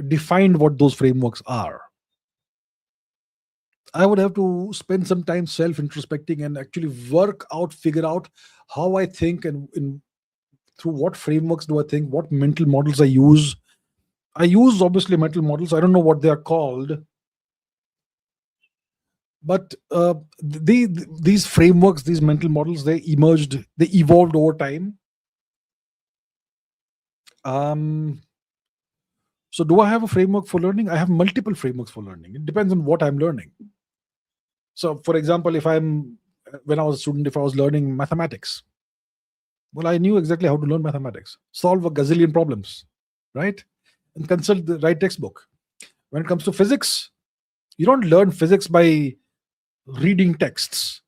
defined what those frameworks are. I would have to spend some time self-introspecting and actually figure out how I think and through what frameworks do I think, what mental models I use. I use obviously mental models. I don't know what they are called, but these frameworks, these mental models, they evolved over time. So do I have a framework for learning? I have multiple frameworks for learning. It depends on what I'm learning. So for example, when I was a student, if I was learning mathematics, well, I knew exactly how to learn mathematics, solve a gazillion problems, right? And consult the right textbook. When it comes to physics, you don't learn physics by reading texts.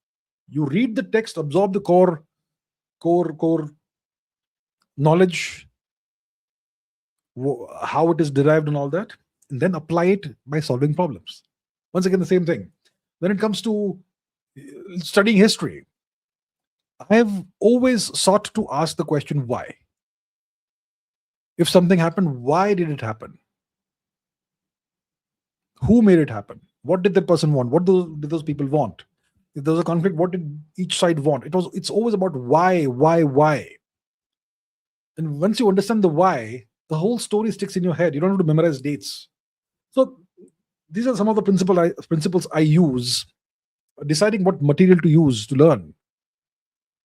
You read the text, absorb the core knowledge, how it is derived and all that, and then apply it by solving problems. Once again, the same thing. When it comes to studying history, I have always sought to ask the question, why? If something happened, why did it happen? Who made it happen? What did that person want? What did those people want? If there was a conflict, what did each side want? It's always about why. And once you understand the why, the whole story sticks in your head. You don't have to memorize dates. So these are some of the principles I use, deciding what material to use to learn.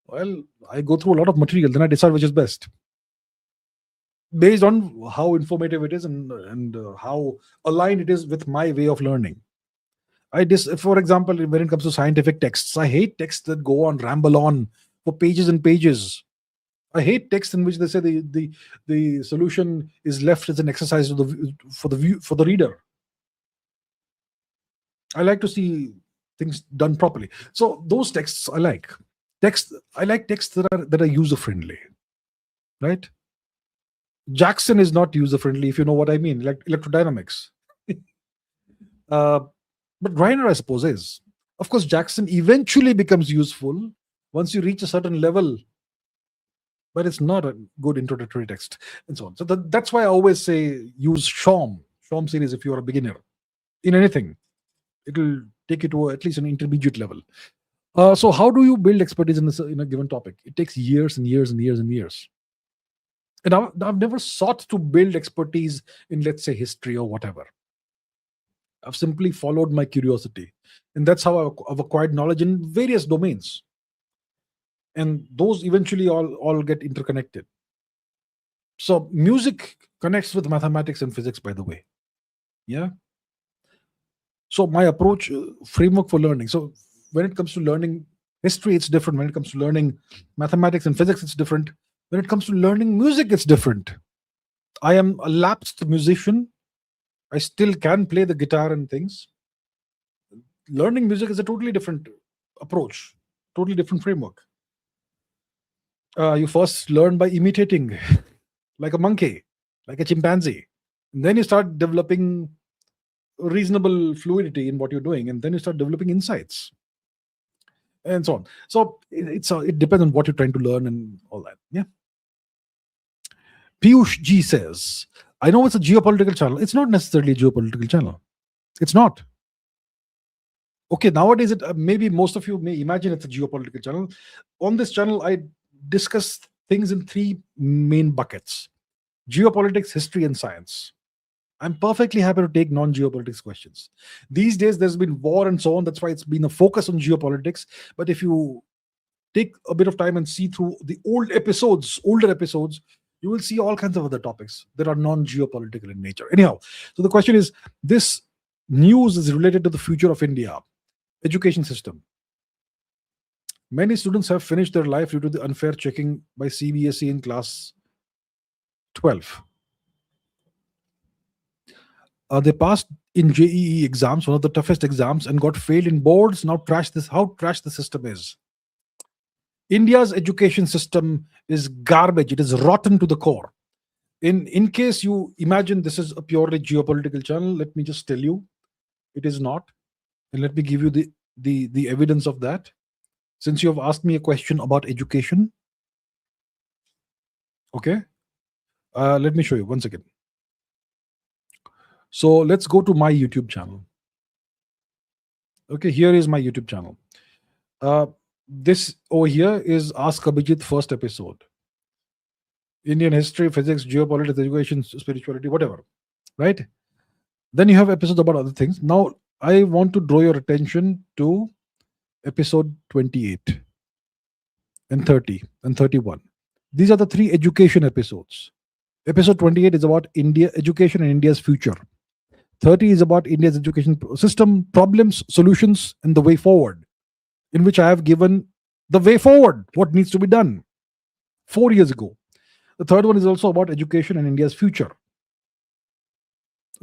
Well, I go through a lot of material, then I decide which is best, based on how informative it is and how aligned it is with my way of learning. For example, when it comes to scientific texts, I hate texts that go on, ramble on for pages and pages. I hate texts in which they say the solution is left as an exercise for the reader. I like to see things done properly. So those texts I like. I like texts that are user friendly, right? Jackson is not user friendly, if you know what I mean, like electrodynamics. But Reiner, I suppose, is. Of course, Jackson eventually becomes useful once you reach a certain level, but it's not a good introductory text, and so on. So that's why I always say use Shom series if you're a beginner in anything. It'll take you to at least an intermediate level. So how do you build expertise in a given topic? It takes years and years and years and years. And I've never sought to build expertise in, let's say, history or whatever. I've simply followed my curiosity. And that's how I've acquired knowledge in various domains. And those eventually all get interconnected. So music connects with mathematics and physics, by the way. Yeah. So my approach, framework for learning. So when it comes to learning history, it's different. When it comes to learning mathematics and physics, it's different. When it comes to learning music, it's different. I am a lapsed musician. I still can play the guitar and things. Learning music is a totally different approach, totally different framework. You first learn by imitating, like a monkey, like a chimpanzee. And then you start developing reasonable fluidity in what you're doing, and then you start developing insights, and so on. So it depends on what you're trying to learn and all that. Yeah. Piyush G says, I know it's a geopolitical channel. It's not necessarily a geopolitical channel. It's not. Okay, nowadays, maybe most of you may imagine it's a geopolitical channel. On this channel, I discuss things in three main buckets: geopolitics, history, and science. I'm perfectly happy to take non-geopolitics questions. These days, there's been war and so on. That's why it's been a focus on geopolitics. But if you take a bit of time and see through the older episodes, you will see all kinds of other topics that are non-geopolitical in nature. Anyhow, so the question is, this news is related to the future of India. Education system. Many students have finished their life due to the unfair checking by CBSE in class 12. They passed in JEE exams, one of the toughest exams, and got failed in boards. Now how trash the system is. India's education system is garbage. It is rotten to the core. In case you imagine this is a purely geopolitical channel, let me just tell you, it is not. And let me give you the evidence of that. Since you have asked me a question about education, okay, let me show you once again. So let's go to my YouTube channel. Okay, here is my YouTube channel. This over here is Ask Abhijit first episode. Indian history, physics, geopolitics, education, spirituality, whatever, right? Then you have episodes about other things. Now I want to draw your attention to episode 28 and 30 and 31. These are the three education episodes. Episode 28 is about India, education and India's future. 30 is about India's education system, problems, solutions, and the way forward, in which I have given the way forward, what needs to be done 4 years ago. The third one is also about education and India's future.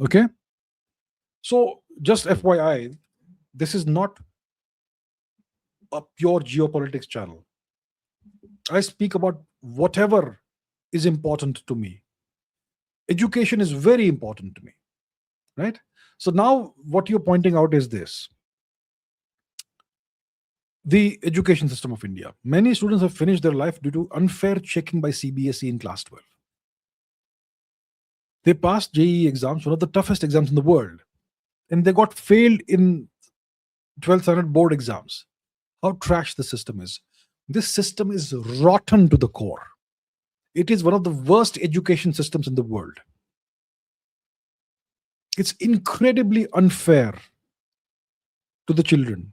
Okay? So, just FYI, this is not a pure geopolitics channel. I speak about whatever is important to me. Education is very important to me. Right? So now what you're pointing out is this. The education system of India. Many students have finished their life due to unfair checking by CBSE in class 12. They passed JEE exams, one of the toughest exams in the world, and they got failed in 12th standard board exams. How trash the system is. This system is rotten to the core. It is one of the worst education systems in the world. It's incredibly unfair to the children.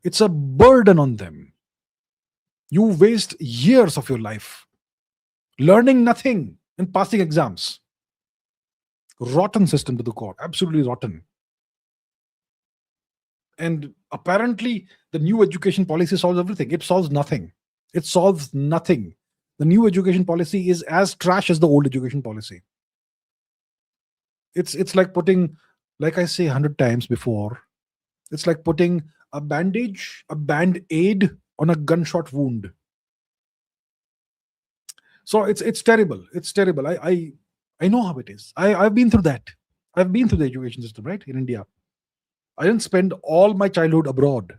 It's a burden on them. You waste years of your life learning nothing and passing exams. Rotten system to the core, absolutely rotten. And apparently, the new education policy solves everything. It solves nothing. It solves nothing. The new education policy is as trash as the old education policy. It's like putting, like I say 100 times before, it's like putting a bandage, a band-aid on a gunshot wound. So it's terrible. It's terrible. I know how it is. I've been through that. I've been through the education system, right, in India. I didn't spend all my childhood abroad.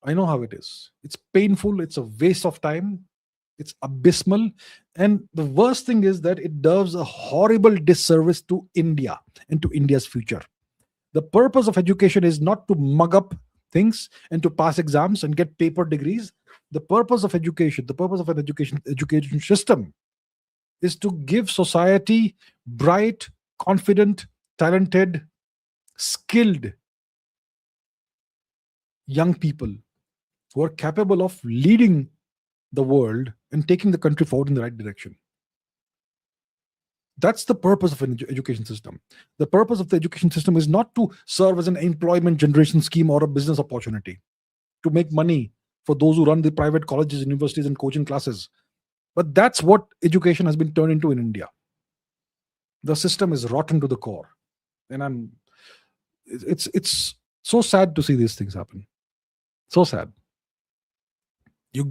I know how it is. It's painful. It's a waste of time. It's abysmal. And the worst thing is that it does a horrible disservice to India and to India's future. The purpose of education is not to mug up things and to pass exams and get paper degrees. The purpose of education, the purpose of an education system is to give society bright, confident, talented skilled young people who are capable of leading the world and taking the country forward in the right direction. That's the purpose of an education system. The purpose of the education system is not to serve as an employment generation scheme or a business opportunity to make money for those who run the private colleges, universities, and coaching classes. But that's what education has been turned into in India. The system is rotten to the core, and it's so sad to see these things happen. So sad. You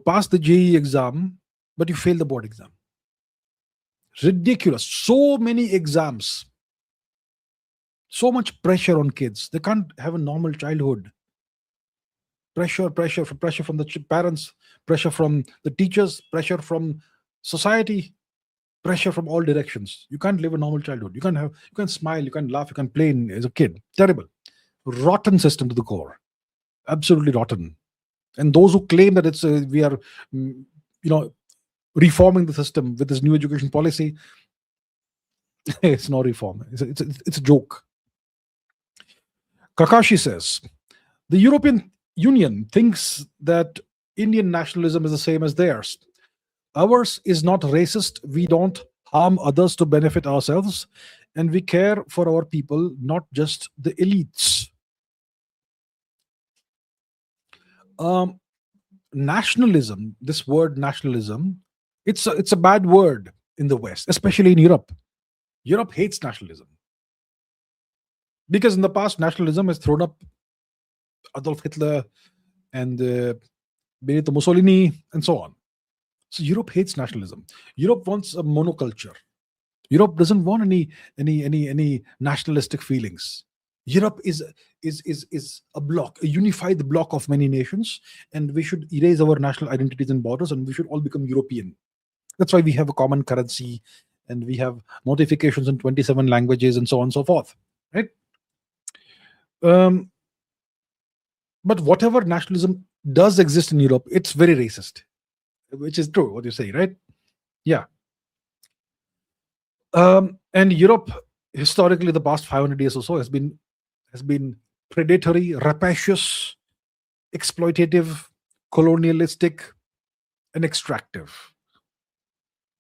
pass the JEE exam, but you fail the board exam. Ridiculous. So many exams. So much pressure on kids. They can't have a normal childhood. Pressure from the parents, pressure from the teachers, pressure from society, pressure from all directions. You can't live a normal childhood. You can't smile, you can't laugh, you can't play as a kid. Terrible. Rotten system to the core. Absolutely rotten. And those who claim that we are reforming the system with this new education policy, it's no reform. It's a joke. Kakashi says, the European Union thinks that Indian nationalism is the same as theirs. Ours is not racist. We don't harm others to benefit ourselves. And we care for our people, not just the elites. Nationalism, this word nationalism, it's a bad word in the West, especially in Europe. Europe hates nationalism. Because in the past, nationalism has thrown up Adolf Hitler and Benito Mussolini and so on. So Europe hates nationalism. Europe wants a monoculture. Europe doesn't want any nationalistic feelings. Europe is a block, a unified block of many nations, and we should erase our national identities and borders, and we should all become European. That's why we have a common currency, and we have notifications in 27 languages, and so on and so forth. Right? But whatever nationalism does exist in Europe, it's very racist, which is true, what you say, right? Yeah. And Europe, historically, the past 500 years or so, has been predatory, rapacious, exploitative, colonialistic, and extractive.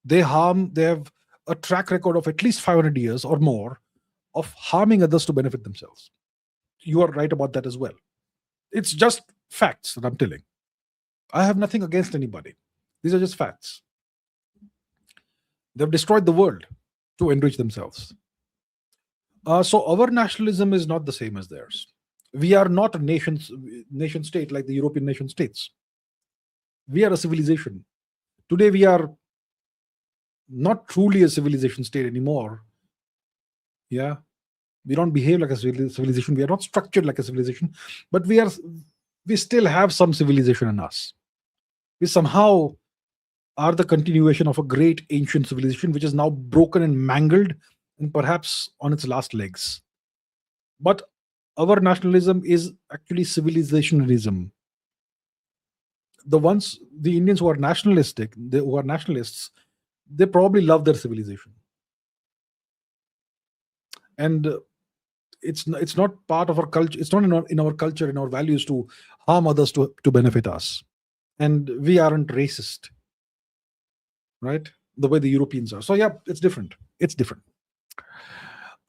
They have a track record of at least 500 years or more of harming others to benefit themselves. You are right about that as well. It's just facts that I'm telling. I have nothing against anybody. These are just facts. They've destroyed the world to enrich themselves. So our nationalism is not the same as theirs. We are not a nation state like the European nation states. We are a civilization. Today we are not truly a civilization state anymore. Yeah. We don't behave like a civilization. We are not structured like a civilization, but we still have some civilization in us. We somehow are the continuation of a great ancient civilization, which is now broken and mangled and perhaps on its last legs. But our nationalism is actually civilizationism. The Indians who are nationalistic, who are nationalists, they probably love their civilization. And it's not part of our culture. It's not in our culture, in our values, to harm others to benefit us. And we aren't racist, right? The way the Europeans are. So yeah, it's different. It's different.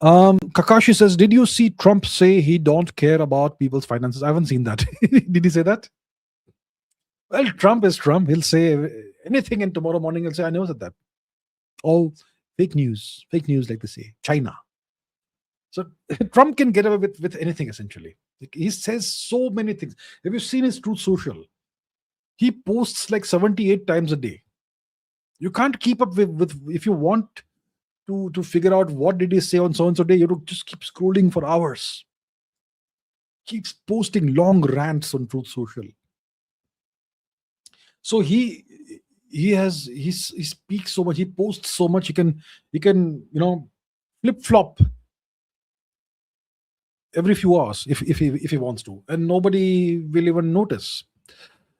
Kakashi says, did you see Trump say he don't care about people's finances? I haven't seen that. Did he say that? Well, Trump is Trump. He'll say anything, and tomorrow morning he'll say, I never said that. All fake news, like they say, China. So Trump can get away with anything, essentially. He says so many things. Have you seen his Truth Social? He posts like 78 times a day. You can't keep up with if you want to figure out what did he say on so and so day, you have to just keep scrolling for hours. Keeps posting long rants on Truth Social. So he speaks so much, he posts so much, he can flip flop every few hours if he wants to, and nobody will even notice.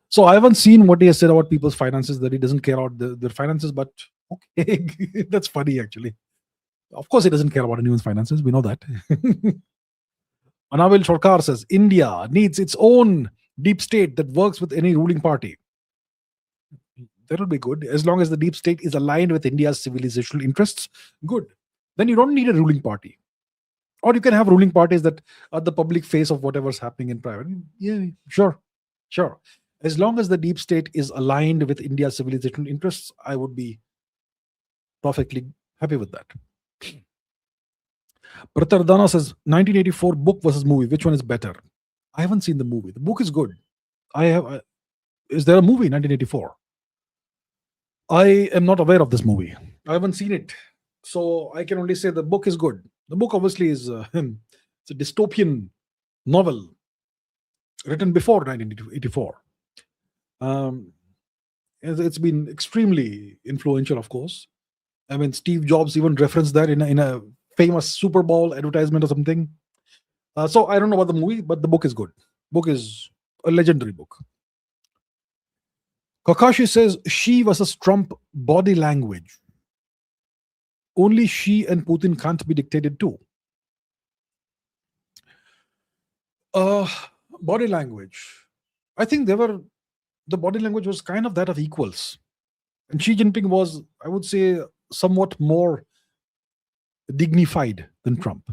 So I haven't seen what he has said about people's finances, that he doesn't care about their finances, but okay. That's funny, actually. Of course, he doesn't care about anyone's finances. We know that. Anavil Sarkar says India needs its own deep state that works with any ruling party. That will be good. As long as the deep state is aligned with India's civilizational interests, good. Then you don't need a ruling party. Or you can have ruling parties that are the public face of whatever's happening in private. Yeah, sure. Sure. As long as the deep state is aligned with India's civilizational interests, I would be perfectly happy with that. Pratardana says 1984 book versus movie. Which one is better? I haven't seen the movie. The book is good. Is there a movie 1984? I am not aware of this movie. I haven't seen it. So I can only say the book is good. The book obviously is it's a dystopian novel written before 1984. It's been extremely influential, of course. I mean, Steve Jobs even referenced that in a famous Super Bowl advertisement or something. So I don't know about the movie, but the book is good. Book is a legendary book. Kakashi says Xi versus Trump body language. Only Xi and Putin can't be dictated to. Body language. I think the body language was kind of that of equals. And Xi Jinping was, I would say, somewhat more dignified than Trump.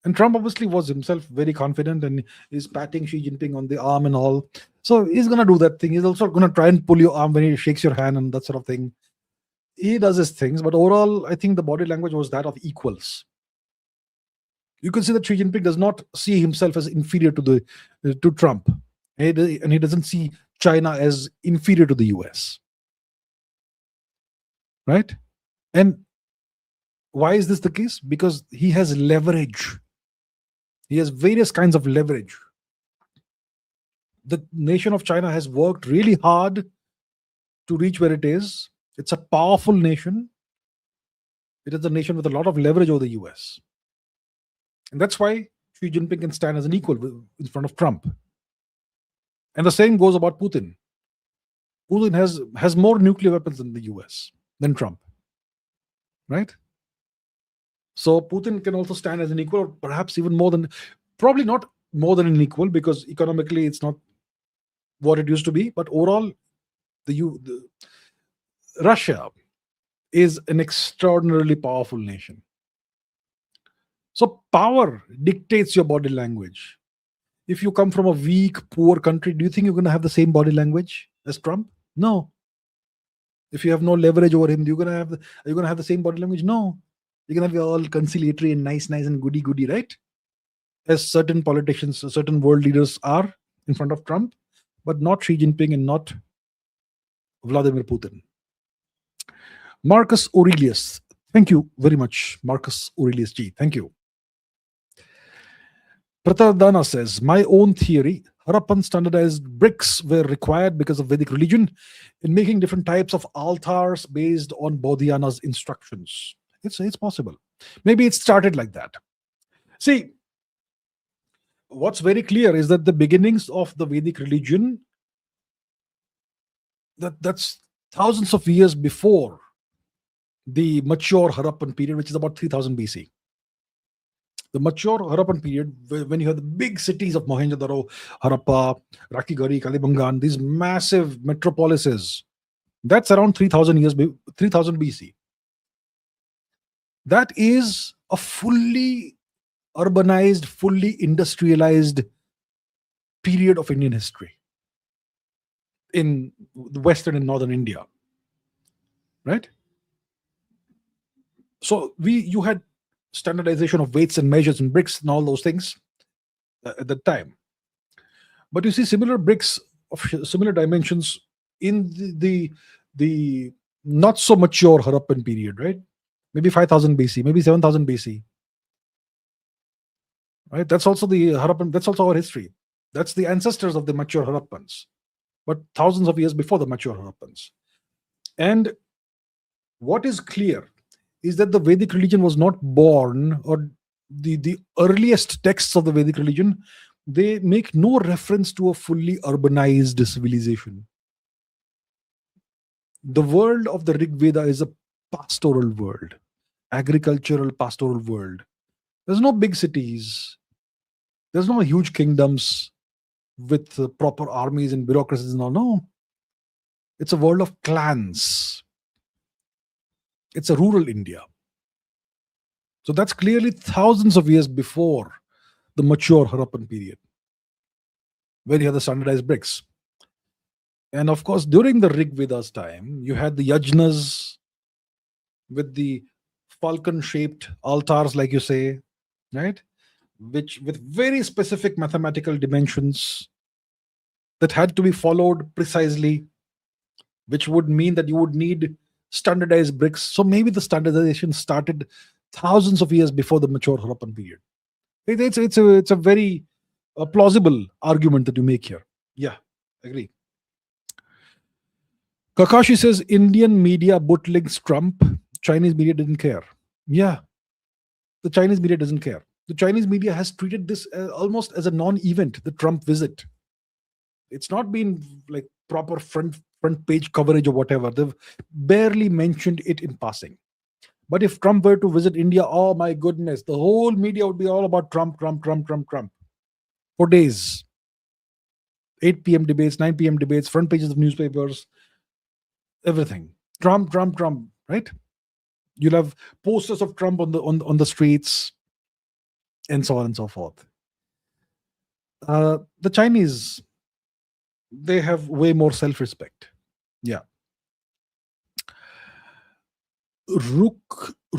And Trump obviously was himself very confident and is patting Xi Jinping on the arm and all. So he's going to do that thing. He's also going to try and pull your arm when he shakes your hand and that sort of thing. He does his things, but overall, I think the body language was that of equals. You can see that Xi Jinping does not see himself as inferior to Trump, and he doesn't see China as inferior to the US. Right? And why is this the case? Because he has leverage. He has various kinds of leverage. The nation of China has worked really hard to reach where it is. It's a powerful nation. It is a nation with a lot of leverage over the US. And that's why Xi Jinping can stand as an equal in front of Trump. And the same goes about Putin. Putin has more nuclear weapons than the US, than Trump. Right? So Putin can also stand as an equal, or perhaps even more than, probably not more than an equal, because economically it's not what it used to be. But overall, Russia is an extraordinarily powerful nation. So power dictates your body language. If you come from a weak, poor country, do you think you're going to have the same body language as Trump? No. If you have no leverage over him, are you going to have the same body language? No. You're going to be all conciliatory and nice and goody, right? As certain politicians, certain world leaders are in front of Trump, but not Xi Jinping and not Vladimir Putin. Marcus Aurelius. Thank you very much, Marcus Aurelius G. Thank you. Pratardana says, my own theory, Harappan standardized bricks were required because of Vedic religion in making different types of altars based on Bodhiana's instructions. It's possible. Maybe it started like that. See, what's very clear is that the beginnings of the Vedic religion, that's thousands of years before the mature Harappan period, which is about 3000 BC. The mature Harappan period, when you have the big cities of Mohenjo-daro, Harappa, Rakhigarhi, Kalibangan, these massive metropolises, that's around 3000 BC. That is a fully urbanized, fully industrialized period of Indian history in the Western and Northern India. Right? So you had standardization of weights and measures and bricks and all those things at that time. But you see similar bricks of similar dimensions in the not so mature Harappan period, right? Maybe 5000 BC, maybe 7000 BC. Right? That's also the Harappan, that's also our history. That's the ancestors of the mature Harappans, but thousands of years before the mature Harappans. And what is clear is that the Vedic religion was not born, or the earliest texts of the Vedic religion, they make no reference to a fully urbanized civilization. The world of the Rig Veda is a pastoral world. agricultural pastoral world. There's no big cities. There's no huge kingdoms with proper armies and bureaucracies. No. It's a world of clans. It's a rural India. So that's clearly thousands of years before the mature Harappan period, where you have the standardized bricks. And of course, during the Rig Veda's time, you had the yajnas with the falcon-shaped altars, like you say, right? Which with very specific mathematical dimensions that had to be followed precisely, which would mean that you would need standardized bricks. So maybe the standardization started thousands of years before the mature Harappan period. It's a very plausible argument that you make here. Yeah, agree. Kakashi says Indian media bootlegs Trump. Chinese media didn't care. Yeah, the Chinese media doesn't care. The Chinese media has treated this almost as a non-event, the Trump visit. It's not been like proper front page coverage or whatever. They've barely mentioned it in passing. But if Trump were to visit India, oh my goodness, the whole media would be all about Trump for days. 8 p.m. debates, 9 p.m. debates, front pages of newspapers, everything. Trump, right? You'll have posters of Trump on the streets, and so on and so forth. The Chinese, they have way more self-respect. Yeah. Ruknaluak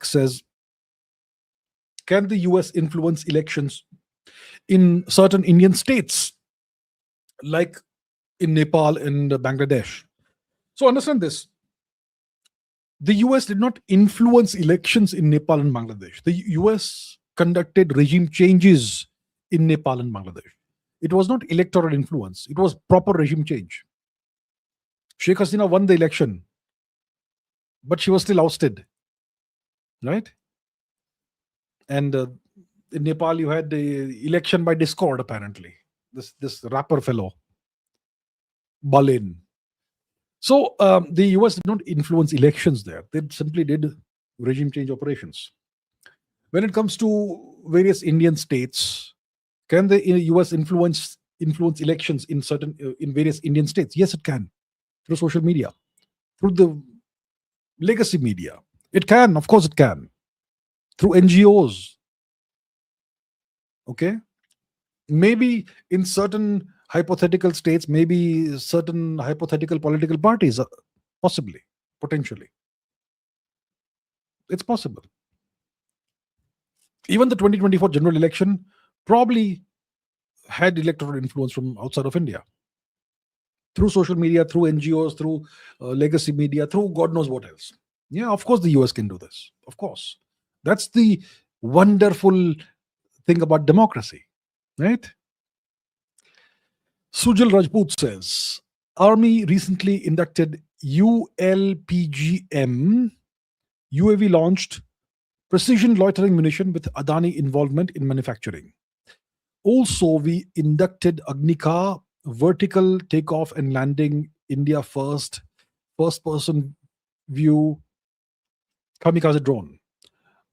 says, can the US influence elections in certain Indian states, like in Nepal and Bangladesh? So understand this. The US did not influence elections in Nepal and Bangladesh. The US conducted regime changes in Nepal and Bangladesh. It was not electoral influence. It was proper regime change. Sheikh Hasina won the election, but she was still ousted, right? And in Nepal, you had the election by discord, apparently. This rapper fellow, Balin. So the US did not influence elections there. They simply did regime change operations. When it comes to various Indian states, can the US influence elections in various Indian states? Yes, it can. Through social media, through the legacy media. It can, of course it can. Through NGOs. Okay? Maybe in certain hypothetical states, maybe certain hypothetical political parties, possibly, potentially. It's possible. Even the 2024 general election probably had electoral influence from outside of India. Through social media, through NGOs, through legacy media, through God knows what else. Yeah, of course the US can do this. Of course. That's the wonderful thing about democracy, right? Sujal Rajput says, Army recently inducted ULPGM, UAV launched precision loitering munition with Adani involvement in manufacturing. Also, we inducted Agnika, vertical takeoff and landing, India first person view kamikaze drone.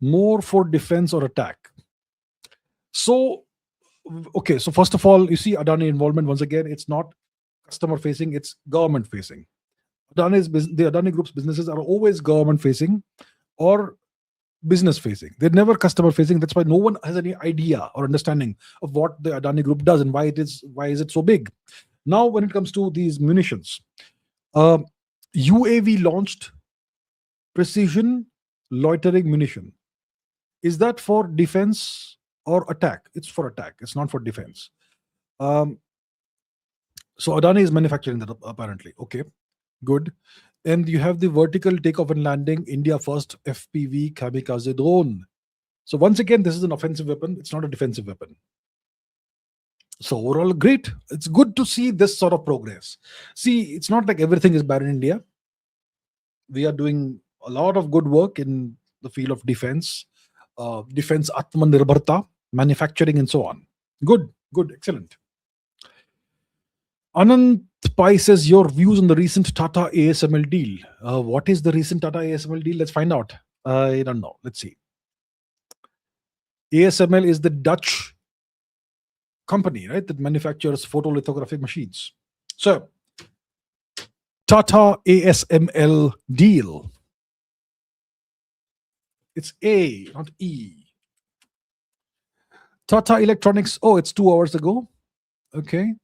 More for defense or attack. So, okay, so first of all, you see Adani involvement, once again, it's not customer facing, it's government facing. The Adani Group's businesses are always government facing or business facing. They're never customer facing. That's why no one has any idea or understanding of what the Adani Group does and why is it so big. Now, when it comes to these munitions, UAV launched precision loitering munition. Is that for defense or attack? It's for attack. It's not for defense. So Adani is manufacturing that apparently. Okay, good. And you have the vertical takeoff and landing, India first FPV kamikaze drone. So once again, this is an offensive weapon. It's not a defensive weapon. So overall, great. It's good to see this sort of progress. See, it's not like everything is bad in India. We are doing a lot of good work in the field of defense, Atmanirbharta, manufacturing, and so on. Good, excellent. Anand Spy says your views on the recent Tata-ASML deal. What is the recent Tata-ASML deal? Let's find out. I don't know. Let's see. ASML is the Dutch company, right, that manufactures photolithographic machines. So, Tata-ASML deal. It's A, not E. Tata Electronics. Oh, it's 2 hours ago. Okay.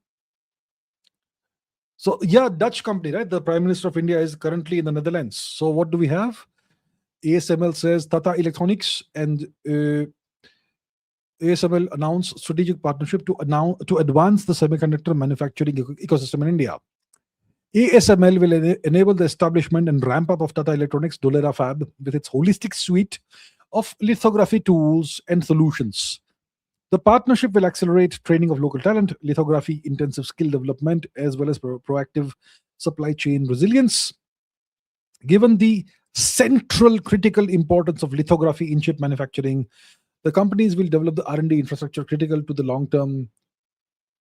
So, yeah, Dutch company, right? The Prime Minister of India is currently in the Netherlands. So, what do we have? ASML says Tata Electronics and ASML announced strategic partnership to advance the semiconductor manufacturing ecosystem in India. ASML will enable the establishment and ramp up of Tata Electronics Dholera Fab with its holistic suite of lithography tools and solutions. The partnership will accelerate training of local talent, lithography intensive skill development, as well as proactive supply chain resilience. Given the central critical importance of lithography in chip manufacturing, the companies will develop the R&D infrastructure critical to the long-term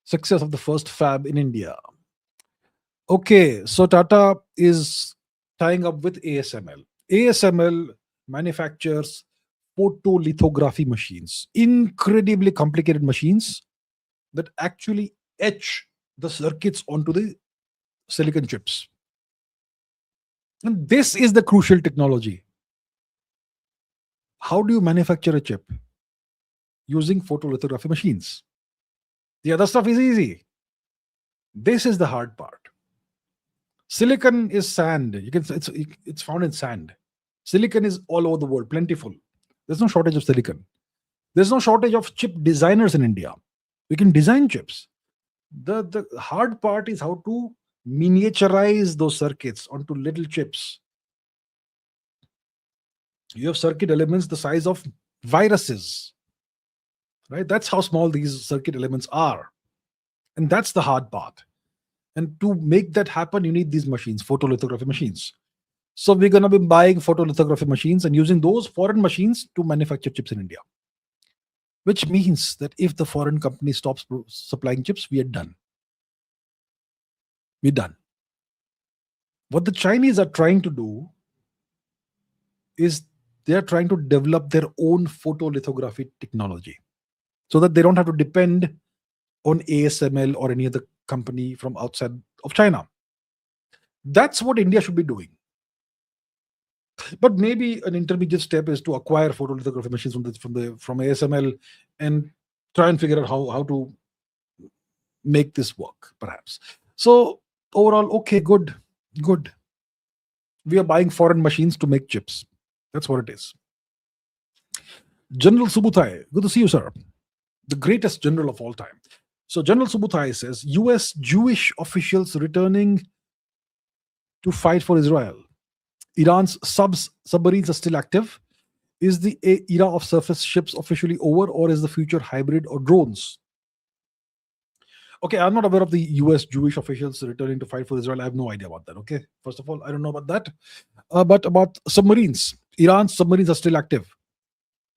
success of the first fab in India. Okay, so Tata is tying up with ASML. ASML manufactures photolithography machines, incredibly complicated machines that actually etch the circuits onto the silicon chips. And this is the crucial technology. How do you manufacture a chip? Using photolithography machines. The other stuff is easy. This is the hard part. Silicon is sand. It's found in sand. Silicon is all over the world, plentiful. There's no shortage of silicon. There's no shortage of chip designers in India. We can design chips. The hard part is how to miniaturize those circuits onto little chips. You have circuit elements the size of viruses, right? That's how small these circuit elements are. And that's the hard part. And to make that happen, you need these machines, photolithography machines. So we're going to be buying photolithography machines and using those foreign machines to manufacture chips in India. Which means that if the foreign company stops supplying chips, we are done. We're done. What the Chinese are trying to do is they're trying to develop their own photolithography technology so that they don't have to depend on ASML or any other company from outside of China. That's what India should be doing. But maybe an intermediate step is to acquire photolithography machines from ASML and try and figure out how to make this work, perhaps. So overall, okay, good. We are buying foreign machines to make chips. That's what it is. General Subutai, good to see you, sir. The greatest general of all time. So General Subutai says, US Jewish officials returning to fight for Israel. Iran's submarines are still active. Is the era of surface ships officially over, or is the future hybrid or drones? Okay, I'm not aware of the US Jewish officials returning to fight for Israel. I have no idea about that. Okay, first of all, I don't know about that. But about submarines, Iran's submarines are still active.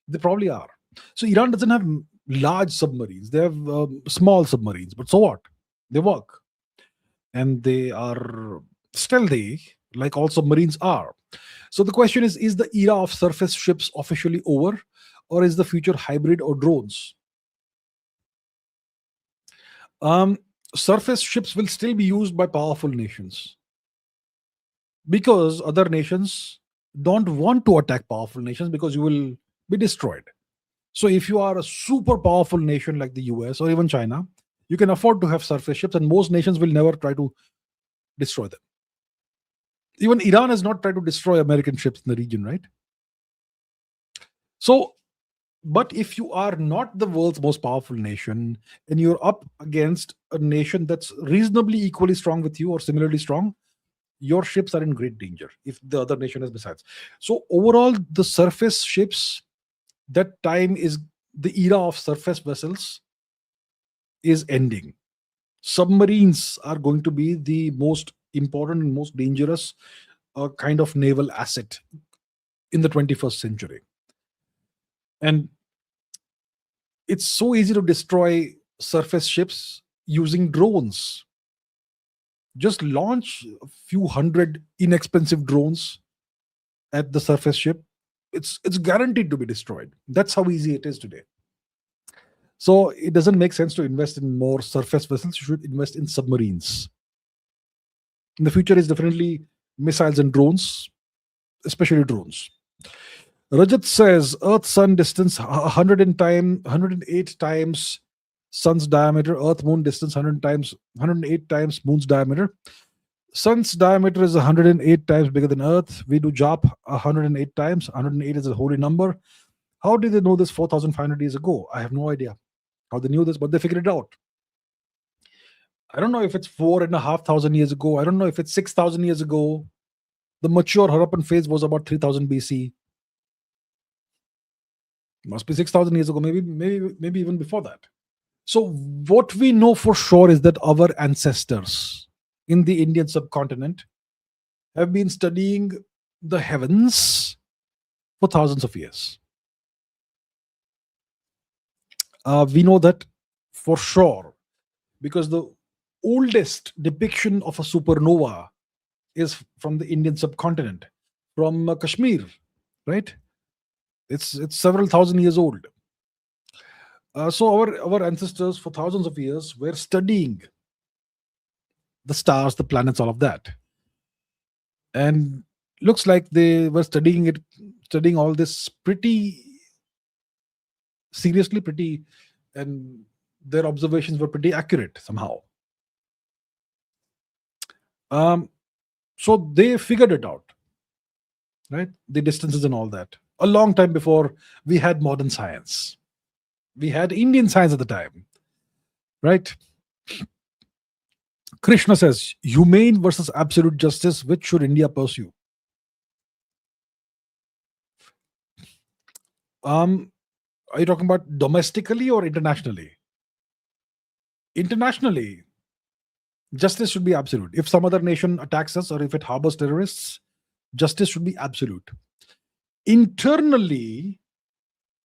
They probably are. So Iran doesn't have large submarines. They have small submarines. But so what? They work. And they are stealthy, like all submarines are. So the question is the era of surface ships officially over, or is the future hybrid or drones? Surface ships will still be used by powerful nations because other nations don't want to attack powerful nations because you will be destroyed. So if you are a super powerful nation like the US or even China, you can afford to have surface ships, and most nations will never try to destroy them. Even Iran has not tried to destroy American ships in the region, right? So, but if you are not the world's most powerful nation and you're up against a nation that's reasonably equally strong with you or similarly strong, your ships are in great danger if the other nation is besides. So overall, the surface ships, that time is the era of surface vessels is ending. Submarines are going to be the most important and most dangerous kind of naval asset in the 21st century. And it's so easy to destroy surface ships using drones. Just launch a few hundred inexpensive drones at the surface ship. It's guaranteed to be destroyed. That's how easy it is today. So it doesn't make sense to invest in more surface vessels. You should invest in submarines. In the future is definitely missiles and drones, especially drones. Rajat says Earth Sun distance 108 times Sun's diameter. Earth Moon distance 108 times Moon's diameter. Sun's diameter is 108 times bigger than Earth. We do job 108 times. 108 is a holy number. How did they know this 4,500 years ago? I have no idea how they knew this, but they figured it out. I don't know if it's 4,500 years ago. I don't know if it's 6,000 years ago. The mature Harappan phase was about 3,000 BC. Must be 6,000 years ago, maybe even before that. So what we know for sure is that our ancestors in the Indian subcontinent have been studying the heavens for thousands of years. We know that for sure because the oldest depiction of a supernova is from the Indian subcontinent, from Kashmir, right? It's several thousand years old. So our ancestors for thousands of years were studying the stars, the planets, all of that, and looks like they were studying all this pretty seriously, and their observations were pretty accurate somehow. So they figured it out, right? The distances and all that a long time before we had modern science. We had Indian science at the time, right? Krishna says, humane versus absolute justice, which should India pursue? Are you talking about domestically or internationally? Internationally, justice should be absolute. If some other nation attacks us or if it harbors terrorists, justice should be absolute. Internally,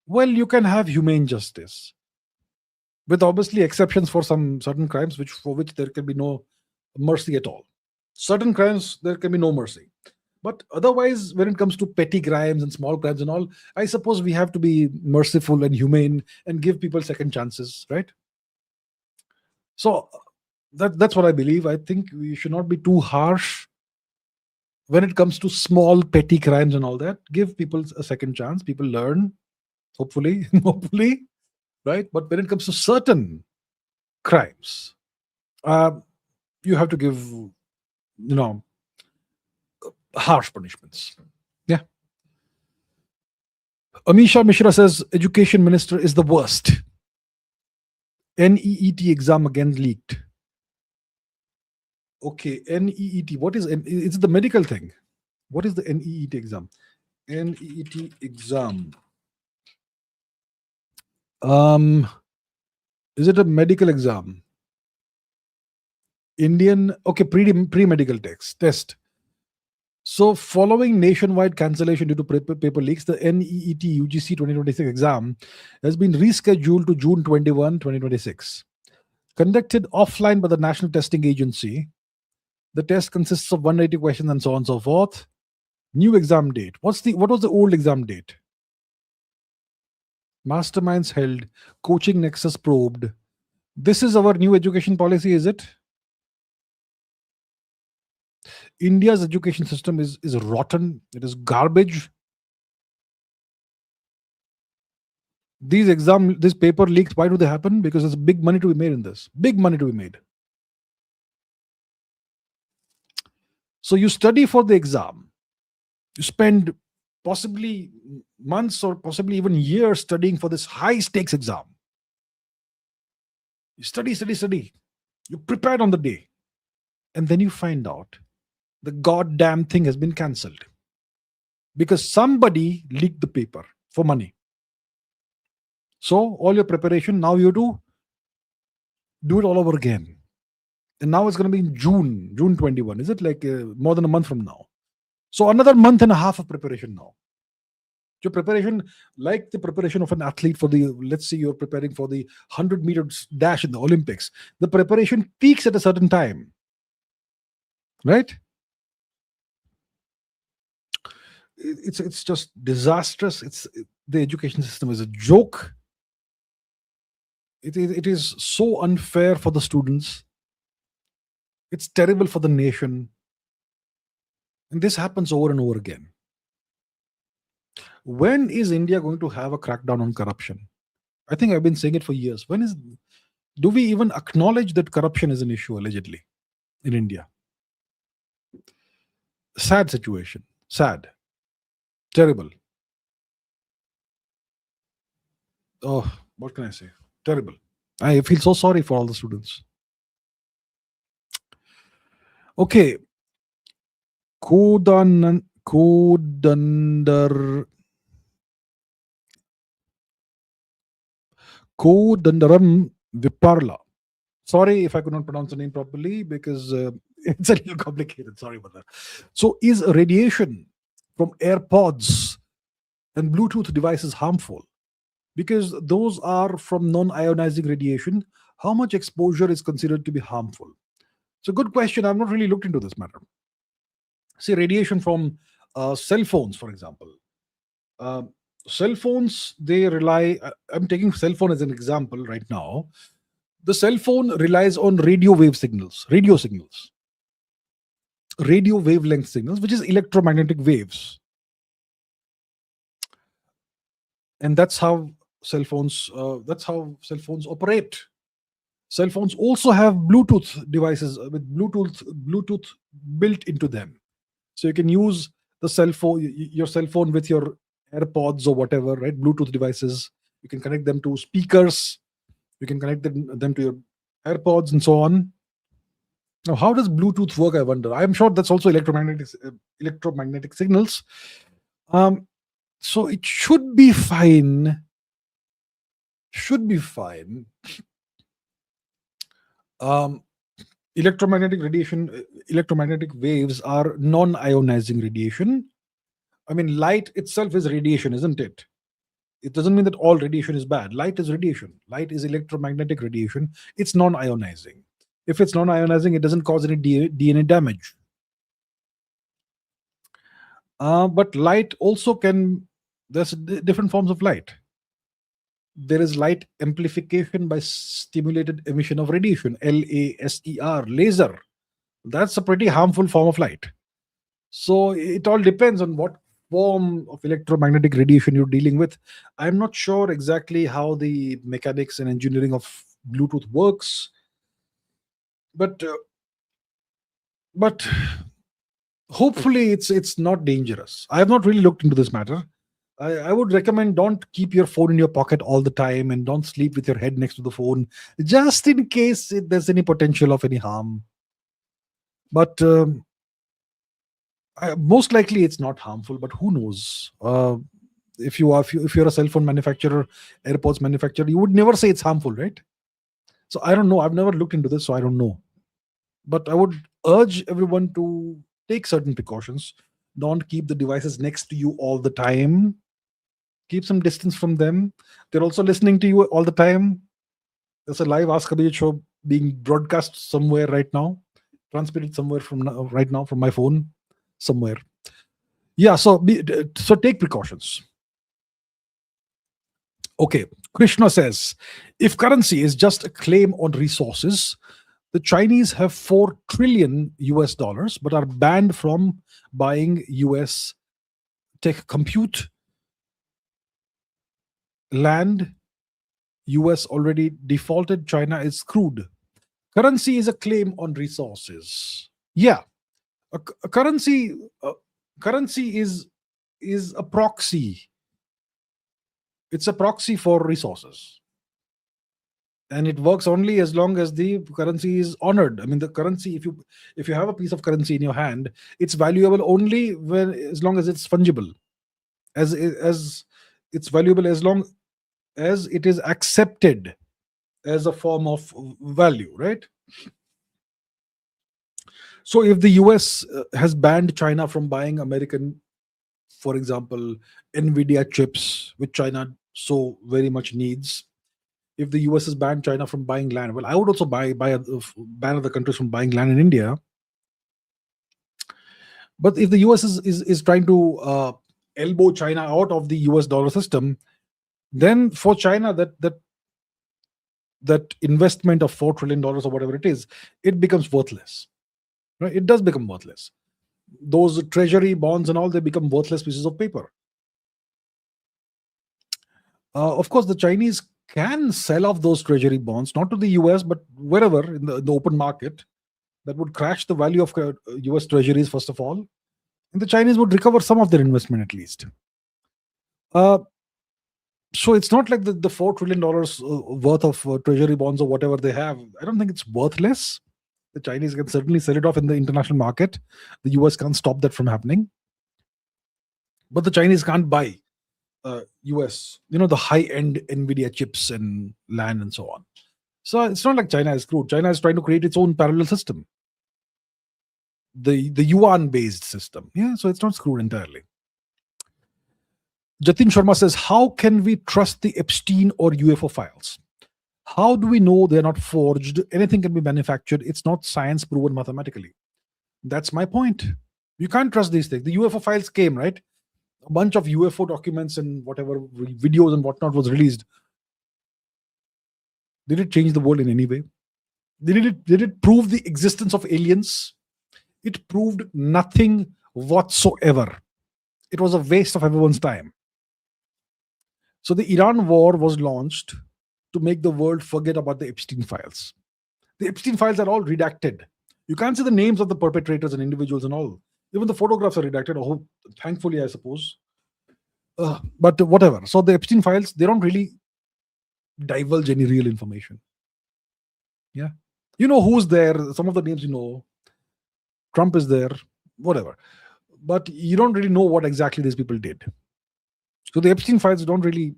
well, you can have humane justice, with obviously exceptions for some certain crimes, for which there can be no mercy at all. Certain crimes there can be no mercy, but otherwise, when it comes to petty crimes and small crimes and all, I suppose we have to be merciful and humane and give people second chances, right? So that's what I believe. I think we should not be too harsh when it comes to small petty crimes and all that. Give people a second chance. People learn, hopefully, hopefully, right? But when it comes to certain crimes, you have to give, harsh punishments. Yeah. Amisha Mishra says education minister is the worst. NEET exam again leaked. Okay, NEET. What is it's the medical thing? What is the NEET exam? NEET exam. Is it a medical exam? Indian, okay, pre-medical test. So following nationwide cancellation due to paper leaks, the NEET UGC 2026 exam has been rescheduled to June 21, 2026. Conducted offline by the National Testing Agency, the test consists of 180 questions and so on and so forth. New exam date. What was the old exam date? Masterminds held, coaching nexus probed. This is our new education policy, is it? India's education system is rotten. It is garbage. These paper leaks, why do they happen? Because there's big money to be made in this. Big money to be made. So you study for the exam. You spend possibly months or possibly even years studying for this high stakes exam. You study. You prepared on the day. And then you find out the goddamn thing has been cancelled because somebody leaked the paper for money. So all your preparation, now you have to do it all over again. And now it's going to be in June 21. Is it like more than a month from now? So another month and a half of preparation now. Your preparation, like the preparation of an athlete for let's say you're preparing for the 100 meters dash in the Olympics, the preparation peaks at a certain time. right? It's just disastrous. The education system is a joke. It is so unfair for the students. It's terrible for the nation, and this happens over and over again. When is India going to have a crackdown on corruption? I think I've been saying it for years. Do we even acknowledge that corruption is an issue allegedly in India? Sad situation. Sad. Terrible. Oh, what can I say? Terrible. I feel so sorry for all the students. Okay. Kodandaram Viparla. Sorry if I could not pronounce the name properly because it's a little complicated. Sorry about that. So, is radiation from AirPods and Bluetooth devices harmful? Because those are from non-ionizing radiation. How much exposure is considered to be harmful? It's a good question. I've not really looked into this matter. See, radiation from cell phones, for example. Cell phones, they rely. I'm taking cell phone as an example right now. The cell phone relies on radio signals, radio wavelength signals, which is electromagnetic waves, and that's how cell phones. That's how cell phones operate. Cell phones also have Bluetooth devices with Bluetooth built into them, so you can use your cell phone with your AirPods or whatever, right? Bluetooth devices. You can connect them to speakers. You can connect them to your AirPods and so on. Now, how does Bluetooth work? I wonder. I'm sure that's also electromagnetic signals. So it should be fine. Should be fine. Electromagnetic waves are non-ionizing radiation. I mean, light itself is radiation, isn't it? It doesn't mean that all radiation is bad. Light is radiation. Light is electromagnetic radiation. It's non-ionizing. If it's non-ionizing, it doesn't cause any DNA damage. But light also there's different forms of light. There is light amplification by stimulated emission of radiation, LASER, laser. That's a pretty harmful form of light. So it all depends on what form of electromagnetic radiation you're dealing with. I'm not sure exactly how the mechanics and engineering of Bluetooth works, but hopefully it's not dangerous. I have not really looked into this matter. I would recommend don't keep your phone in your pocket all the time and don't sleep with your head next to the phone, just in case there's any potential of any harm. But most likely it's not harmful, but who knows? If you're a cell phone manufacturer, AirPods manufacturer, you would never say it's harmful, right? So I don't know. I've never looked into this, so I don't know. But I would urge everyone to take certain precautions. Don't keep the devices next to you all the time. Keep some distance from them. They're also listening to you all the time. There's a live Ask Abhijit show being broadcast somewhere right now, transmitted somewhere right now from my phone, somewhere. Yeah, so take precautions. Okay, Krishna says, if currency is just a claim on resources, the Chinese have 4 trillion US dollars, but are banned from buying US tech compute, land. US already defaulted, China is screwed. Currency is a claim on resources. Yeah, a currency is a proxy. It's a proxy for resources, and it works only as long as the currency is honored. I mean, the currency, if you have a piece of currency in your hand, it's valuable only as long as it's fungible, as it's valuable as long as it is accepted as a form of value, right? So if the US has banned China from buying American, for example, Nvidia chips, which China so very much needs, if the US has banned China from buying land, well, I would also ban other countries from buying land in India. But if the US is trying to elbow China out of the US dollar system, then for China that investment of $4 trillion or whatever it is, it becomes worthless. Right? It does become worthless. Those treasury bonds and all, they become worthless pieces of paper. Of course, the Chinese can sell off those treasury bonds, not to the US, but wherever in the open market. That would crash the value of US treasuries, first of all. And the Chinese would recover some of their investment at least. So it's not like the $4 trillion worth of treasury bonds or whatever they have. I don't think it's worthless. The Chinese can certainly sell it off in the international market. The US can't stop that from happening. But the Chinese can't buy US, the high-end NVIDIA chips and land and so on. So it's not like China is screwed. China is trying to create its own parallel system. The yuan-based system. Yeah, so it's not screwed entirely. Jatin Sharma says, how can we trust the Epstein or UFO files? How do we know they're not forged? Anything can be manufactured. It's not science proven mathematically. That's my point. You can't trust these things. The UFO files came, right? A bunch of UFO documents and whatever videos and whatnot was released. Did it change the world in any way? Did it prove the existence of aliens? It proved nothing whatsoever. It was a waste of everyone's time. So the Iran war was launched to make the world forget about the Epstein files. The Epstein files are all redacted. You can't see the names of the perpetrators and individuals and all. Even the photographs are redacted. Oh, thankfully, I suppose. But whatever. So the Epstein files, they don't really divulge any real information. Yeah. You know who's there. Some of the names you know. Trump is there. Whatever. But you don't really know what exactly these people did. So the Epstein files don't really,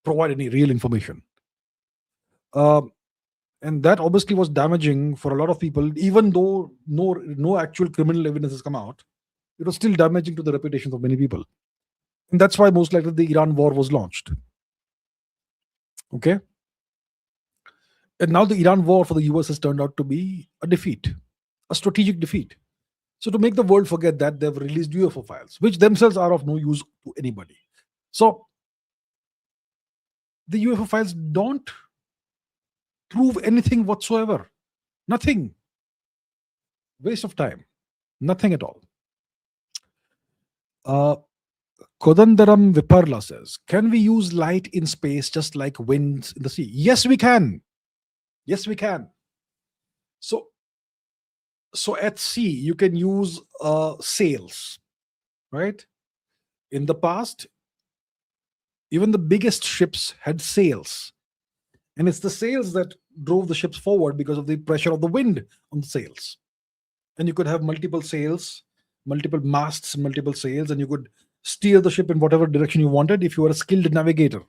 provide any real information. And that obviously was damaging for a lot of people, even though no actual criminal evidence has come out. It was still damaging to the reputations of many people. And that's why most likely the Iran war was launched. Okay? And now the Iran war for the US has turned out to be a defeat, a strategic defeat. So to make the world forget that, they've released UFO files, which themselves are of no use to anybody. So the UFO files don't prove anything whatsoever. Nothing. Waste of time. Nothing at all. Kodandaram Viparla says, can we use light in space just like winds in the sea? Yes, we can. Yes, we can. So at sea, you can use sails, right? In the past, even the biggest ships had sails. And it's the sails that drove the ships forward because of the pressure of the wind on the sails. And you could have multiple sails, multiple masts, multiple sails, and you could steer the ship in whatever direction you wanted if you were a skilled navigator.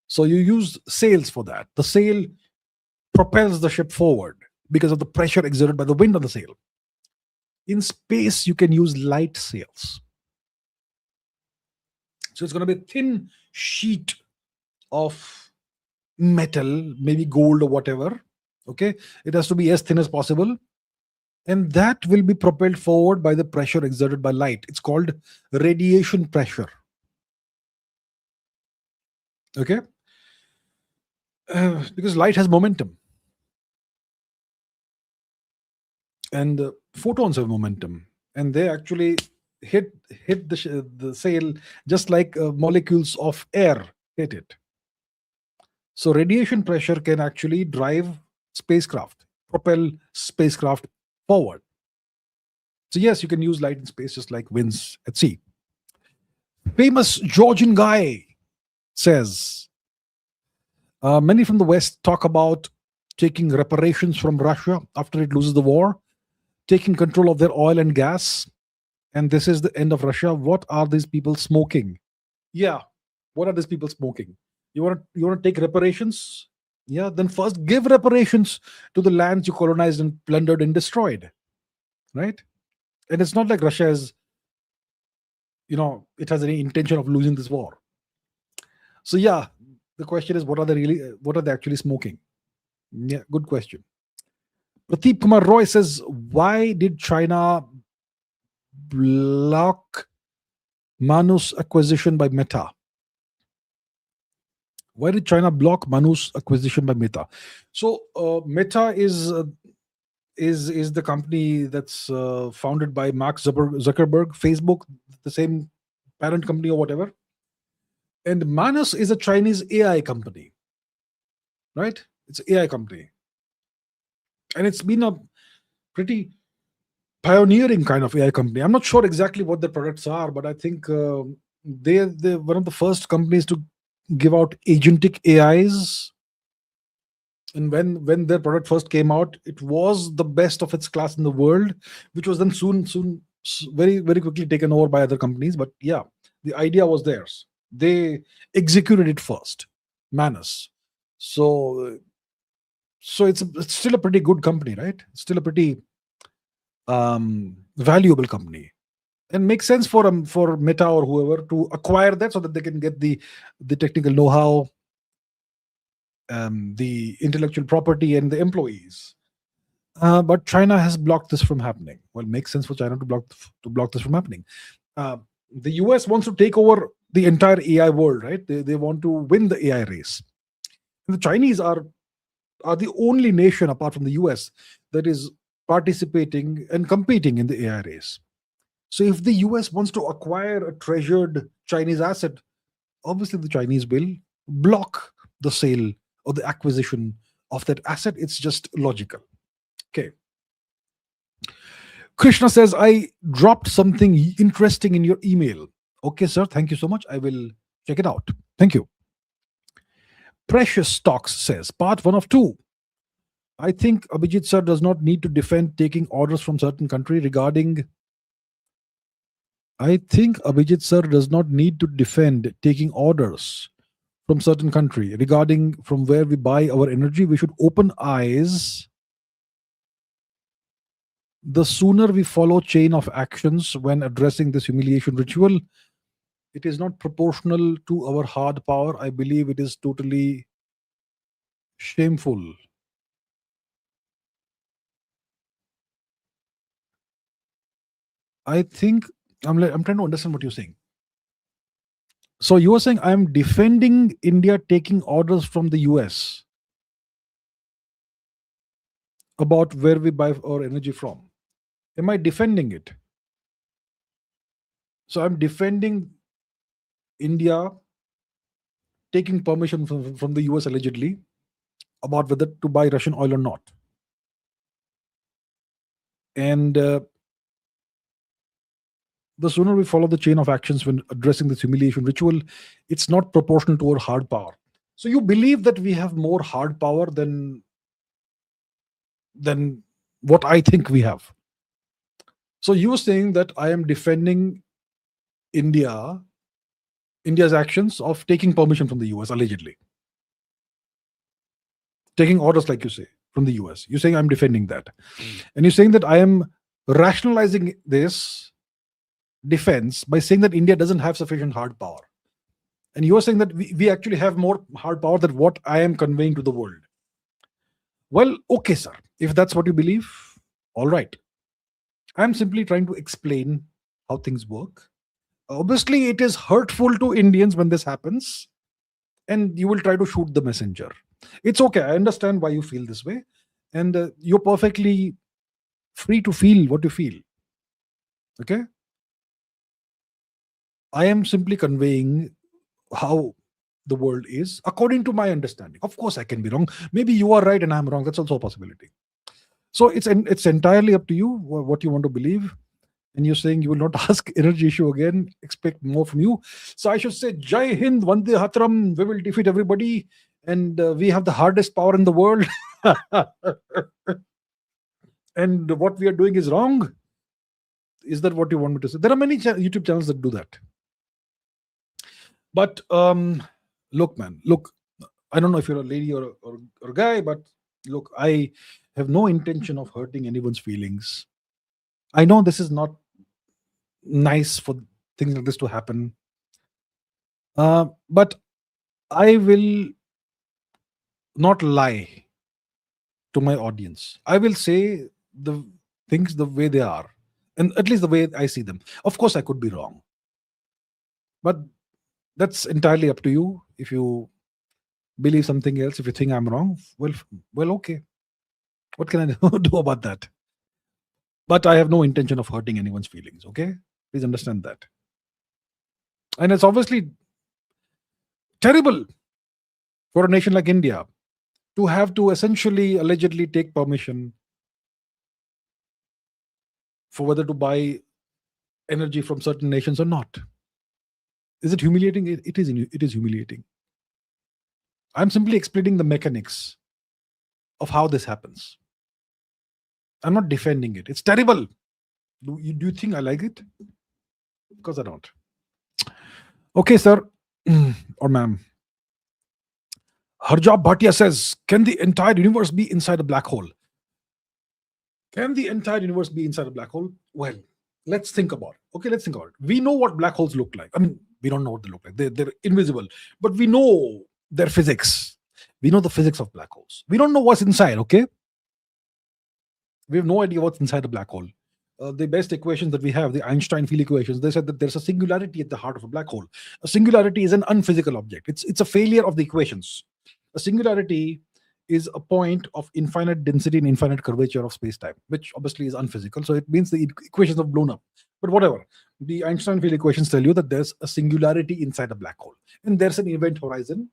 So you use sails for that. The sail propels the ship forward because of the pressure exerted by the wind on the sail. In space, you can use light sails. So it's going to be a thin sheet of metal, maybe gold or whatever. Okay, it has to be as thin as possible. And that will be propelled forward by the pressure exerted by light. It's called radiation pressure. Okay? Because light has momentum. And photons have momentum. And they actually hit the sail just like molecules of air hit it. So radiation pressure can actually drive spacecraft, propel spacecraft forward. So yes, you can use light in space just like winds at sea. Famous Georgian guy says, many from the West talk about taking reparations from Russia after it loses the war, taking control of their oil and gas, and this is the end of Russia. What are these people smoking? Yeah, what are these people smoking? You want to take reparations? Yeah, then first give reparations to the lands you colonized and plundered and destroyed, right? And it's not like Russia is, it has any intention of losing this war. So yeah, the question is, what are they actually smoking? Yeah, good question. Pradeep Kumar Roy says, why did China block Manu's acquisition by Meta? Why did China block Manu's acquisition by Meta? So Meta is the company that's founded by Mark Zuckerberg, Facebook, the same parent company or whatever. And Manus is a Chinese AI company, right? It's an AI company, and it's been a pretty pioneering kind of AI company. I'm not sure exactly what the products are, but I think they're one of the first companies to give out agentic AIs. And when their product first came out, it was the best of its class in the world, which was then very very quickly taken over by other companies. But yeah, the idea was theirs. They executed it first, Manus. So it's still a pretty good company, right? It's still a pretty valuable company, and makes sense for Meta or whoever to acquire that so that they can get the technical know-how, the intellectual property, and the employees. But China has blocked this from happening. Well, it makes sense for China to block this from happening. The US wants to take over the entire AI world, right? They want to win the AI race. And the Chinese are the only nation apart from the US that is participating and competing in the AI race. So if the US wants to acquire a treasured Chinese asset, obviously the Chinese will block the sale or the acquisition of that asset. It's just logical. Okay. Krishna says, I dropped something interesting in your email. Okay, sir. Thank you so much. I will check it out. Thank you. Precious Stocks says, part 1 of 2. I think Abhijit sir does not need to defend taking orders from certain country regarding. I think Abhijit sir does not need to defend taking orders from certain country regarding from where we buy our energy. We should open eyes. The sooner we follow chain of actions when addressing this humiliation ritual, it is not proportional to our hard power. I believe it is totally shameful. I think I'm trying to understand what you're saying. So you are saying I'm defending India taking orders from the US about where we buy our energy from. Am I defending it? So I'm defending India taking permission from the US allegedly about whether to buy Russian oil or not. And the sooner we follow the chain of actions when addressing this humiliation ritual, it's not proportional to our hard power. So you believe that we have more hard power than what I think we have. So you're saying that I am defending India's actions of taking permission from the US allegedly, taking orders, like you say, from the US. You're saying I'm defending that, and you're saying that I am rationalizing this defense by saying that India doesn't have sufficient hard power, and you're saying that we actually have more hard power than what I am conveying to the world. Well, okay, sir. If that's what you believe, all right. I'm simply trying to explain how things work. Obviously, it is hurtful to Indians when this happens, and you will try to shoot the messenger. It's okay. I understand why you feel this way, and you're perfectly free to feel what you feel. Okay? I am simply conveying how the world is according to my understanding. Of course, I can be wrong. Maybe you are right and I'm wrong. That's also a possibility. So it's entirely up to you what you want to believe. And you're saying you will not ask energy issue again, expect more from you. So I should say, Jai Hind, Vande Hatram, we will defeat everybody, and we have the hardest power in the world. And what we are doing is wrong. Is that what you want me to say? There are many YouTube channels that do that. But look, man, look, I don't know if you're a lady or a guy, but look, I have no intention of hurting anyone's feelings. I know this is not nice for things like this to happen. But I will not lie to my audience. I will say the things the way they are, and at least the way I see them. Of course, I could be wrong, but that's entirely up to you. If you believe something else, if you think I'm wrong, well, okay. What can I do about that? But I have no intention of hurting anyone's feelings. Okay, please understand that. And it's obviously terrible for a nation like India to have to essentially allegedly take permission for whether to buy energy from certain nations or not. Is it humiliating? It is humiliating. I'm simply explaining the mechanics of how this happens. I'm not defending it. It's terrible. Do you think I like it? Because I don't. Okay, sir or ma'am. Harjab Bhatia says, can the entire universe be inside a black hole? Can the entire universe be inside a black hole? Well, let's think about it. Okay, let's think about it. We know what black holes look like. I mean, we don't know what they look like. They're invisible. But we know their physics. We know the physics of black holes. We don't know what's inside, okay? We have no idea what's inside a black hole. The best equations that we have, the Einstein field equations, they said that there's a singularity at the heart of a black hole. A singularity is an unphysical object. It's a failure of the equations. A singularity is a point of infinite density and infinite curvature of space-time, which obviously is unphysical. So it means the equations have blown up. But whatever. The Einstein field equations tell you that there's a singularity inside a black hole. And there's an event horizon,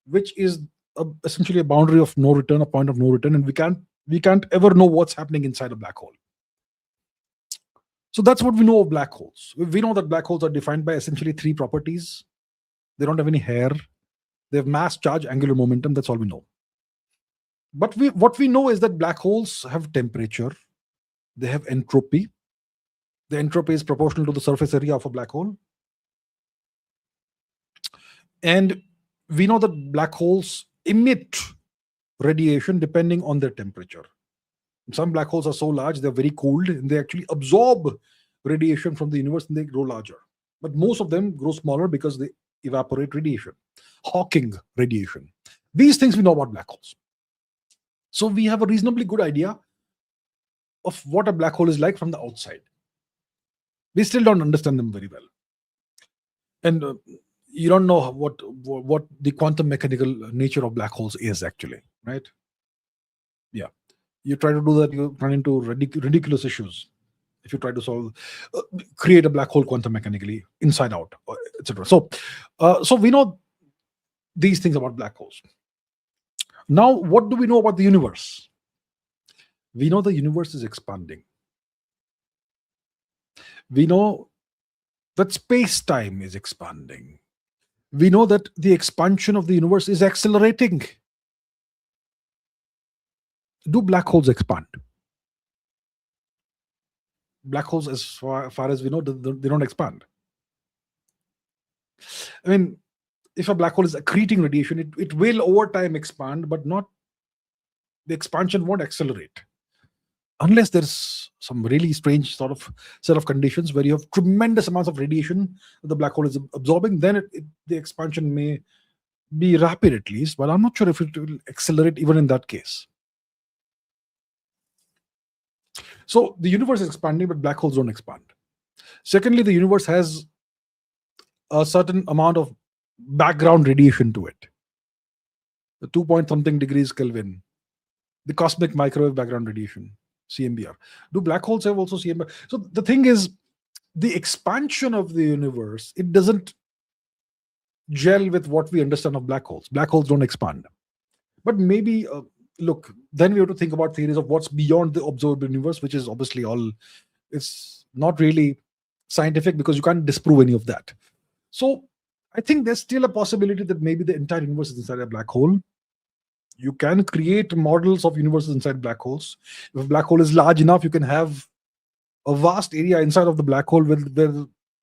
which is essentially a boundary of no return, a point of no return. And we can't ever know what's happening inside a black hole. So that's what we know of black holes. We know that black holes are defined by essentially three properties. They don't have any hair. They have mass, charge, angular momentum. That's all we know. But what we know is that black holes have temperature. They have entropy. The entropy is proportional to the surface area of a black hole. And we know that black holes emit radiation depending on their temperature. Some black holes are so large, they're very cooled, and they actually absorb radiation from the universe and they grow larger. But most of them grow smaller because they evaporate radiation, Hawking radiation. These things we know about black holes. So we have a reasonably good idea of what a black hole is like from the outside. We still don't understand them very well. And you don't know what the quantum mechanical nature of black holes is actually, right? Yeah. You try to do that, you run into ridiculous issues. If you try to create a black hole quantum mechanically, inside out, etc. So we know these things about black holes. Now, what do we know about the universe? We know the universe is expanding. We know that space-time is expanding. We know that the expansion of the universe is accelerating. Do black holes expand? Black holes, as far as we know, they don't expand. I mean, if a black hole is accreting radiation, it will over time expand, but not the expansion won't accelerate. Unless there's some really strange sort of set of conditions where you have tremendous amounts of radiation that the black hole is absorbing, then the expansion may be rapid at least, but I'm not sure if it will accelerate even in that case. So the universe is expanding, but black holes don't expand. Secondly, the universe has a certain amount of background radiation to it. The 2-point-something degrees Kelvin, the cosmic microwave background radiation, CMBR. Do black holes have also CMBR? So the thing is, the expansion of the universe, it doesn't gel with what we understand of black holes. Black holes don't expand. But maybe, look, then we have to think about theories of what's beyond the observable universe, which is obviously it's not really scientific because you can't disprove any of that. So I think there's still a possibility that maybe the entire universe is inside a black hole. You can create models of universes inside black holes. If a black hole is large enough, you can have a vast area inside of the black hole where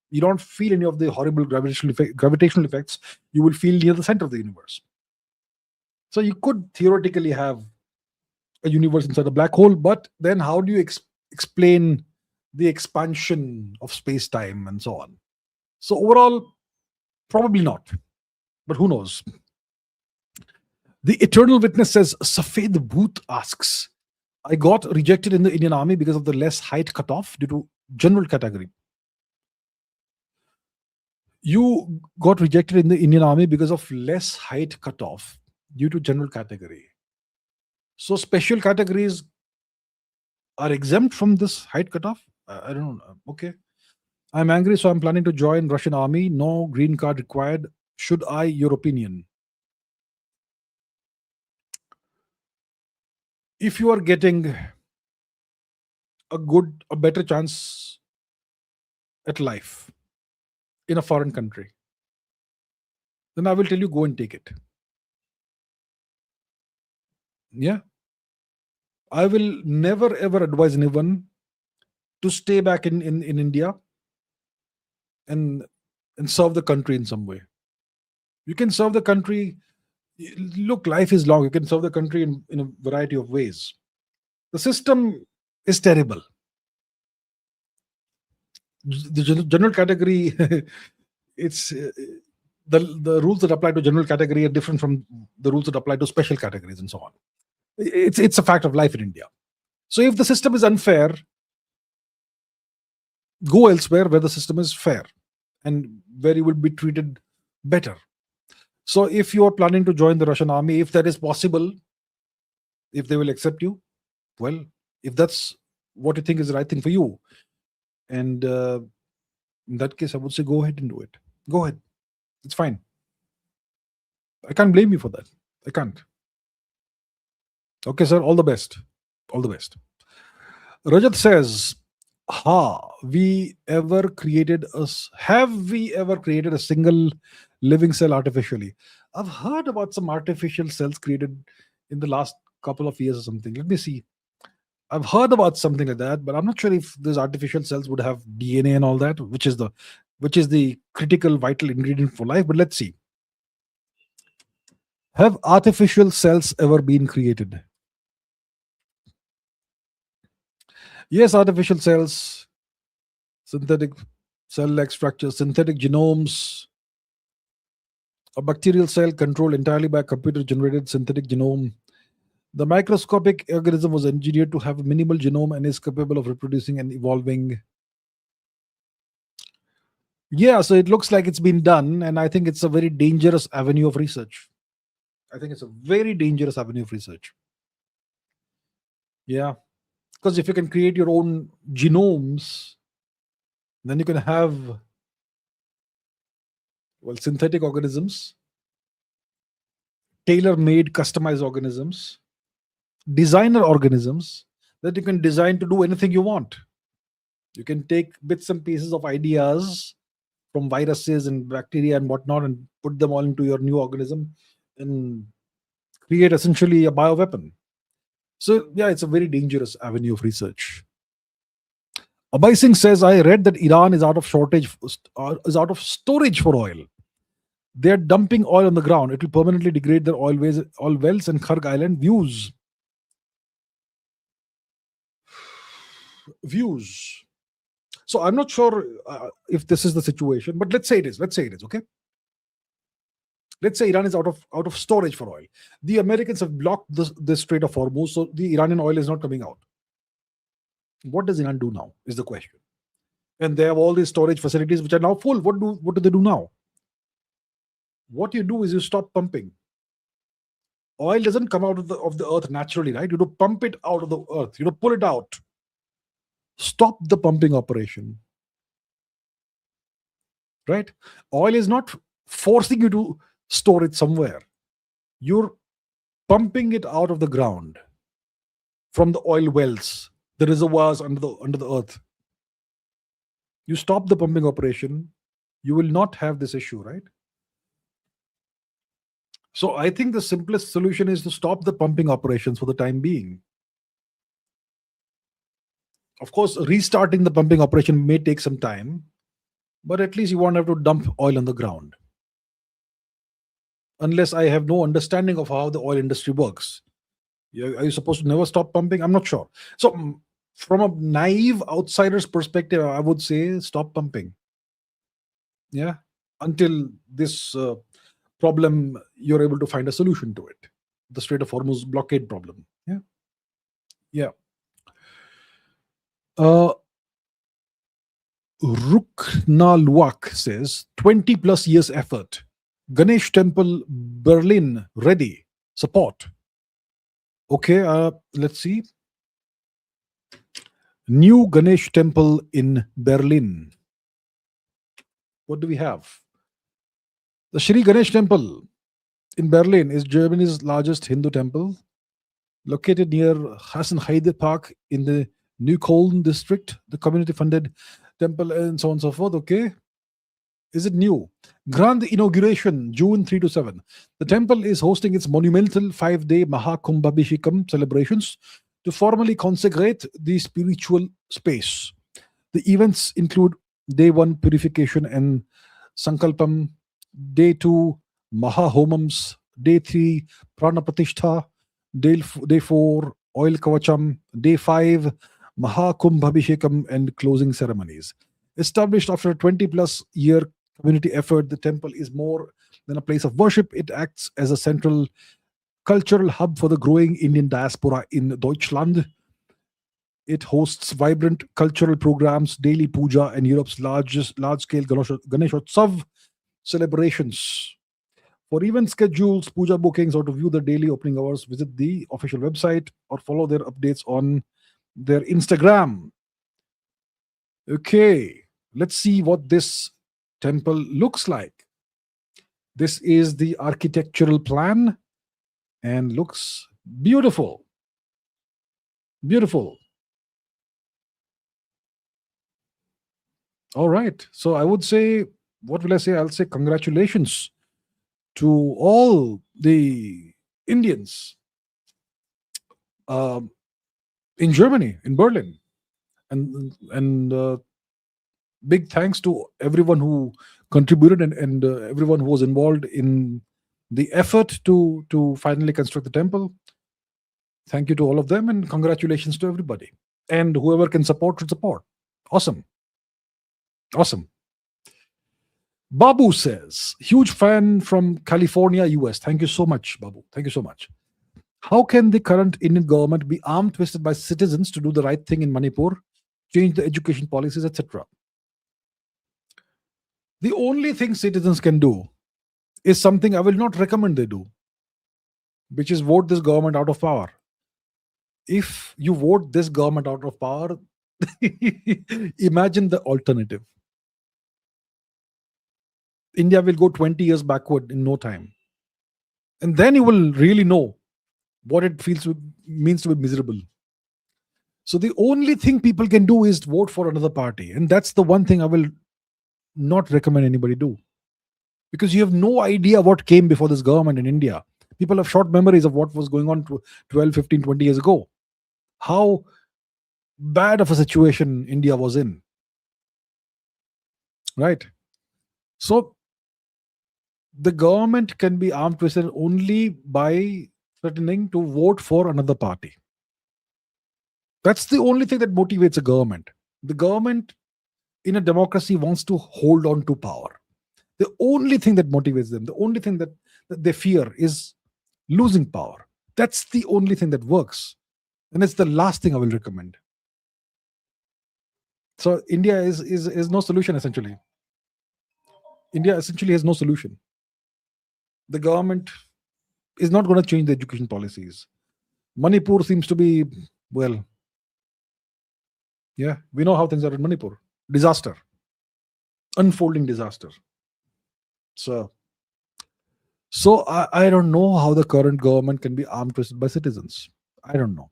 you don't feel any of the horrible gravitational effects. You will feel near the center of the universe. So you could theoretically have a universe inside a black hole, but then how do you explain the expansion of space-time and so on? So overall, probably not, but who knows? The Eternal Witness says, Safed Booth asks, I got rejected in the Indian Army because of the less height cutoff due to general category. You got rejected in the Indian Army because of less height cutoff due to general category. So special categories are exempt from this height cutoff? I don't know. Okay. I'm angry, so I'm planning to join Russian army. No green card required. Should I? Your opinion. If you are getting a better chance at life in a foreign country, then I will tell you, go and take it. Yeah. I will never ever advise anyone to stay back in India and serve the country in some way. You can serve the country. Look, life is long. You can serve the country in a variety of ways. The system is terrible. The general category, it's the rules that apply to general category are different from the rules that apply to special categories and so on. It's a fact of life in India. So if the system is unfair, go elsewhere where the system is fair and where you will be treated better. So if you are planning to join the Russian army, if that is possible, if they will accept you, well, if that's what you think is the right thing for you, and in that case, I would say go ahead and do it. Go ahead. It's fine. I can't blame you for that. I can't. Okay, sir. All the best. All the best. Rajat says, have we ever created a single living cell artificially? I've heard about some artificial cells created in the last couple of years or something. Let me see. I've heard about something like that, but I'm not sure if those artificial cells would have DNA and all that, which is the critical vital ingredient for life. But let's see. Have artificial cells ever been created? Yes, artificial cells, synthetic cell-like structures, synthetic genomes. A bacterial cell controlled entirely by a computer-generated synthetic genome. The microscopic organism was engineered to have a minimal genome and is capable of reproducing and evolving. Yeah, so it looks like it's been done, and I think it's a very dangerous avenue of research. Yeah, because if you can create your own genomes, then you can have, well, synthetic organisms, tailor-made, customized organisms, designer organisms that you can design to do anything you want. You can take bits and pieces of ideas from viruses and bacteria and whatnot and put them all into your new organism and create essentially a bioweapon. So yeah, it's a very dangerous avenue of research. Abhay Singh says, I read that Iran is out of storage for oil. They're dumping oil on the ground. It will permanently degrade their oil wells and Kharg Island views. So I'm not sure if this is the situation, but let's say it is. Okay. Let's say Iran is out of storage for oil. The Americans have blocked the Strait of Hormuz, so the Iranian oil is not coming out. What does Iran do now? Is the question. And they have all these storage facilities which are now full. What do they do now? What you do is you stop pumping. Oil doesn't come out of the earth naturally, right? You do pump it out of the earth. You pull it out. Stop the pumping operation. Right? Oil is not forcing you to store it somewhere. You're pumping it out of the ground from the oil wells, the reservoirs under the earth. You stop the pumping operation, you will not have this issue, right? So I think the simplest solution is to stop the pumping operations for the time being. Of course, restarting the pumping operation may take some time, but at least you won't have to dump oil on the ground. Unless I have no understanding of how the oil industry works. Are you supposed to never stop pumping? I'm not sure. So from a naive outsider's perspective, I would say stop pumping. Yeah. Until this problem, you're able to find a solution to it. the Strait of Hormuz blockade problem. Yeah. Yeah. Uh, Ruknalwak says 20 plus years effort. Ganesh Temple, Berlin, ready. Support. Okay, let's see. New Ganesh Temple in Berlin. What do we have? The Shri Ganesh Temple in Berlin is Germany's largest Hindu temple, located near Hassan Heide Park in the Neukölln district, the community funded temple, and so on and so forth. Okay. Is it new? Grand inauguration, June 3 to 7. The temple is hosting its monumental 5-day Mahakumbhabhishekam celebrations to formally consecrate the spiritual space. The events include Day 1 purification and Sankalpam, Day 2 Mahahomams, Day 3 Pranapratishtha, Day 4 Oil Kavacham, Day 5 Mahakumbhabhishekam, and closing ceremonies. Established after a 20 plus year community effort, the temple is more than a place of worship. It acts as a central cultural hub for the growing Indian diaspora in Deutschland. It hosts vibrant cultural programs, daily puja, and Europe's large-scale Ganeshotsav celebrations. For event schedules, puja bookings, or to view the daily opening hours, visit the official website or follow their updates on their Instagram. Okay, let's see what this temple looks like. This is the architectural plan and looks beautiful. Beautiful. All right. So I would say, what will I say? I'll say congratulations to all the Indians in Germany, in Berlin, and big thanks to everyone who contributed and everyone who was involved in the effort to finally construct the temple. Thank you to all of them, and congratulations to everybody. And whoever can support should support. Awesome. Awesome. Babu says, huge fan from California, US. Thank you so much, Babu. Thank you so much. How can the current Indian government be arm twisted by citizens to do the right thing in Manipur, change the education policies, etc.? The only thing citizens can do is something I will not recommend they do, which is vote this government out of power. If you vote this government out of power, imagine the alternative. India will go 20 years backward in no time. And then you will really know what it means to be miserable. So the only thing people can do is vote for another party. And that's the one thing I will not recommend anybody do. Because you have no idea what came before this government in India. People have short memories of what was going on 12, 15, 20 years ago. How bad of a situation India was in. Right? So the government can be arm twisted only by threatening to vote for another party. That's the only thing that motivates a government. The government in a democracy wants to hold on to power. The only thing that motivates them, the only thing that they fear is losing power. That's the only thing that works. And it's the last thing I will recommend. So India is no solution, essentially. India essentially has no solution. The government is not going to change the education policies. Manipur seems to be, well, yeah, we know how things are in Manipur. Disaster. Unfolding disaster. So I don't know how the current government can be arm twisted by citizens. I don't know.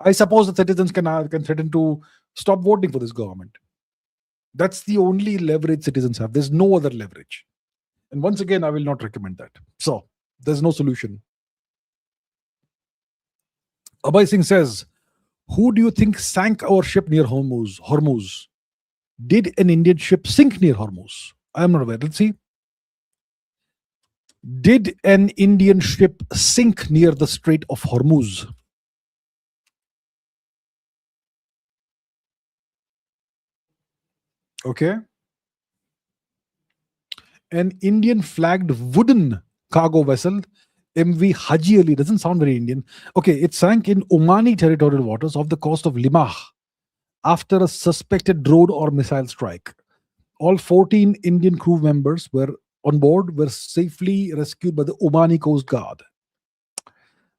I suppose the citizens can threaten to stop voting for this government. That's the only leverage citizens have. There's no other leverage. And once again, I will not recommend that. So there's no solution. Abhay Singh says, who do you think sank our ship near Hormuz? Did an Indian ship sink near Hormuz? I am not aware. Let's see. Did an Indian ship sink near the Strait of Hormuz? Okay. An Indian flagged wooden cargo vessel MV Haji Ali doesn't sound very Indian. Okay, it sank in Omani territorial waters off the coast of Limah after a suspected drone or missile strike. All 14 Indian crew members were on board were safely rescued by the Omani Coast Guard.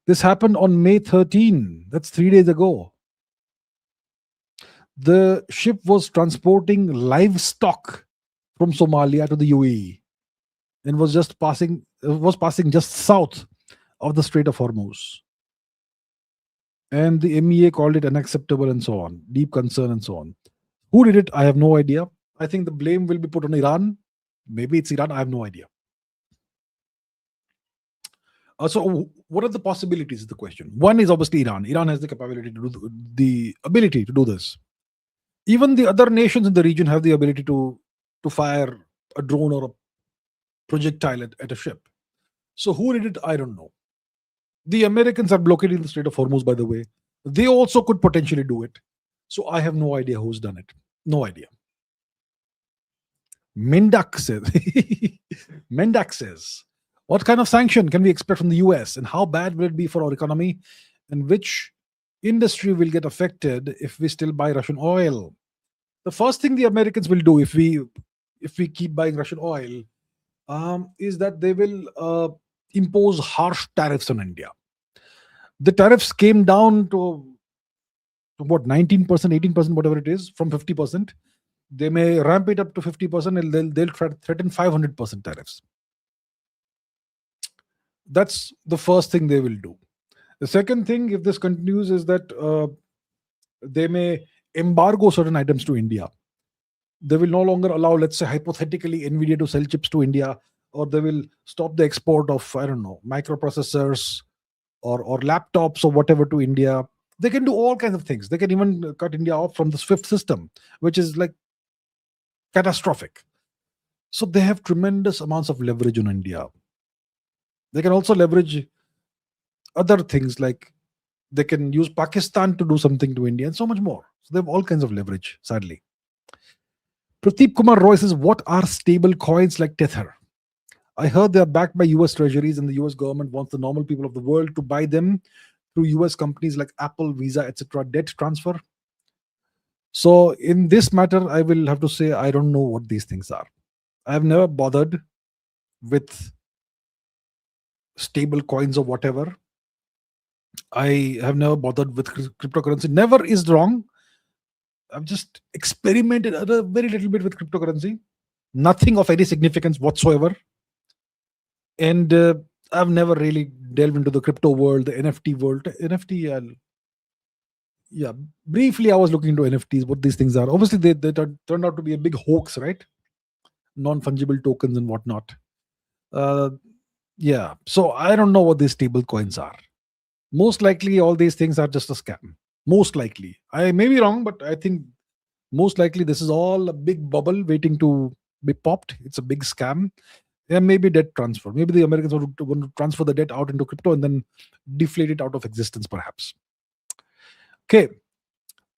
This happened on May 13. That's 3 days ago. The ship was transporting livestock from Somalia to the UAE and was passing just south of the Strait of Hormuz. And the MEA called it unacceptable and so on, deep concern and so on. Who did it? I have no idea. I think the blame will be put on Iran. Maybe it's Iran. I have no idea. So, what are the possibilities? Is the question. One is obviously Iran. Iran has the capability to do the ability to do this. Even the other nations in the region have the ability to fire a drone or a projectile at a ship. So, who did it? I don't know. The Americans are blockading the Strait of Hormuz, by the way. They also could potentially do it. So, I have no idea who's done it. No idea. Mendak says, Mendak says, what kind of sanction can we expect from the US and how bad will it be for our economy and which industry will get affected if we still buy Russian oil? The first thing the Americans will do if we keep buying Russian oil is that they will impose harsh tariffs on India. The tariffs came down to what, 19%, 18%, whatever it is, from 50%. They may ramp it up to 50% and they'll threaten 500% tariffs. That's the first thing they will do. The second thing, if this continues, is that they may embargo certain items to India. They will no longer allow, let's say, hypothetically, NVIDIA to sell chips to India, or they will stop the export of, I don't know, microprocessors or laptops or whatever to India. They can do all kinds of things. They can even cut India off from the SWIFT system, which is like catastrophic. So they have tremendous amounts of leverage on India. They can also leverage other things, like they can use Pakistan to do something to India and so much more. So they have all kinds of leverage, sadly. Pradeep Kumar Roy says, what are stable coins like Tether? I heard they are backed by US treasuries and the US government wants the normal people of the world to buy them through US companies like Apple, Visa, etc. debt transfer. So in this matter, I will have to say I don't know what these things are. I have never bothered with stable coins or whatever. I have never bothered with cryptocurrency. Never is wrong. I've just experimented a very little bit with cryptocurrency. Nothing of any significance whatsoever. And I've never really delved into the crypto world, the NFT world. NFT, yeah, briefly I was looking into NFTs, what these things are. Obviously, they turned out to be a big hoax, right? Non-fungible tokens and whatnot. Yeah, so I don't know what these stable coins are. Most likely, all these things are just a scam. Most likely. I may be wrong, but I think most likely this is all a big bubble waiting to be popped. It's a big scam. Yeah, maybe debt transfer. Maybe the Americans want to transfer the debt out into crypto and then deflate it out of existence, perhaps. Okay.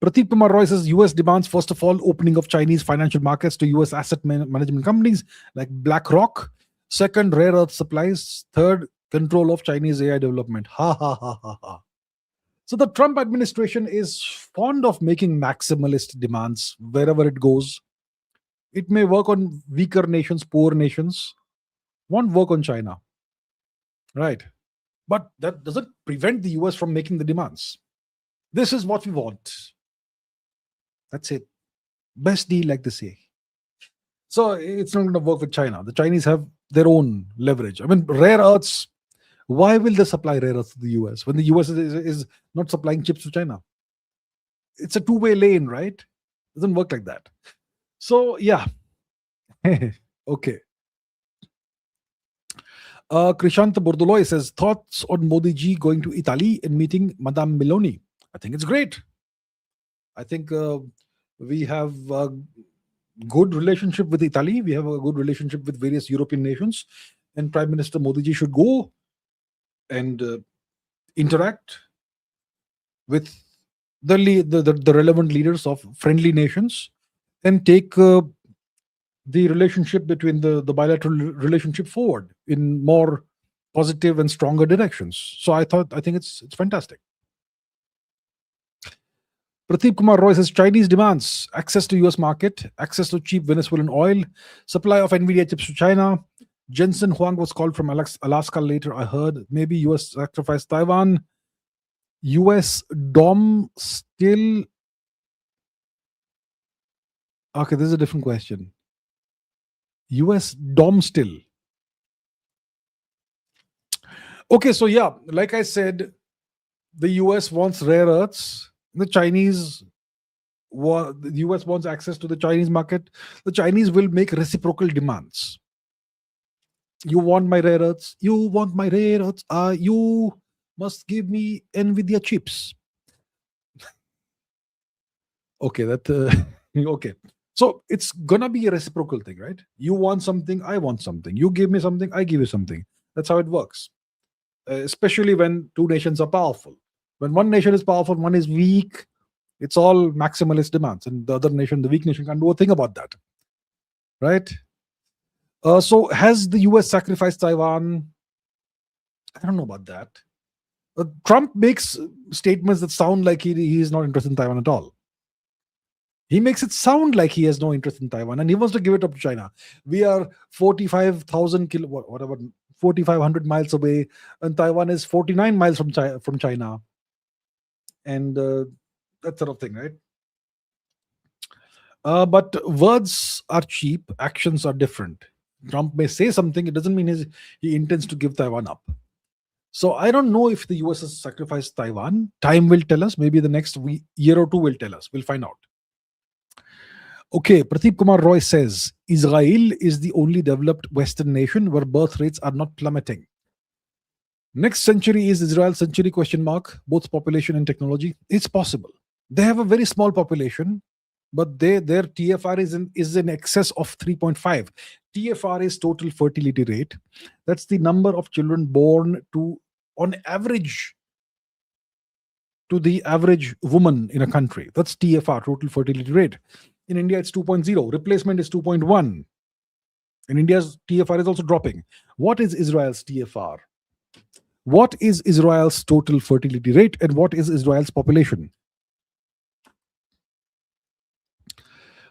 Pradeep Kumar Roy says US demands, first of all, opening of Chinese financial markets to US asset management companies like BlackRock. Second, rare earth supplies. Third, control of Chinese AI development. Ha ha ha ha ha. So the Trump administration is fond of making maximalist demands wherever it goes. It may work on weaker nations, poor nations. Won't work on China. Right. But that doesn't prevent the US from making the demands. This is what we want. That's it. Best deal, like they say. So it's not going to work with China. The Chinese have their own leverage. I mean, rare earths. Why will they supply rare earths to the US when the US is not supplying chips to China? It's a two-way lane, right? Doesn't work like that. So yeah. Okay. Krishant Borduloy says, thoughts on Modi ji going to Italy and meeting Madame Meloni? I think it's great. I think we have a good relationship with Italy. We have a good relationship with various European nations. And Prime Minister Modi ji should go and interact with the relevant leaders of friendly nations and take the relationship between the bilateral relationship forward in more positive and stronger directions. So I think it's fantastic. Pradeep Kumar Roy says Chinese demands access to US market, access to cheap Venezuelan oil, supply of NVIDIA chips to China. Jensen Huang was called from Alaska later. I heard maybe US sacrificed Taiwan. US DOM still. Okay, this is a different question. US DOM still. Okay, so yeah, like I said, the US wants rare earths. The US wants access to the Chinese market. The Chinese will make reciprocal demands. You want my rare earths? You want my rare earths? You must give me NVIDIA chips. Okay, okay. So it's gonna be a reciprocal thing, right? You want something, I want something. You give me something, I give you something. That's how it works. Especially when two nations are powerful. When one nation is powerful, one is weak, it's all maximalist demands, and the other nation, the weak nation, can't do a thing about that, right? So has the US sacrificed Taiwan? I don't know about that. Trump makes statements that sound like he is not interested in Taiwan at all. He makes it sound like he has no interest in Taiwan, and he wants to give it up to China. We are 45,000 whatever, 4,500 miles away, and Taiwan is 49 miles from China, and that sort of thing, right? But words are cheap, actions are different. Trump may say something, it doesn't mean he intends to give Taiwan up. So I don't know if the US has sacrificed Taiwan. Time will tell us. Maybe the next year or two will tell us. We'll find out. Okay, Pradeep Kumar Roy says Israel is the only developed Western nation where birth rates are not plummeting. Next century is Israel's century ? Both population and technology. It's possible. They have a very small population, but their TFR is in excess of 3.5. TFR is total fertility rate. That's the number of children born on average to the average woman in a country. That's TFR, total fertility rate. In India, it's 2.0. Replacement is 2.1. In India's TFR is also dropping. What is Israel's TFR? What is Israel's total fertility rate, and what is Israel's population?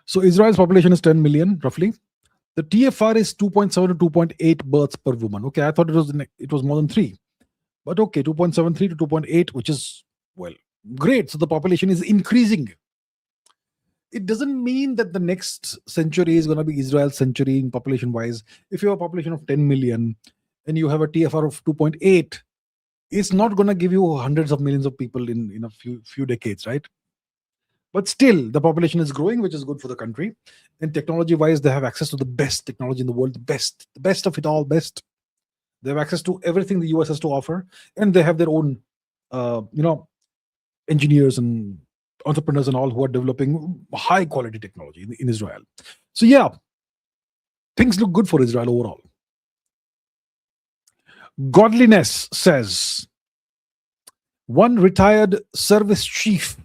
So Israel's population is 10 million, roughly. The TFR is 2.7 to 2.8 births per woman. Okay, I thought it was more than 3. But okay, 2.73 to 2.8, which is, well, great. So the population is increasing. It doesn't mean that the next century is going to be Israel's century in population-wise. If you have a population of 10 million and you have a TFR of 2.8, it's not going to give you hundreds of millions of people in a few decades, right? But still, the population is growing, which is good for the country. And technology-wise, they have access to the best technology in the world, the best of it all, best. They have access to everything the US has to offer, and they have their own, engineers and entrepreneurs and all who are developing high-quality technology in Israel. So yeah, things look good for Israel overall. Godliness says, one retired service chief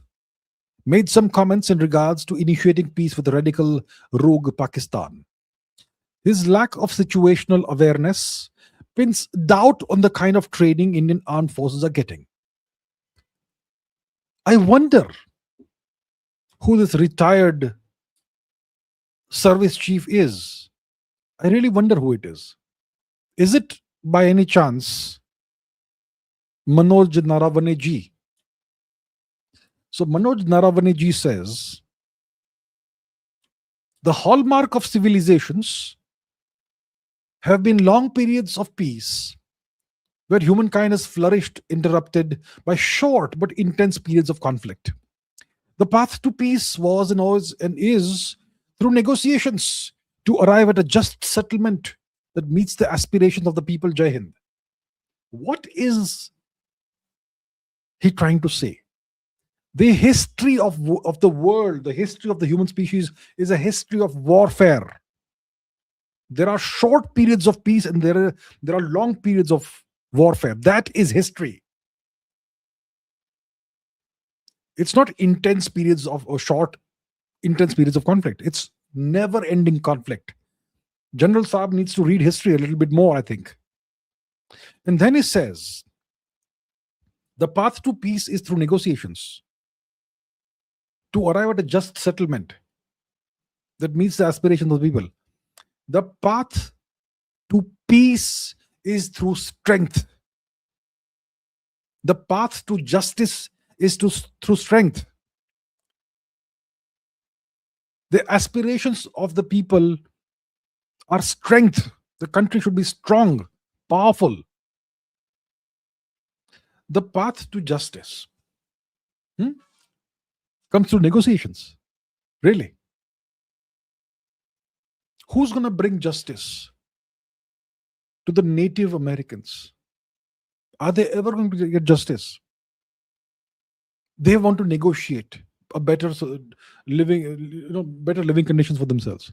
made some comments in regards to initiating peace with radical rogue Pakistan. His lack of situational awareness pins doubt on the kind of training Indian armed forces are getting. I wonder who this retired service chief is. I really wonder who it is. Is it by any chance Manoj Naravane ji? So Manoj Naravane ji says, the hallmark of civilizations have been long periods of peace where humankind has flourished, interrupted by short but intense periods of conflict. The path to peace was and always and is through negotiations to arrive at a just settlement that meets the aspirations of the people. Jai Hind. What is he trying to say? The history of the world, the history of the human species is a history of warfare. There are short periods of peace and there are long periods of warfare. That is history. It's not intense periods or short, intense periods of conflict. It's never-ending conflict. General Saab needs to read history a little bit more, I think. And then he says, the path to peace is through negotiations to arrive at a just settlement that meets the aspirations of the people. The path to peace is through strength. The path to justice is through strength. The aspirations of the people are strength. The country should be strong, powerful. The path to justice comes through negotiations. Really? Who's going to bring justice to the Native Americans? Are they ever going to get justice? They want to negotiate a better better living conditions for themselves.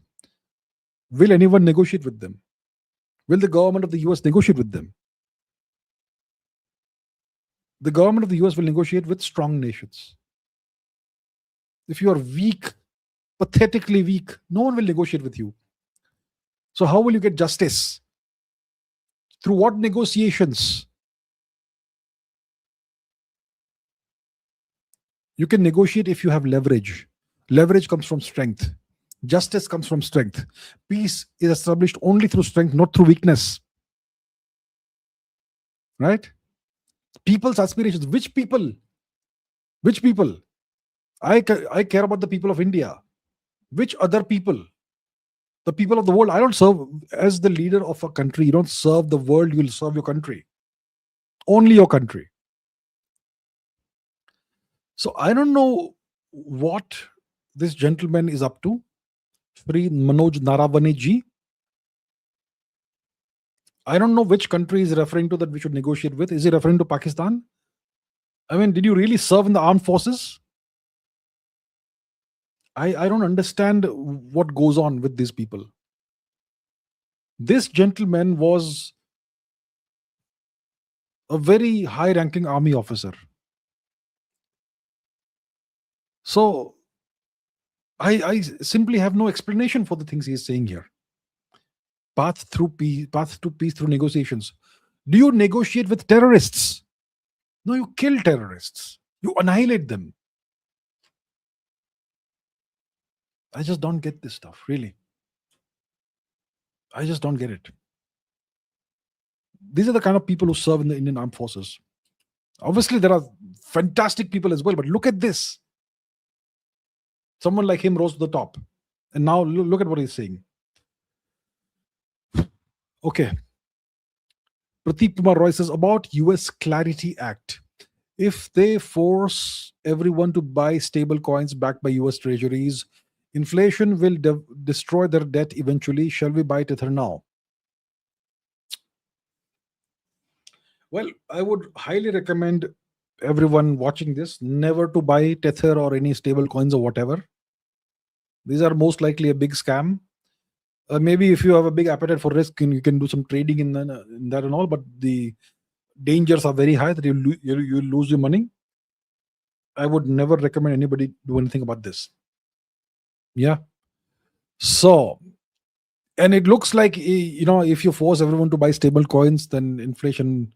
Will anyone negotiate with them? Will the government of the US negotiate with them? The government of the US will negotiate with strong nations. If you are weak, pathetically weak, no one will negotiate with you. So how will you get justice? Through what negotiations? You can negotiate if you have leverage. Leverage comes from strength. Justice comes from strength. Peace is established only through strength, not through weakness. Right? People's aspirations. Which people? Which people? I care about the people of India. Which other people? The people of the world. I don't serve as the leader of a country. You don't serve the world, you'll serve your country. Only your country. So I don't know what this gentleman is up to. Shri Manoj Naravane ji. I don't know which country he's referring to that we should negotiate with. Is he referring to Pakistan? I mean, did you really serve in the armed forces? I don't understand what goes on with these people. This gentleman was a very high-ranking army officer. So I simply have no explanation for the things he is saying here. Path to peace through negotiations. Do you negotiate with terrorists? No, you kill terrorists. You annihilate them. I just don't get this stuff, really. I just don't get it. These are the kind of people who serve in the Indian Armed Forces. Obviously, there are fantastic people as well, but look at this. Someone like him rose to the top. And now look at what he's saying. Okay. Prateep Kumar Roy says about US Clarity Act. If they force everyone to buy stable coins backed by US treasuries, inflation will destroy their debt eventually. Shall we buy Tether now? Well, I would highly recommend everyone watching this never to buy Tether or any stable coins or whatever. These are most likely a big scam. Maybe if you have a big appetite for risk, you can do some trading in that and all, but the dangers are very high that you lose your money. I would never recommend anybody do anything about this. Yeah. So, and it looks like, if you force everyone to buy stable coins, then inflation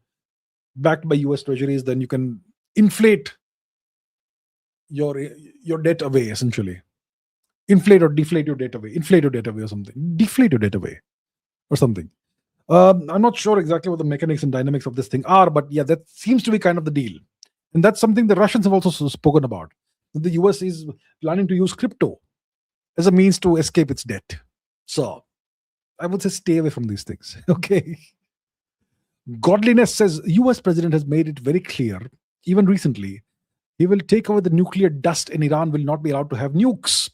backed by US treasuries, then you can inflate your debt away, essentially. Inflate or deflate your debt away. Inflate your debt away or something. Deflate your debt away or something. I'm not sure exactly what the mechanics and dynamics of this thing are, but yeah, that seems to be kind of the deal. And that's something the Russians have also spoken about. The US is planning to use crypto as a means to escape its debt. So I would say stay away from these things. Okay. Godliness says US president has made it very clear, even recently, he will take away the nuclear dust and Iran will not be allowed to have nukes.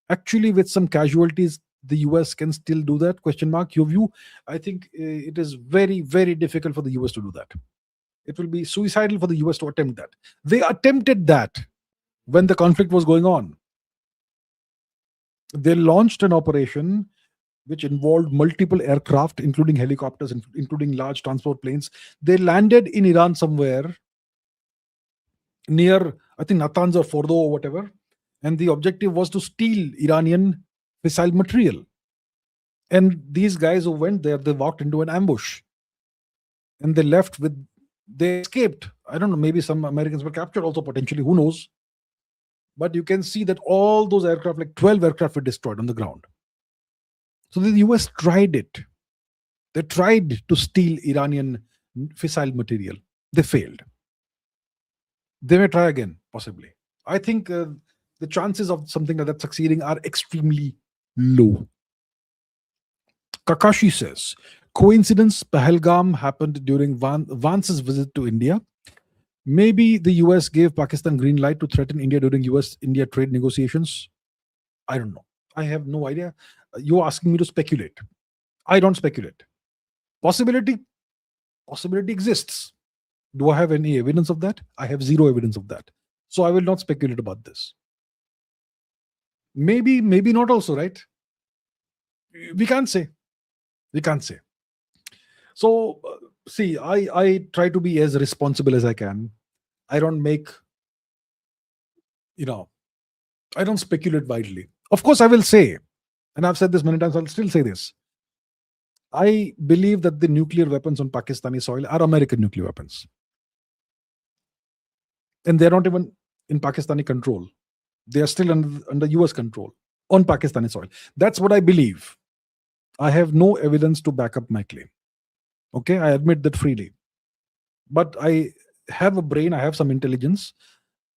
Actually, with some casualties, the US can still do that? Question mark. Your view? I think it is very, very difficult for the US to do that. It will be suicidal for the US to attempt that. They attempted that when the conflict was going on. They launched an operation which involved multiple aircraft, including helicopters, including large transport planes. They landed in Iran somewhere near, I think, Natanz or Fordo or whatever. And the objective was to steal Iranian fissile material. And these guys who went there, they walked into an ambush. and they escaped. I don't know, maybe some Americans were captured also potentially, who knows? But you can see that all those aircraft, like 12 aircraft, were destroyed on the ground. So the US tried it. They tried to steal Iranian fissile material. They failed. They may try again, possibly. I think the chances of something like that succeeding are extremely low. Kakashi says, coincidence, Pahalgam happened during Vance's visit to India. Maybe the US gave Pakistan green light to threaten India during US-India trade negotiations. I don't know. I have no idea. You're asking me to speculate. I don't speculate. Possibility exists. Do I have any evidence of that? I have zero evidence of that. So I will not speculate about this. Maybe not also, right? We can't say. So, see, I try to be as responsible as I can. I don't make, I don't speculate widely. Of course, I will say, and I've said this many times, I'll still say this. I believe that the nuclear weapons on Pakistani soil are American nuclear weapons. And they're not even in Pakistani control. They are still under US control on Pakistani soil. That's what I believe. I have no evidence to back up my claim. Okay, I admit that freely. But I have a brain, I have some intelligence,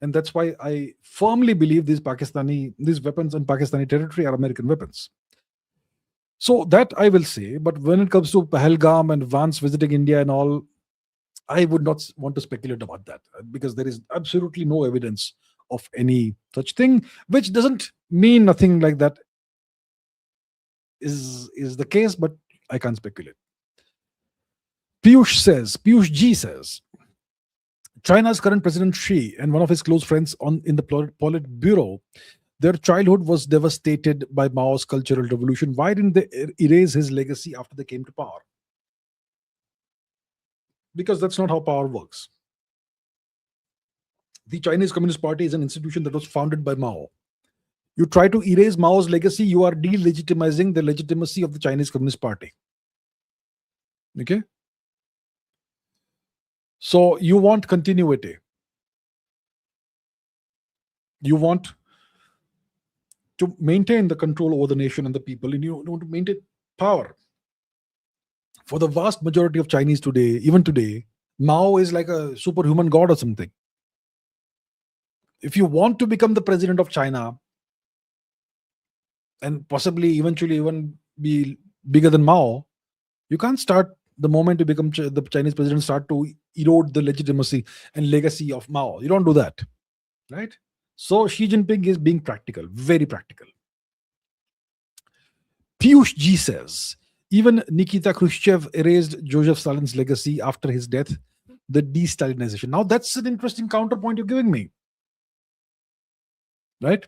and that's why I firmly believe these weapons in Pakistani territory are American weapons. So that I will say, but when it comes to Pahalgam and Vance visiting India and all, I would not want to speculate about that because there is absolutely no evidence of any such thing, which doesn't mean nothing like that is the case, but I can't speculate. Piyush G says, China's current President Xi and one of his close friends in the Politburo, their childhood was devastated by Mao's Cultural Revolution. Why didn't they erase his legacy after they came to power? Because that's not how power works. The Chinese Communist Party is an institution that was founded by Mao. You try to erase Mao's legacy, you are delegitimizing the legitimacy of the Chinese Communist Party. Okay? So you want continuity. You want to maintain the control over the nation and the people, and you want to maintain power. For the vast majority of Chinese today, even today, Mao is like a superhuman god or something. If you want to become the president of China and possibly eventually even be bigger than Mao, you can't start the moment you become the Chinese president, start to erode the legitimacy and legacy of Mao. You don't do that, right? So Xi Jinping is being practical, very practical. Piyush G says, even Nikita Khrushchev erased Joseph Stalin's legacy after his death, the de-Stalinization. Now that's an interesting counterpoint you're giving me, right?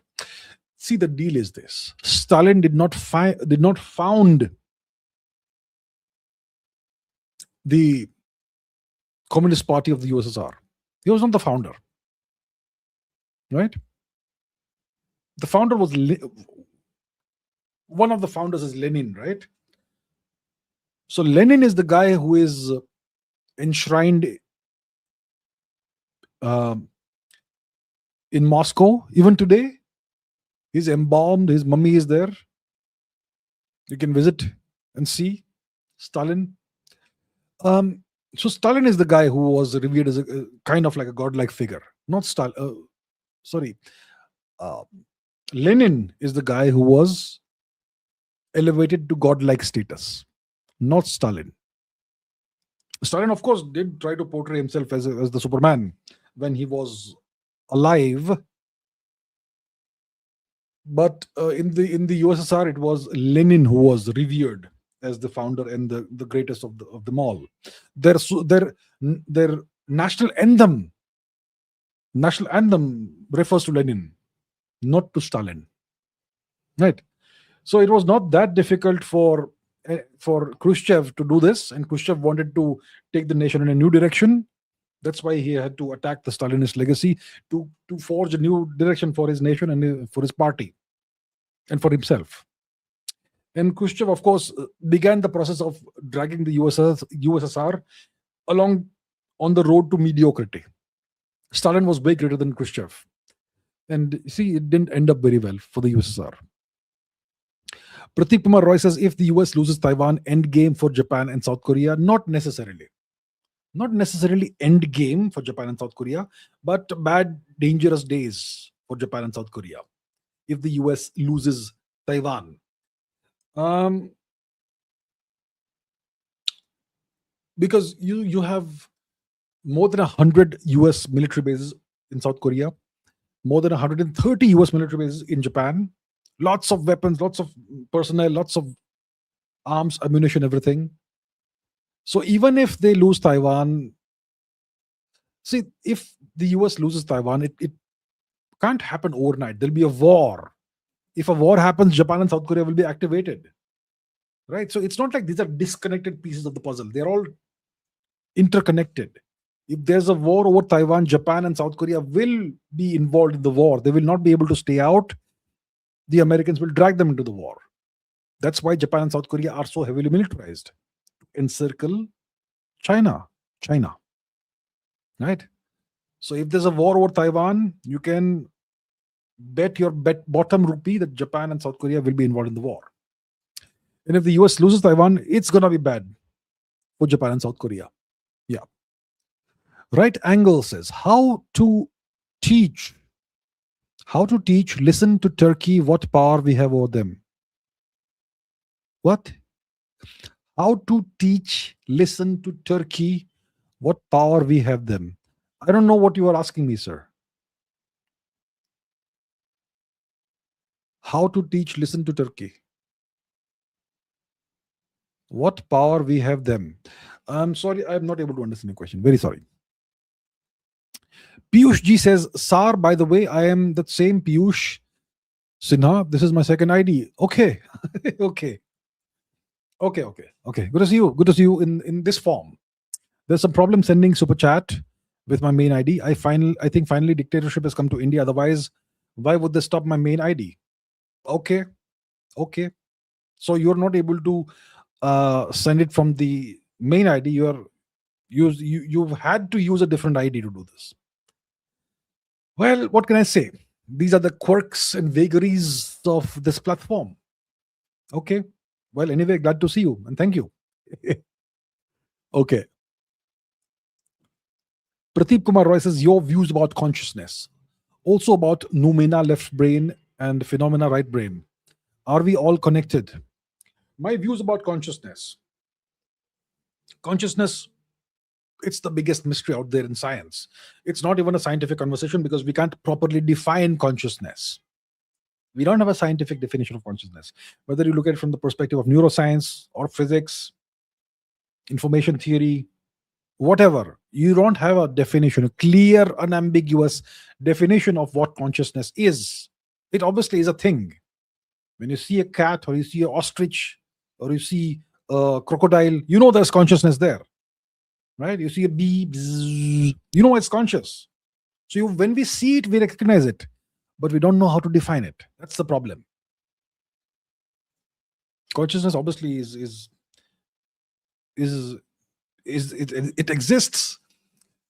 See, the deal is this: Stalin did not found the Communist Party of the USSR. He was not the founder, right? The founder was one of the founders is Lenin, right? So Lenin is the guy who is enshrined in Moscow even today. He's embalmed, his mummy is there. You can visit and see Stalin. So Stalin is the guy who was revered as a kind of like a godlike figure. Not Stalin. Lenin is the guy who was elevated to godlike status, not Stalin. Stalin, of course, did try to portray himself as the Superman when he was alive. But in the USSR, it was Lenin who was revered as the founder and the greatest of them all. Their national anthem refers to Lenin, not to Stalin, right? So it was not that difficult for Khrushchev to do this, and Khrushchev wanted to take the nation in a new direction. That's why he had to attack the Stalinist legacy to forge a new direction for his nation and for his party and for himself. And Khrushchev, of course, began the process of dragging the USSR along on the road to mediocrity. Stalin was way greater than Khrushchev. And see, it didn't end up very well for the USSR. Prateek Kumar Roy says, if the US loses Taiwan, end game for Japan and South Korea? Not necessarily. Not necessarily end game for Japan and South Korea, but bad, dangerous days for Japan and South Korea if the US loses Taiwan. Because you have more than 100 US military bases in South Korea, more than 130 US military bases in Japan, lots of weapons, lots of personnel, lots of arms, ammunition, everything. So even if they lose Taiwan, see, if the US loses Taiwan, it can't happen overnight. There'll be a war. If a war happens, Japan and South Korea will be activated. Right? So it's not like these are disconnected pieces of the puzzle. They're all interconnected. If there's a war over Taiwan, Japan and South Korea will be involved in the war. They will not be able to stay out. The Americans will drag them into the war. That's why Japan and South Korea are so heavily militarized to encircle China. Right? So if there's a war over Taiwan, you can bet your bottom rupee that Japan and South Korea will be involved in the war. And if the US loses Taiwan, it's going to be bad for Japan and South Korea. Yeah. Right Angle says, how to teach, listen to Turkey, what power we have over them. What? How to teach, listen to Turkey, what power we have them. I don't know what you are asking me, sir. How to teach, listen to Turkey. What power we have them. I'm sorry, I'm not able to understand your question. Very sorry. Piyush G says, Sar, by the way, I am that same Piyush Sinha. This is my second ID. Okay. Okay. Good to see you. Good to see you in this form. There's some problem sending super chat with my main ID. I think finally dictatorship has come to India. Otherwise, why would they stop my main ID? Okay. So you're not able to send it from the main ID. You've had to use a different ID to do this. Well, what can I say? These are the quirks and vagaries of this platform. Okay. Well, anyway, glad to see you and thank you. Okay. Prateep Kumar Roy says, your views about consciousness, also about noumena left brain and phenomena right brain. Are we all connected? My views about consciousness. Consciousness, it's the biggest mystery out there in science. It's not even a scientific conversation because we can't properly define consciousness. We don't have a scientific definition of consciousness. Whether you look at it from the perspective of neuroscience or physics, information theory, whatever, you don't have a definition, a clear, unambiguous definition of what consciousness is. It obviously is a thing. When you see a cat or you see an ostrich or you see a crocodile, you know there's consciousness there. Right? You see a bee, bzzz, you know it's conscious. So when we see it, we recognize it, but we don't know how to define it. That's the problem. Consciousness obviously it exists.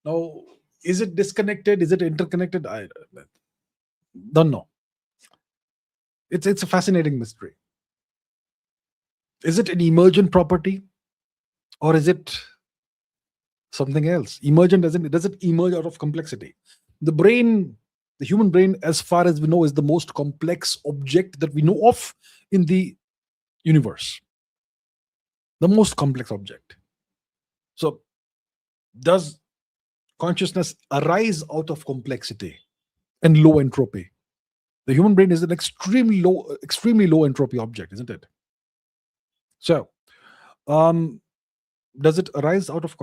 Now, is it disconnected? Is it interconnected? I don't know. It's a fascinating mystery. Is it an emergent property, or is it something else? Emergent does it emerge out of complexity? The brain, the human brain, as far as we know, is the most complex object that we know of in the universe. The most complex object. So, does consciousness arise out of complexity and low entropy? The human brain is an extremely low entropy object, isn't it? So, does it arise out of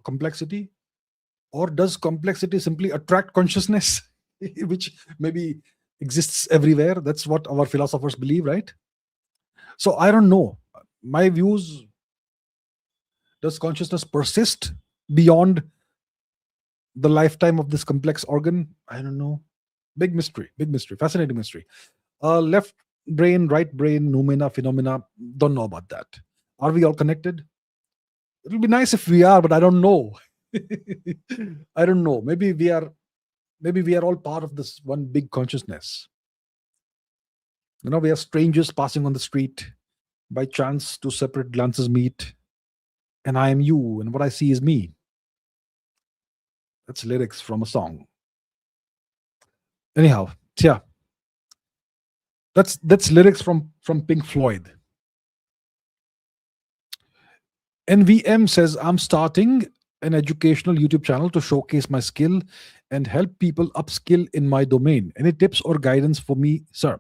complexity, or does complexity simply attract consciousness, which maybe exists everywhere? That's what our philosophers believe, right? So I don't know. My views: does consciousness persist beyond the lifetime of this complex organ? I don't know. Big mystery, fascinating mystery. Left brain, right brain, noumena, phenomena, don't know about that. Are we all connected? It'll be nice if we are, but I don't know. I don't know. Maybe we are. Maybe we are all part of this one big consciousness. We are strangers passing on the street. By chance, two separate glances meet, and I am you, and what I see is me. That's lyrics from a song. Anyhow, yeah, that's lyrics from Pink Floyd. NVM says, I'm starting an educational YouTube channel to showcase my skill and help people upskill in my domain. Any tips or guidance for me, sir?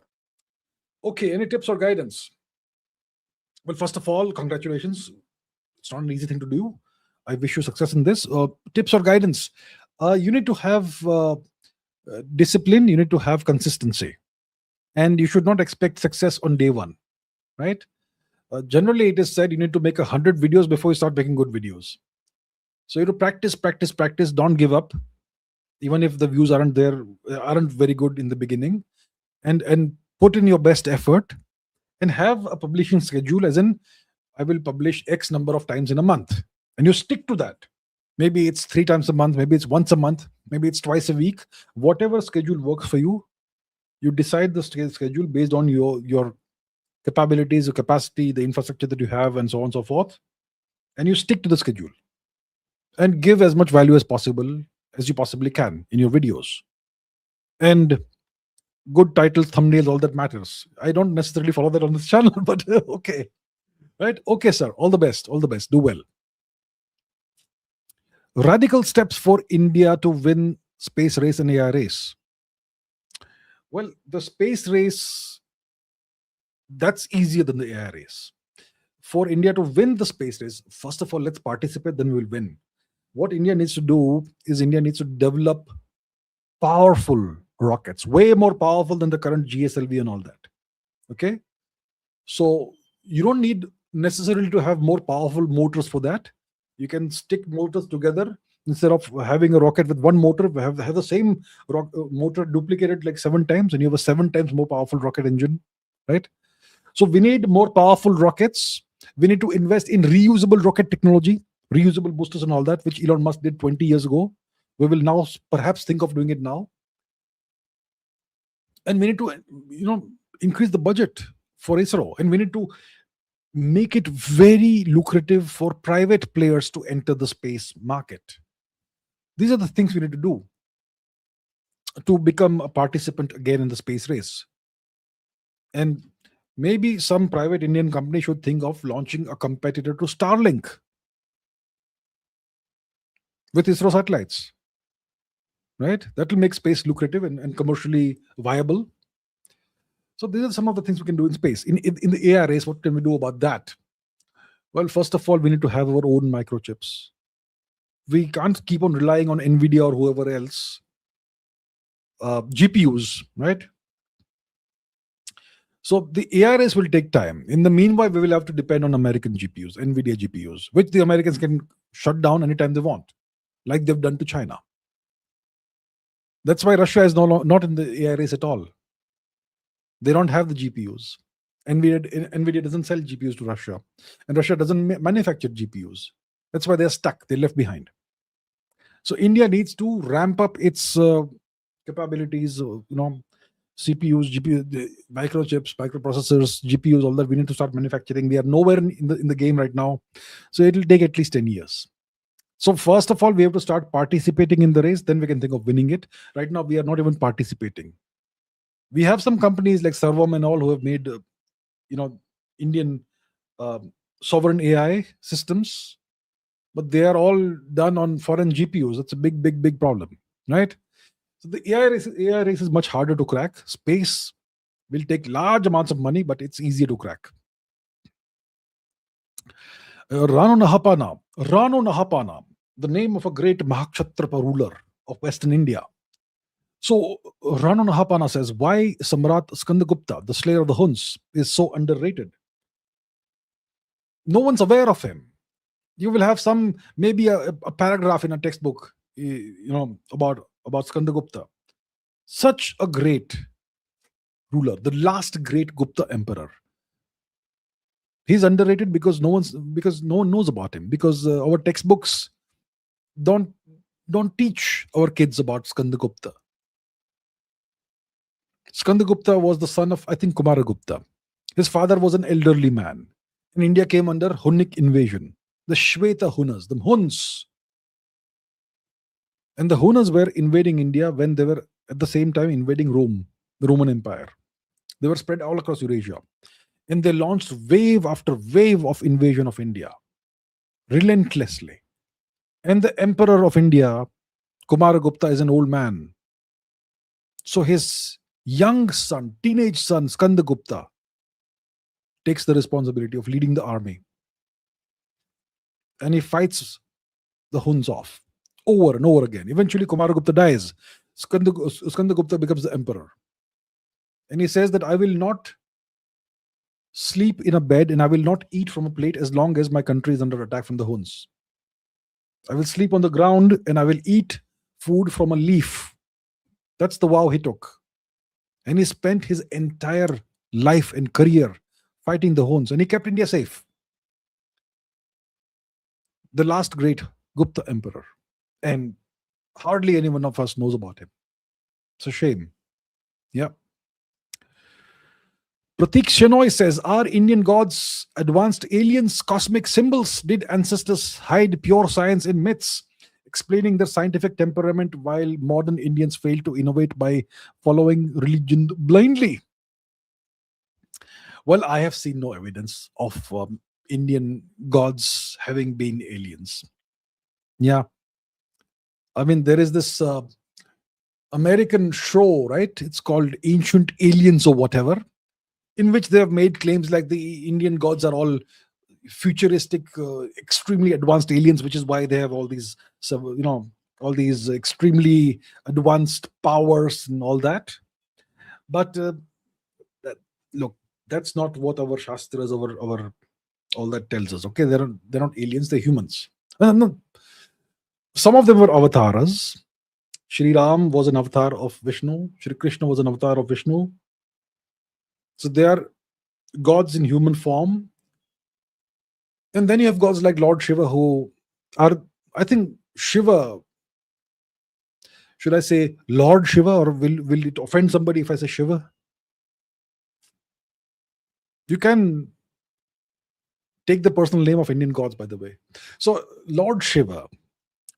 Okay, any tips or guidance? Well, first of all, congratulations. It's not an easy thing to do. I wish you success in this. Tips or guidance? You need to have discipline, you need to have consistency, and you should not expect success on day one, right? Generally, it is said you need to make 100 videos before you start making good videos. So you have to practice, practice, practice. Don't give up, even if the views aren't there, aren't very good in the beginning, and put in your best effort, and have a publishing schedule. As in, I will publish X number of times in a month, and you stick to that. Maybe it's 3 times a month, maybe it's once a month, maybe it's twice a week. Whatever schedule works for you, you decide the schedule based on your capabilities, your capacity, the infrastructure that you have, and so on and so forth. And you stick to the schedule and give as much value as possible as you possibly can in your videos. And good titles, thumbnails, all that matters. I don't necessarily follow that on this channel, but okay. Right? Okay, sir. All the best. All the best. Do well. Radical steps for India to win space race and AI race. Well, the space race, that's easier than the AI race. For India to win the space race, first of all, let's participate, then we'll win. What India needs to do is India needs to develop powerful rockets, way more powerful than the current GSLV and all that. Okay? So you don't need necessarily to have more powerful motors for that. You can stick motors together. Instead of having a rocket with one motor, have the same motor duplicated like 7 times, and you have a 7 times more powerful rocket engine, right? So we need more powerful rockets. We need to invest in reusable rocket technology, reusable boosters and all that, which Elon Musk did 20 years ago. We will now perhaps think of doing it now. And we need to, increase the budget for ISRO, and we need to make it very lucrative for private players to enter the space market. These are the things we need to do to become a participant again in the space race. And maybe some private Indian company should think of launching a competitor to Starlink with ISRO satellites, right? That will make space lucrative and commercially viable. So these are some of the things we can do in space. In the AI race, what can we do about that? Well, first of all, we need to have our own microchips. We can't keep on relying on NVIDIA or whoever else. GPUs, right? So the AI race will take time. In the meanwhile, we will have to depend on American GPUs, NVIDIA GPUs, which the Americans can shut down anytime they want, like they've done to China. That's why Russia is not in the AI race at all. They don't have the GPUs. NVIDIA doesn't sell GPUs to Russia, and Russia doesn't manufacture GPUs. That's why they're stuck. They're left behind. So India needs to ramp up its capabilities, CPUs, GPU, microchips, microprocessors, GPUs, all that. We need to start manufacturing. We are nowhere in the game right now. So it will take at least 10 years. So first of all, we have to start participating in the race. Then we can think of winning it. Right now, we are not even participating. We have some companies like Servom and all who have made, Indian sovereign AI systems, but they are all done on foreign GPUs. That's a big, big, big problem, right? So the AI race is much harder to crack. Space will take large amounts of money, but it's easier to crack. Rano Nahapana, the name of a great Mahakshatrapa ruler of Western India. So Rano Nahapana says, why Samrat Skandagupta, the slayer of the Huns, is so underrated. No one's aware of him. You will have maybe a paragraph in a textbook, about Skandagupta. Such a great ruler, the last great Gupta emperor. He's underrated because no one knows about him, because our textbooks don't teach our kids about Skandagupta. Skandagupta was the son of, I think, Kumaragupta. His father was an elderly man. And India came under Hunnic invasion. The Shweta Hunas, the Huns. And the Hunas were invading India when they were at the same time invading Rome, the Roman Empire. They were spread all across Eurasia. And they launched wave after wave of invasion of India, relentlessly. And the emperor of India, Kumaragupta, is an old man. So his young son, teenage son, Skandagupta, takes the responsibility of leading the army. And he fights the Huns off over and over again. Eventually, Kumaragupta dies. Skandagupta becomes the emperor. And he says that I will not sleep in a bed and I will not eat from a plate as long as my country is under attack from the Huns. I will sleep on the ground and I will eat food from a leaf. That's the vow he took. And he spent his entire life and career fighting the Huns, and he kept India safe. The last great Gupta emperor. And hardly anyone of us knows about him. It's a shame. Yeah. Pratik Shenoy says, are Indian gods advanced aliens, cosmic symbols? Did ancestors hide pure science in myths, explaining their scientific temperament, while modern Indians fail to innovate by following religion blindly? Well, I have seen no evidence of Indian gods having been aliens. Yeah. I mean, there is this American show, right? It's called Ancient Aliens or whatever, in which they have made claims like the Indian gods are all futuristic, extremely advanced aliens, which is why they have all these, all these extremely advanced powers and all that. But look, that's not what our shastras, our all that tells us. Okay, they're not aliens; they're humans. No, some of them were avatars. Shri Ram was an avatar of Vishnu. Shri Krishna was an avatar of Vishnu. So they are gods in human form. And then you have gods like Lord Shiva, who are, I think, Shiva. Should I say Lord Shiva, or will it offend somebody if I say Shiva? You can take the personal name of Indian gods, by the way. So Lord Shiva,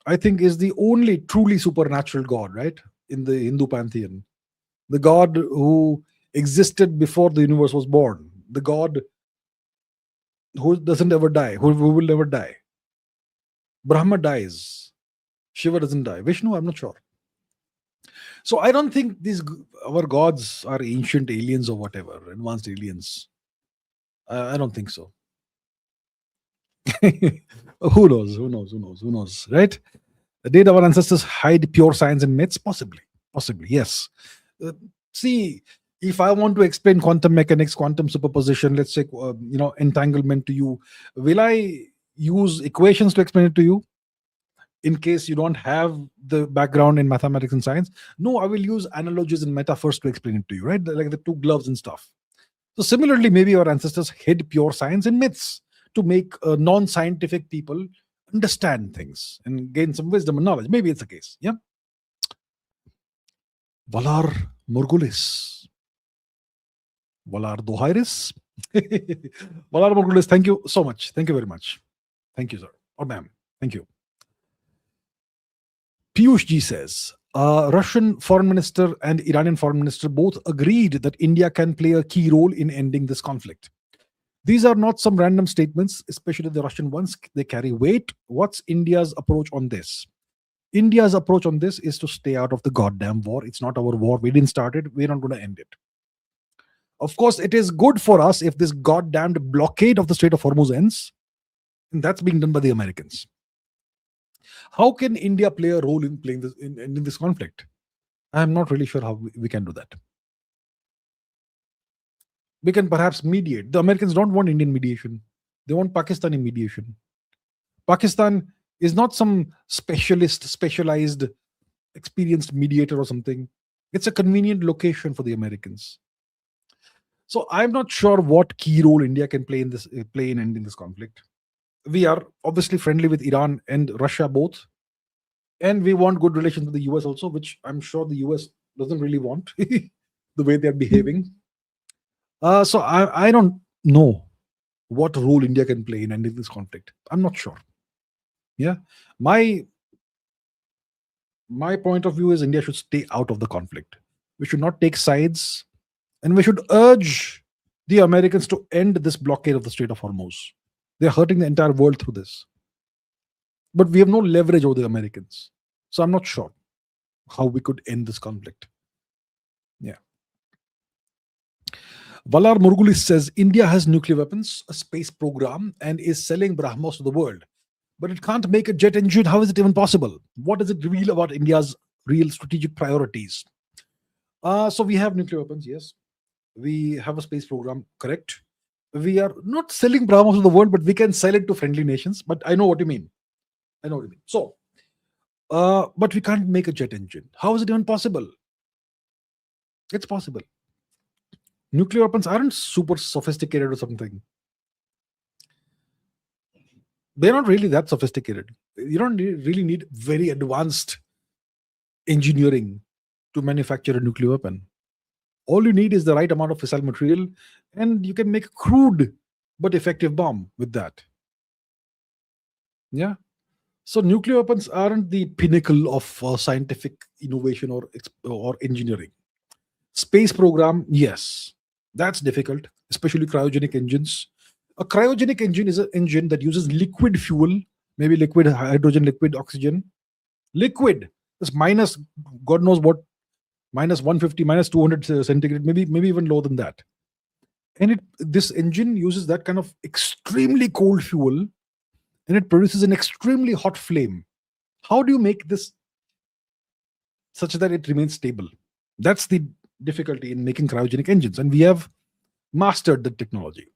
I think, is the only truly supernatural god, right, in the Hindu pantheon. The god who existed before the universe was born. The god who doesn't ever die, who will never die. Brahma dies. Shiva doesn't die. Vishnu, I'm not sure. So I don't think our gods are ancient aliens or whatever, advanced aliens. I don't think so. Who knows, right? Did our ancestors hide pure science in myths? Possibly, yes. See, if I want to explain quantum mechanics, quantum superposition, let's say, entanglement to you, will I use equations to explain it to you? In case you don't have the background in mathematics and science? No, I will use analogies and metaphors to explain it to you, right? Like the two gloves and stuff. So similarly, maybe our ancestors hid pure science in myths to make non-scientific people understand things and gain some wisdom and knowledge. Maybe it's the case. Yeah. Valar Morgulis. Valar Dohairis. Valar Morgulis, thank you so much. Thank you very much. Thank you, sir. Or ma'am. Thank you. Piyush Ji says, Russian foreign minister and Iranian foreign minister both agreed that India can play a key role in ending this conflict. These are not some random statements, especially the Russian ones. They carry weight. What's India's approach on this? India's approach on this is to stay out of the goddamn war. It's not our war. We didn't start it. We're not going to end it. Of course, it is good for us if this goddamned blockade of the Strait of Hormuz ends. And that's being done by the Americans. How can India play a role in playing this in ending this conflict? I'm not really sure how we can do that. We can perhaps mediate. The Americans don't want Indian mediation. They want Pakistani mediation. Pakistan is not some specialized, experienced mediator or something. It's a convenient location for the Americans. So I'm not sure what key role India can play in this play in ending this conflict. We are obviously friendly with Iran and Russia both, and we want good relations with the US also, which I'm sure the US doesn't really want the way they're behaving. So I don't know what role India can play in ending this conflict. I'm not sure. Yeah, my my point of view is India should stay out of the conflict. We should not take sides, and we should urge the Americans to end this blockade of the Strait of Hormuz. They're hurting the entire world through this. But we have no leverage over the Americans. So I'm not sure how we could end this conflict. Yeah. Valar Murgulis says India has nuclear weapons, a space program, and is selling Brahmos to the world. But it can't make a jet engine. How is it even possible? What does it reveal about India's real strategic priorities? So we have nuclear weapons, yes. We have a space program, correct. We are not selling Brahmos to the world, but we can sell it to friendly nations. But I know what you mean. I know what you mean. So, but we can't make a jet engine. How is it even possible? It's possible. Nuclear weapons aren't super sophisticated or something. They're not really that sophisticated. You don't really need very advanced engineering to manufacture a nuclear weapon. All you need is the right amount of fissile material, and you can make a crude but effective bomb with that. Yeah. So nuclear weapons aren't the pinnacle of scientific innovation or engineering. Space program, yes, that's difficult, especially cryogenic engines. A cryogenic engine is an engine that uses liquid fuel, maybe liquid hydrogen, liquid oxygen, liquid. It's minus, God knows what, minus 150, minus 200 centigrade, maybe even lower than that. And this engine uses that kind of extremely cold fuel, and it produces an extremely hot flame. How do you make this such that it remains stable? That's the difficulty in making cryogenic engines, and we have mastered the technology.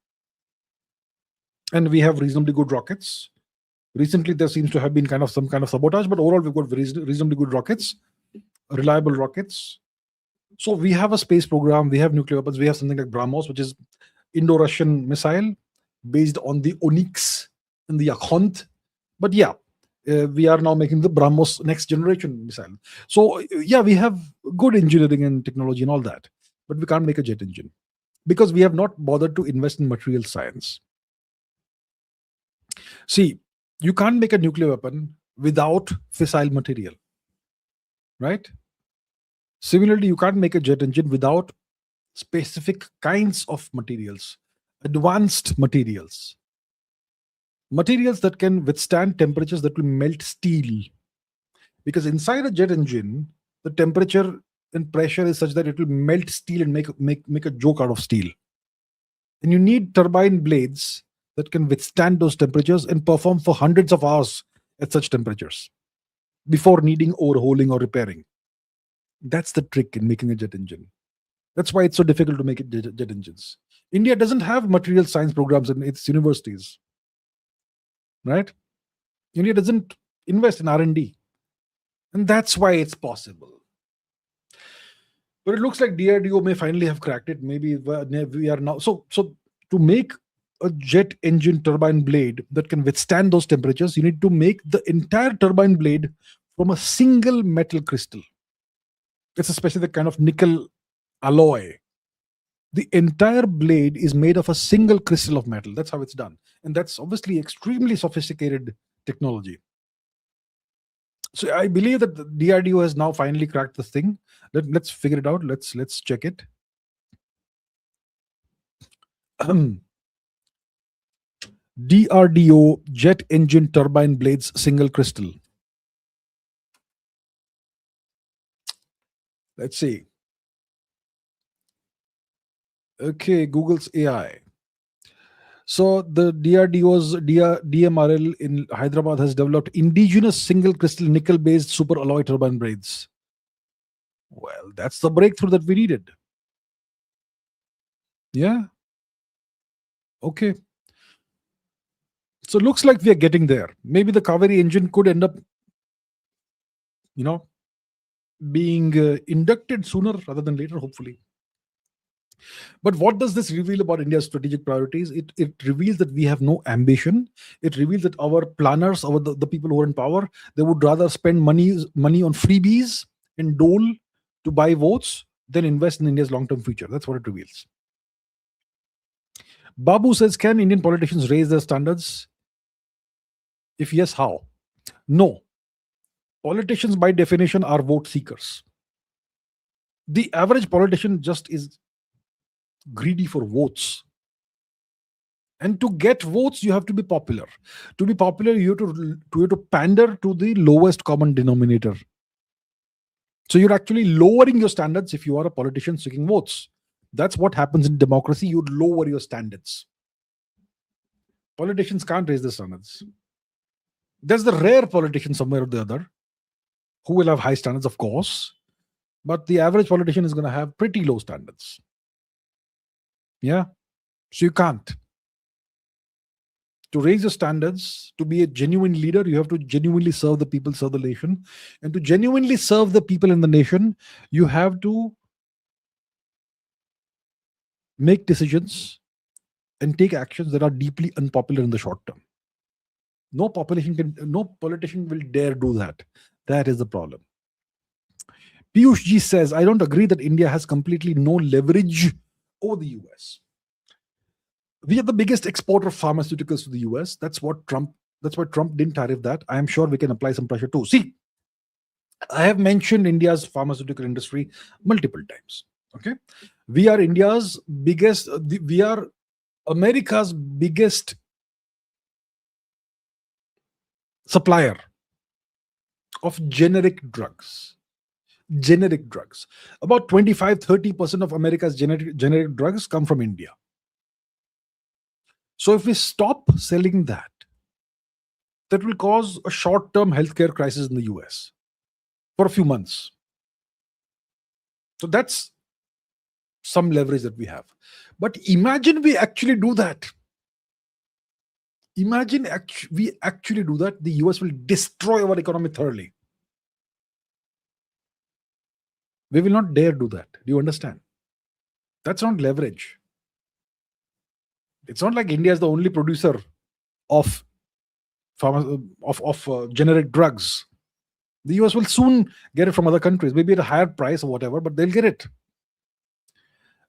And we have reasonably good rockets. Recently, there seems to have been some kind of sabotage, but overall, we've got reasonably good rockets, reliable rockets. So we have a space program, we have nuclear weapons, we have something like BrahMos, which is Indo-Russian missile based on the Onyx and the Yakhont. But yeah, we are now making the BrahMos next generation missile. So yeah, we have good engineering and technology and all that, but we can't make a jet engine because we have not bothered to invest in material science. See, you can't make a nuclear weapon without fissile material, right? Similarly, you can't make a jet engine without specific kinds of materials, advanced materials, materials that can withstand temperatures that will melt steel. Because inside a jet engine, the temperature and pressure is such that it will melt steel and make a joke out of steel. And you need turbine blades that can withstand those temperatures and perform for hundreds of hours at such temperatures before needing overhauling or repairing. That's the trick in making a jet engine. That's why it's so difficult to make it jet engines. India doesn't have material science programs in its universities, right? India doesn't invest in R&D, and that's why it's possible. But it looks like DRDO may finally have cracked it. Maybe we are now. So to make a jet engine turbine blade that can withstand those temperatures, you need to make the entire turbine blade from a single metal crystal. It's a specific kind of nickel alloy. The entire blade is made of a single crystal of metal. That's how it's done. And that's obviously extremely sophisticated technology. So I believe that the DRDO has now finally cracked this thing. Let's figure it out. Let's check it. DRDO jet engine turbine blades single crystal. Let's see. Okay, Google's AI. So the DRDO's DMRL in Hyderabad has developed indigenous single crystal nickel based super alloy turbine blades. Well, that's the breakthrough that we needed. Yeah. Okay. So it looks like we are getting there. Maybe the Kaveri engine could end up, being inducted sooner rather than later, hopefully. But what does this reveal about India's strategic priorities? It reveals that we have no ambition. It reveals that our planners, the people who are in power, they would rather spend money on freebies and dole to buy votes than invest in India's long-term future. That's what it reveals. Babu says, can Indian politicians raise their standards? If yes, how? No. Politicians, by definition, are vote seekers. The average politician just is greedy for votes. And to get votes, you have to be popular. To be popular, you have to pander to the lowest common denominator. So you're actually lowering your standards if you are a politician seeking votes. That's what happens in democracy. You lower your standards. Politicians can't raise the standards. There's the rare politician somewhere or the other who will have high standards, of course, but the average politician is going to have pretty low standards. Yeah. So you can't. To raise your standards, to be a genuine leader, you have to genuinely serve the people, serve the nation. And to genuinely serve the people in the nation, you have to make decisions and take actions that are deeply unpopular in the short term. No politician will dare do that. That is the problem. Piyush Ji says, I don't agree that India has completely no leverage over the US. We are the biggest exporter of pharmaceuticals to the US. That's why Trump didn't tariff that. I am sure we can apply some pressure too. See, I have mentioned India's pharmaceutical industry multiple times. Okay. We are we are America's biggest supplier of generic drugs. About 25-30% of America's generic drugs come from India. So if we stop selling that will cause a short-term healthcare crisis in the US for a few months. So that's some leverage that we have. But imagine we actually do that. Imagine we actually do that. The US will destroy our economy thoroughly. We will not dare do that. Do you understand? That's not leverage. It's not like India is the only producer of generic drugs. The US will soon get it from other countries, maybe at a higher price or whatever, but they'll get it.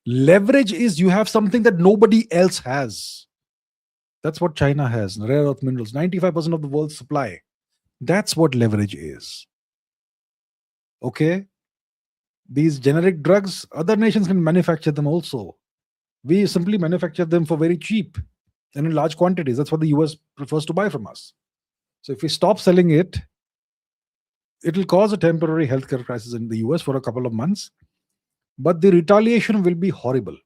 Leverage is you have something that nobody else has. That's what China has, rare earth minerals, 95% of the world's supply. That's what leverage is. Okay? These generic drugs, other nations can manufacture them also. We simply manufacture them for very cheap and in large quantities. That's what the US prefers to buy from us. So if we stop selling it, it will cause a temporary healthcare crisis in the US for a couple of months. But the retaliation will be horrible.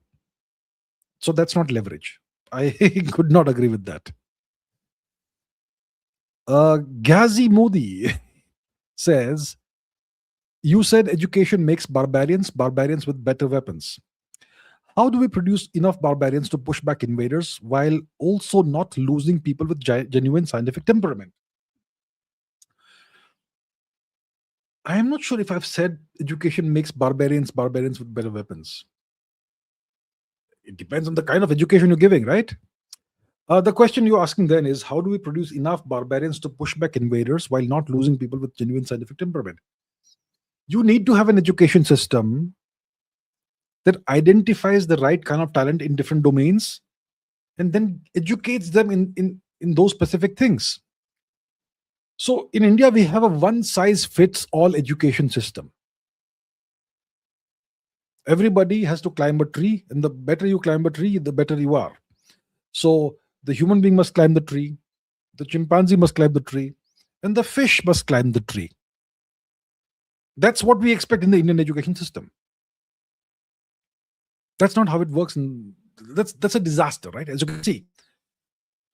So that's not leverage. I could not agree with that. Ghazi Modi says, you said education makes barbarians with better weapons. How do we produce enough barbarians to push back invaders while also not losing people with genuine scientific temperament? I am not sure if I've said education makes barbarians with better weapons. It depends on the kind of education you're giving, right? The question you're asking then is, how do we produce enough barbarians to push back invaders while not losing people with genuine scientific temperament? You need to have an education system that identifies the right kind of talent in different domains and then educates them in those specific things. So in India, we have a one-size-fits-all education system. Everybody has to climb a tree, and the better you climb a tree, the better you are. So the human being must climb the tree, the chimpanzee must climb the tree, and the fish must climb the tree. That's what we expect in the Indian education system. That's not how it works. That's a disaster, right? As you can see,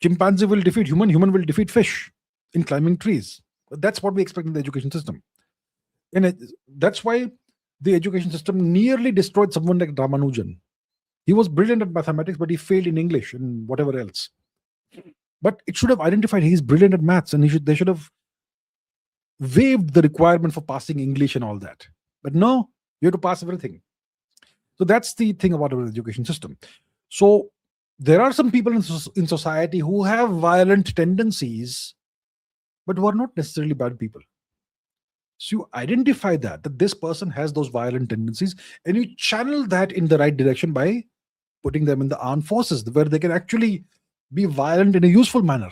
chimpanzee will defeat human will defeat fish in climbing trees. That's what we expect in the education system. And that's why the education system nearly destroyed someone like Ramanujan. He was brilliant at mathematics, but he failed in English and whatever else. But it should have identified he's brilliant at maths, and they should have waived the requirement for passing English and all that. But no, you have to pass everything. So that's the thing about our education system. So there are some people in society who have violent tendencies, but who are not necessarily bad people. So you identify that this person has those violent tendencies, and you channel that in the right direction by putting them in the armed forces where they can actually be violent in a useful manner.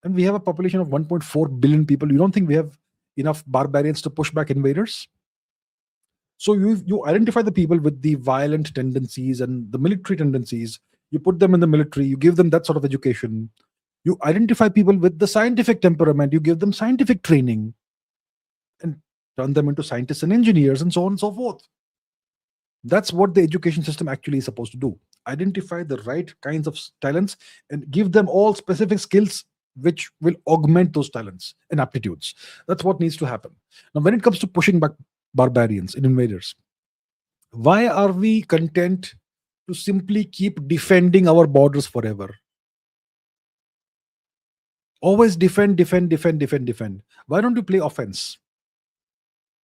And we have a population of 1.4 billion people. You don't think we have enough barbarians to push back invaders? So you identify the people with the violent tendencies and the military tendencies. You put them in the military. You give them that sort of education. You identify people with the scientific temperament. You give them scientific training and turn them into scientists and engineers and so on and so forth. That's what the education system actually is supposed to do. Identify the right kinds of talents and give them all specific skills which will augment those talents and aptitudes. That's what needs to happen. Now, when it comes to pushing back barbarians and invaders, why are we content to simply keep defending our borders forever? Always defend, defend, defend, defend, defend. Why don't you play offense?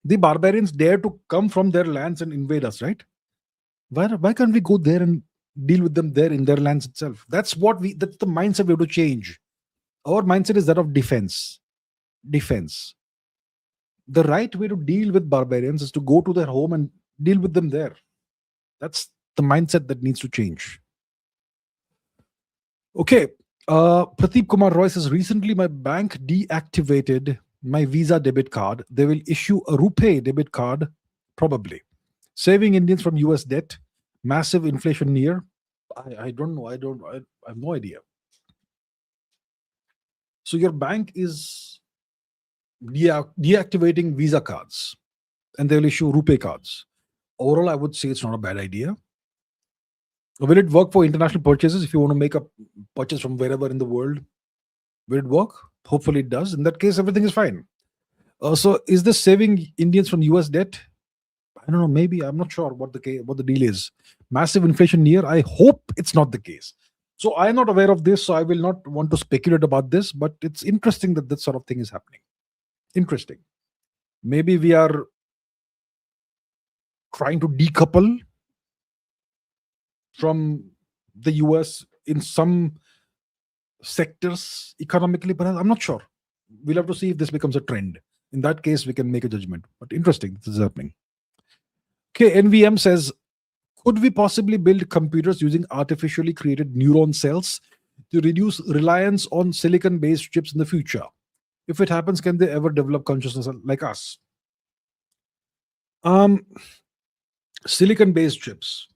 The barbarians dare to come from their lands and invade us, right? Why can't we go there and deal with them there in their lands itself? That's the mindset we have to change. Our mindset is that of defense. Defense. The right way to deal with barbarians is to go to their home and deal with them there. That's the mindset that needs to change. Okay. Pradeep Kumar Roy says, recently my bank deactivated my Visa debit card. They will issue a RuPay debit card, probably. Saving Indians from US debt, massive inflation near. I don't know. I have no idea. So your bank is deactivating Visa cards and they'll issue RuPay cards. Overall, I would say it's not a bad idea. Will it work for international purchases? If you want to make a purchase from wherever in the world, will it work? Hopefully it does. In that case, everything is fine. So is this saving Indians from US debt? I don't know. Maybe. I'm not sure what the deal is. Massive inflation near. I hope it's not the case. So I'm not aware of this, so I will not want to speculate about this, but it's interesting that this sort of thing is happening. Interesting. Maybe we are trying to decouple from the US in some sectors economically, but I'm not sure. We'll have to see if this becomes a trend. In that case, we can make a judgment. But interesting, this is happening. Okay, NVM says, could we possibly build computers using artificially created neuron cells to reduce reliance on silicon-based chips in the future? If it happens, can they ever develop consciousness like us? Silicon-based chips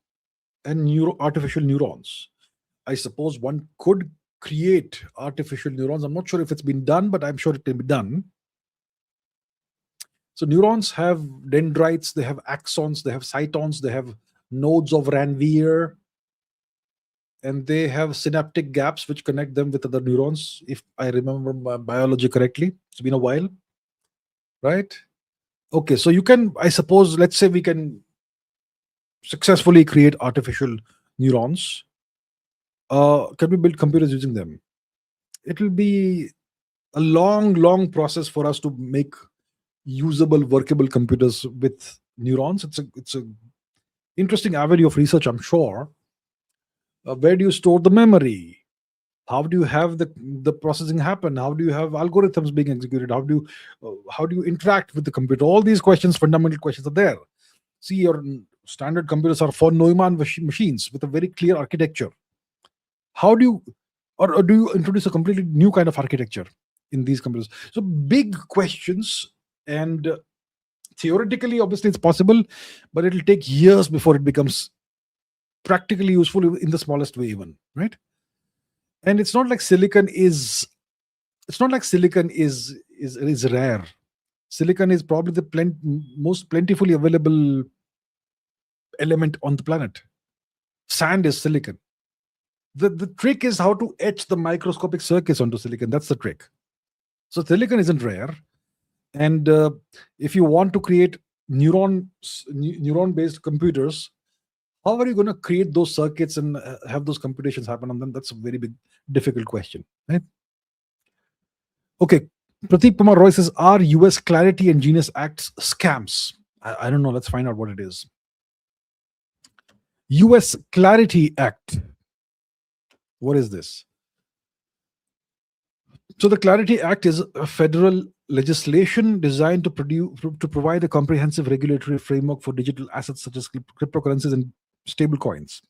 and artificial neurons. I suppose one could create artificial neurons. I'm not sure if it's been done, but I'm sure it can be done. So neurons have dendrites, they have axons, they have cytons, they have nodes of Ranvier, and they have synaptic gaps which connect them with other neurons, if I remember my biology correctly. It's been a while, right? Okay, so you can, I suppose, let's say we can successfully create artificial neurons. Can we build computers using them? It will be a long process for us to make usable, workable computers with neurons. It's a interesting avenue of research, I'm sure. Where do you store the memory? How do you have the processing happen? How do you have algorithms being executed? How do you interact with the computer? All these questions, fundamental questions, are there. See, your standard computers are von Neumann machines with a very clear architecture. How do you, or do you introduce a completely new kind of architecture in these computers? So big questions, and theoretically, obviously, it's possible, but it'll take years before it becomes practically useful in the smallest way, even, right? And it's not like silicon is rare. Silicon is probably the most plentifully available element on the planet. Sand is silicon. The trick is how to etch the microscopic circuits onto silicon. That's the trick. So silicon isn't rare. And if you want to create neuron-based computers, how are you going to create those circuits and have those computations happen on them? That's a very big, difficult question, right? Okay. Pradeep Kumar Roy says, are US Clarity and Genius Acts scams? I don't know. Let's find out what it is. US Clarity Act. What is this? So the Clarity Act is a federal legislation designed to provide a comprehensive regulatory framework for digital assets such as cryptocurrencies and stable coins.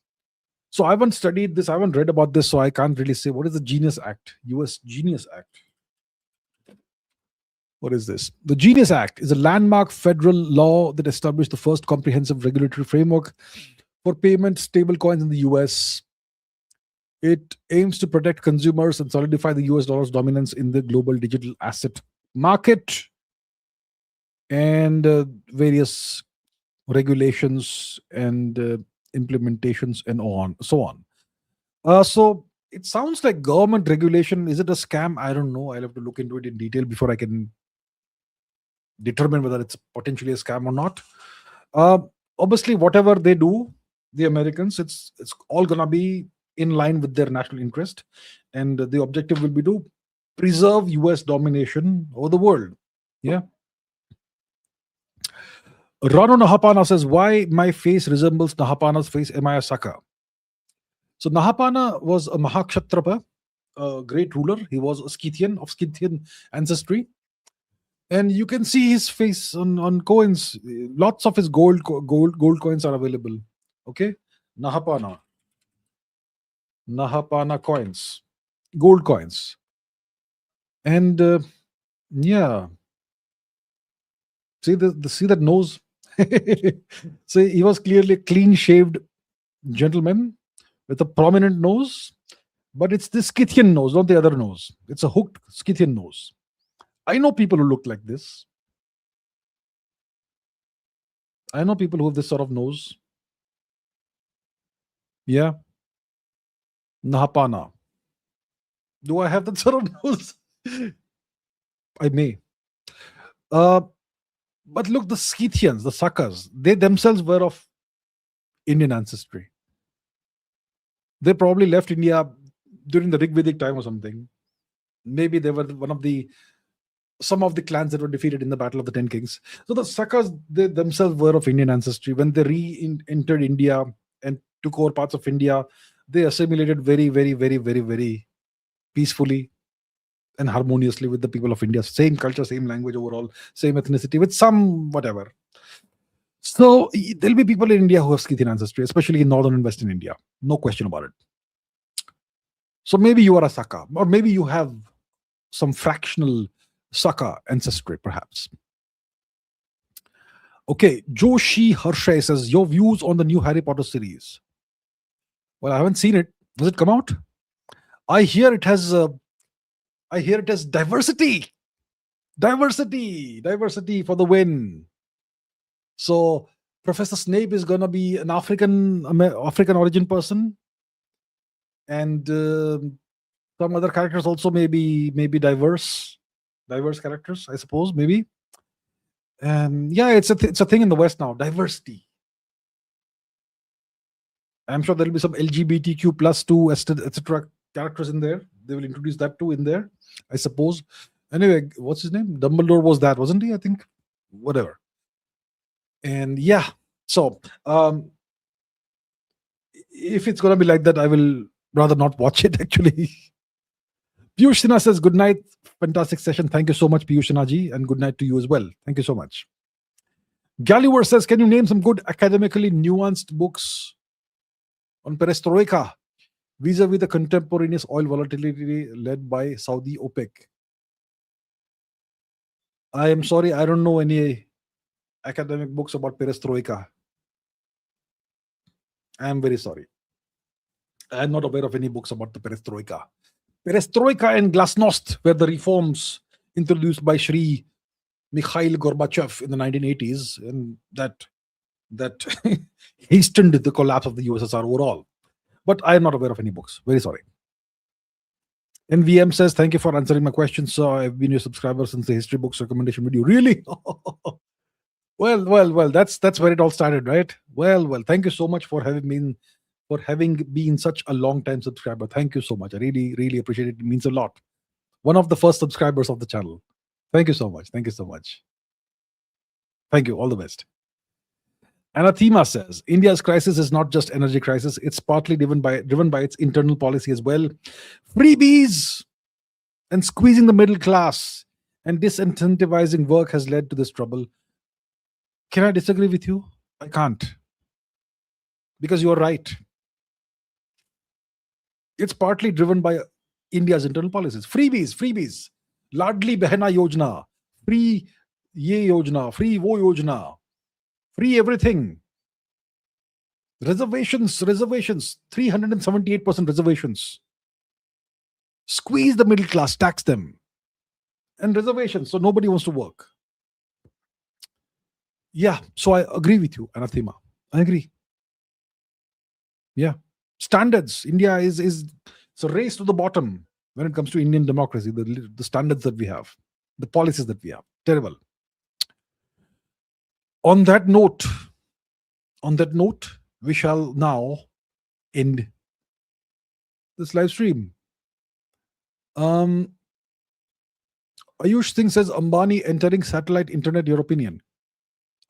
So I haven't studied this, I haven't read about this, so I can't really say what is the Genius Act, US Genius Act. What is this? The Genius Act is a landmark federal law that established the first comprehensive regulatory framework for payment stablecoins in the US. It aims to protect consumers and solidify the US dollar's dominance in the global digital asset market, and various regulations and implementations and so on. So it sounds like government regulation. Is it a scam? I don't know. I'll have to look into it in detail before I can determine whether it's potentially a scam or not. Obviously, whatever they do, the Americans, it's all gonna be in line with their national interest, and the objective will be to preserve US domination over the world. Yeah. Rano Nahapana says, why my face resembles Nahapana's face? Am I a sucker? So Nahapana was a Mahakshatrapa, a great ruler. He was a Scythian of Scythian ancestry. And you can see his face on coins. Lots of his gold coins are available. Okay. Nahapana coins, gold coins. And yeah. See that nose? So he was clearly a clean-shaved gentleman with a prominent nose, but it's the Scythian nose, not the other nose. It's a hooked Scythian nose. I know people who look like this. I know people who have this sort of nose. Yeah. Nahapana. Do I have that sort of nose? I may. But look, the Scythians, the suckers, they themselves were of Indian ancestry. They probably left India during the Rigvedic time or something. Maybe they were some of the clans that were defeated in the Battle of the Ten Kings. So the suckers, they themselves were of Indian ancestry. When they re-entered India and took over parts of India, they assimilated very, very, very, very, very peacefully and harmoniously with the people of India. Same culture, same language overall, same ethnicity, with some whatever. So there'll be people in India who have Scythian ancestry, especially in northern and western India. No question about it. So maybe you are a Saka, or maybe you have some fractional Saka ancestry, perhaps. Okay, Joshi Harshay says, your views on the new Harry Potter series. Well, I haven't seen it. Does it come out? I hear it has diversity for the win. So Professor Snape is gonna be an African origin person, and some other characters also maybe diverse characters, I suppose, maybe. Yeah, it's a thing in the West now. Diversity. I'm sure there'll be some LGBTQ plus 2 etc. characters in there. They will introduce that too in there, I suppose. Anyway, what's his name? Dumbledore was that, wasn't he? I think. Whatever. And yeah, so if it's gonna be like that, I will rather not watch it actually. Piyush Sinha says, good night. Fantastic session. Thank you so much, Piyush Sinha ji, and good night to you as well. Thank you so much. Galliver says, can you name some good academically nuanced books on perestroika vis-a-vis the contemporaneous oil volatility led by Saudi OPEC? I am sorry, I don't know any academic books about perestroika. I am very sorry. I am not aware of any books about the perestroika. Perestroika and glasnost were the reforms introduced by Shri Mikhail Gorbachev in the 1980s, and that hastened the collapse of the USSR overall. But I am not aware of any books. Very sorry. NVM says, thank you for answering my questions. So I've been your subscriber since the history books recommendation video. Really? Well, that's where it all started, right? Well, thank you so much for having been such a long time subscriber. Thank you so much. I really, really appreciate it. It means a lot. One of the first subscribers of the channel. Thank you so much. Thank you so much. Thank you. All the best. Anathema says India's crisis is not just energy crisis; it's partly driven by its internal policy as well. Freebies and squeezing the middle class and disincentivizing work has led to this trouble. Can I disagree with you? I can't, because you are right. It's partly driven by India's internal policies. Freebies. Ladli Behna Yojana, free ye Yojana, free wo Yojana, free everything. Reservations, 378% reservations. Squeeze the middle class, tax them. And reservations, so nobody wants to work. Yeah, so I agree with you, Anathema. I agree. Yeah. Standards. India is it's a race to the bottom when it comes to Indian democracy, the standards that we have, the policies that we have. Terrible. On that note, we shall now end this live stream. Ayush Singh says Ambani entering satellite internet, your opinion?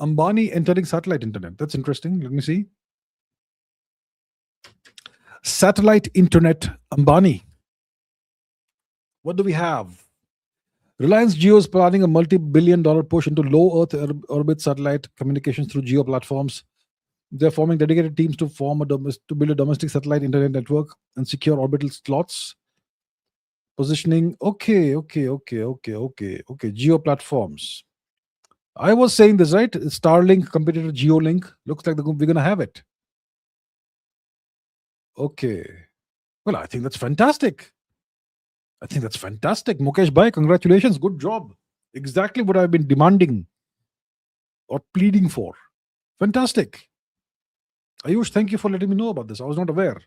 Ambani entering satellite internet. That's interesting. Let me see. Satellite internet, Ambani. What do we have? Reliance Jio is planning a multi-billion-dollar push into low Earth orbit satellite communications through Jio platforms. They're forming dedicated teams to build a domestic satellite internet network and secure orbital slots. Positioning. Okay. Jio platforms. I was saying this, right? Starlink competitor GeoLink. Looks like we're going to have it. Okay. Well, I think that's fantastic. Mukesh Bhai, congratulations. Good job. Exactly what I've been demanding or pleading for. Fantastic. Ayush, thank you for letting me know about this. I was not aware.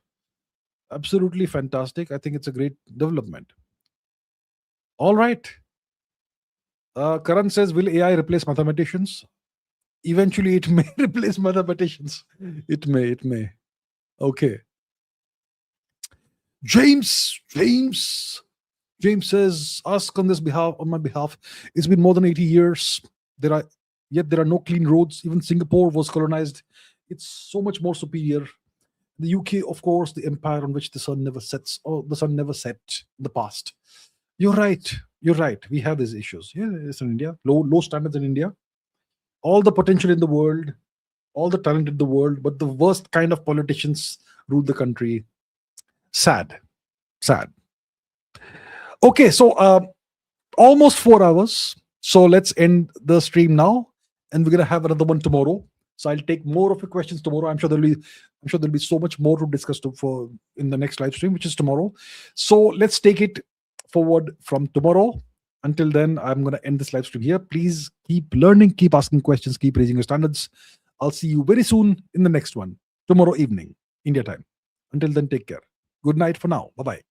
Absolutely fantastic. I think it's a great development. All right. Karan says, will AI replace mathematicians? Eventually, it may replace mathematicians. It may. Okay. James says, ask on my behalf. It's been more than 80 years. There are no clean roads. Even Singapore was colonized. It's so much more superior. The UK, of course, the empire on which the sun never sets, or the sun never set in the past. You're right. We have these issues. Yeah, it's in India. Low standards in India. All the potential in the world, all the talent in the world, but the worst kind of politicians rule the country. Sad. Okay, so almost 4 hours. So let's end the stream now, and we're gonna have another one tomorrow. So I'll take more of your questions tomorrow. I'm sure there'll be so much more to discuss for in the next live stream, which is tomorrow. So let's take it forward from tomorrow. Until then, I'm gonna end this live stream here. Please keep learning, keep asking questions, keep raising your standards. I'll see you very soon in the next one, tomorrow evening, India time. Until then, take care. Good night for now. Bye-bye.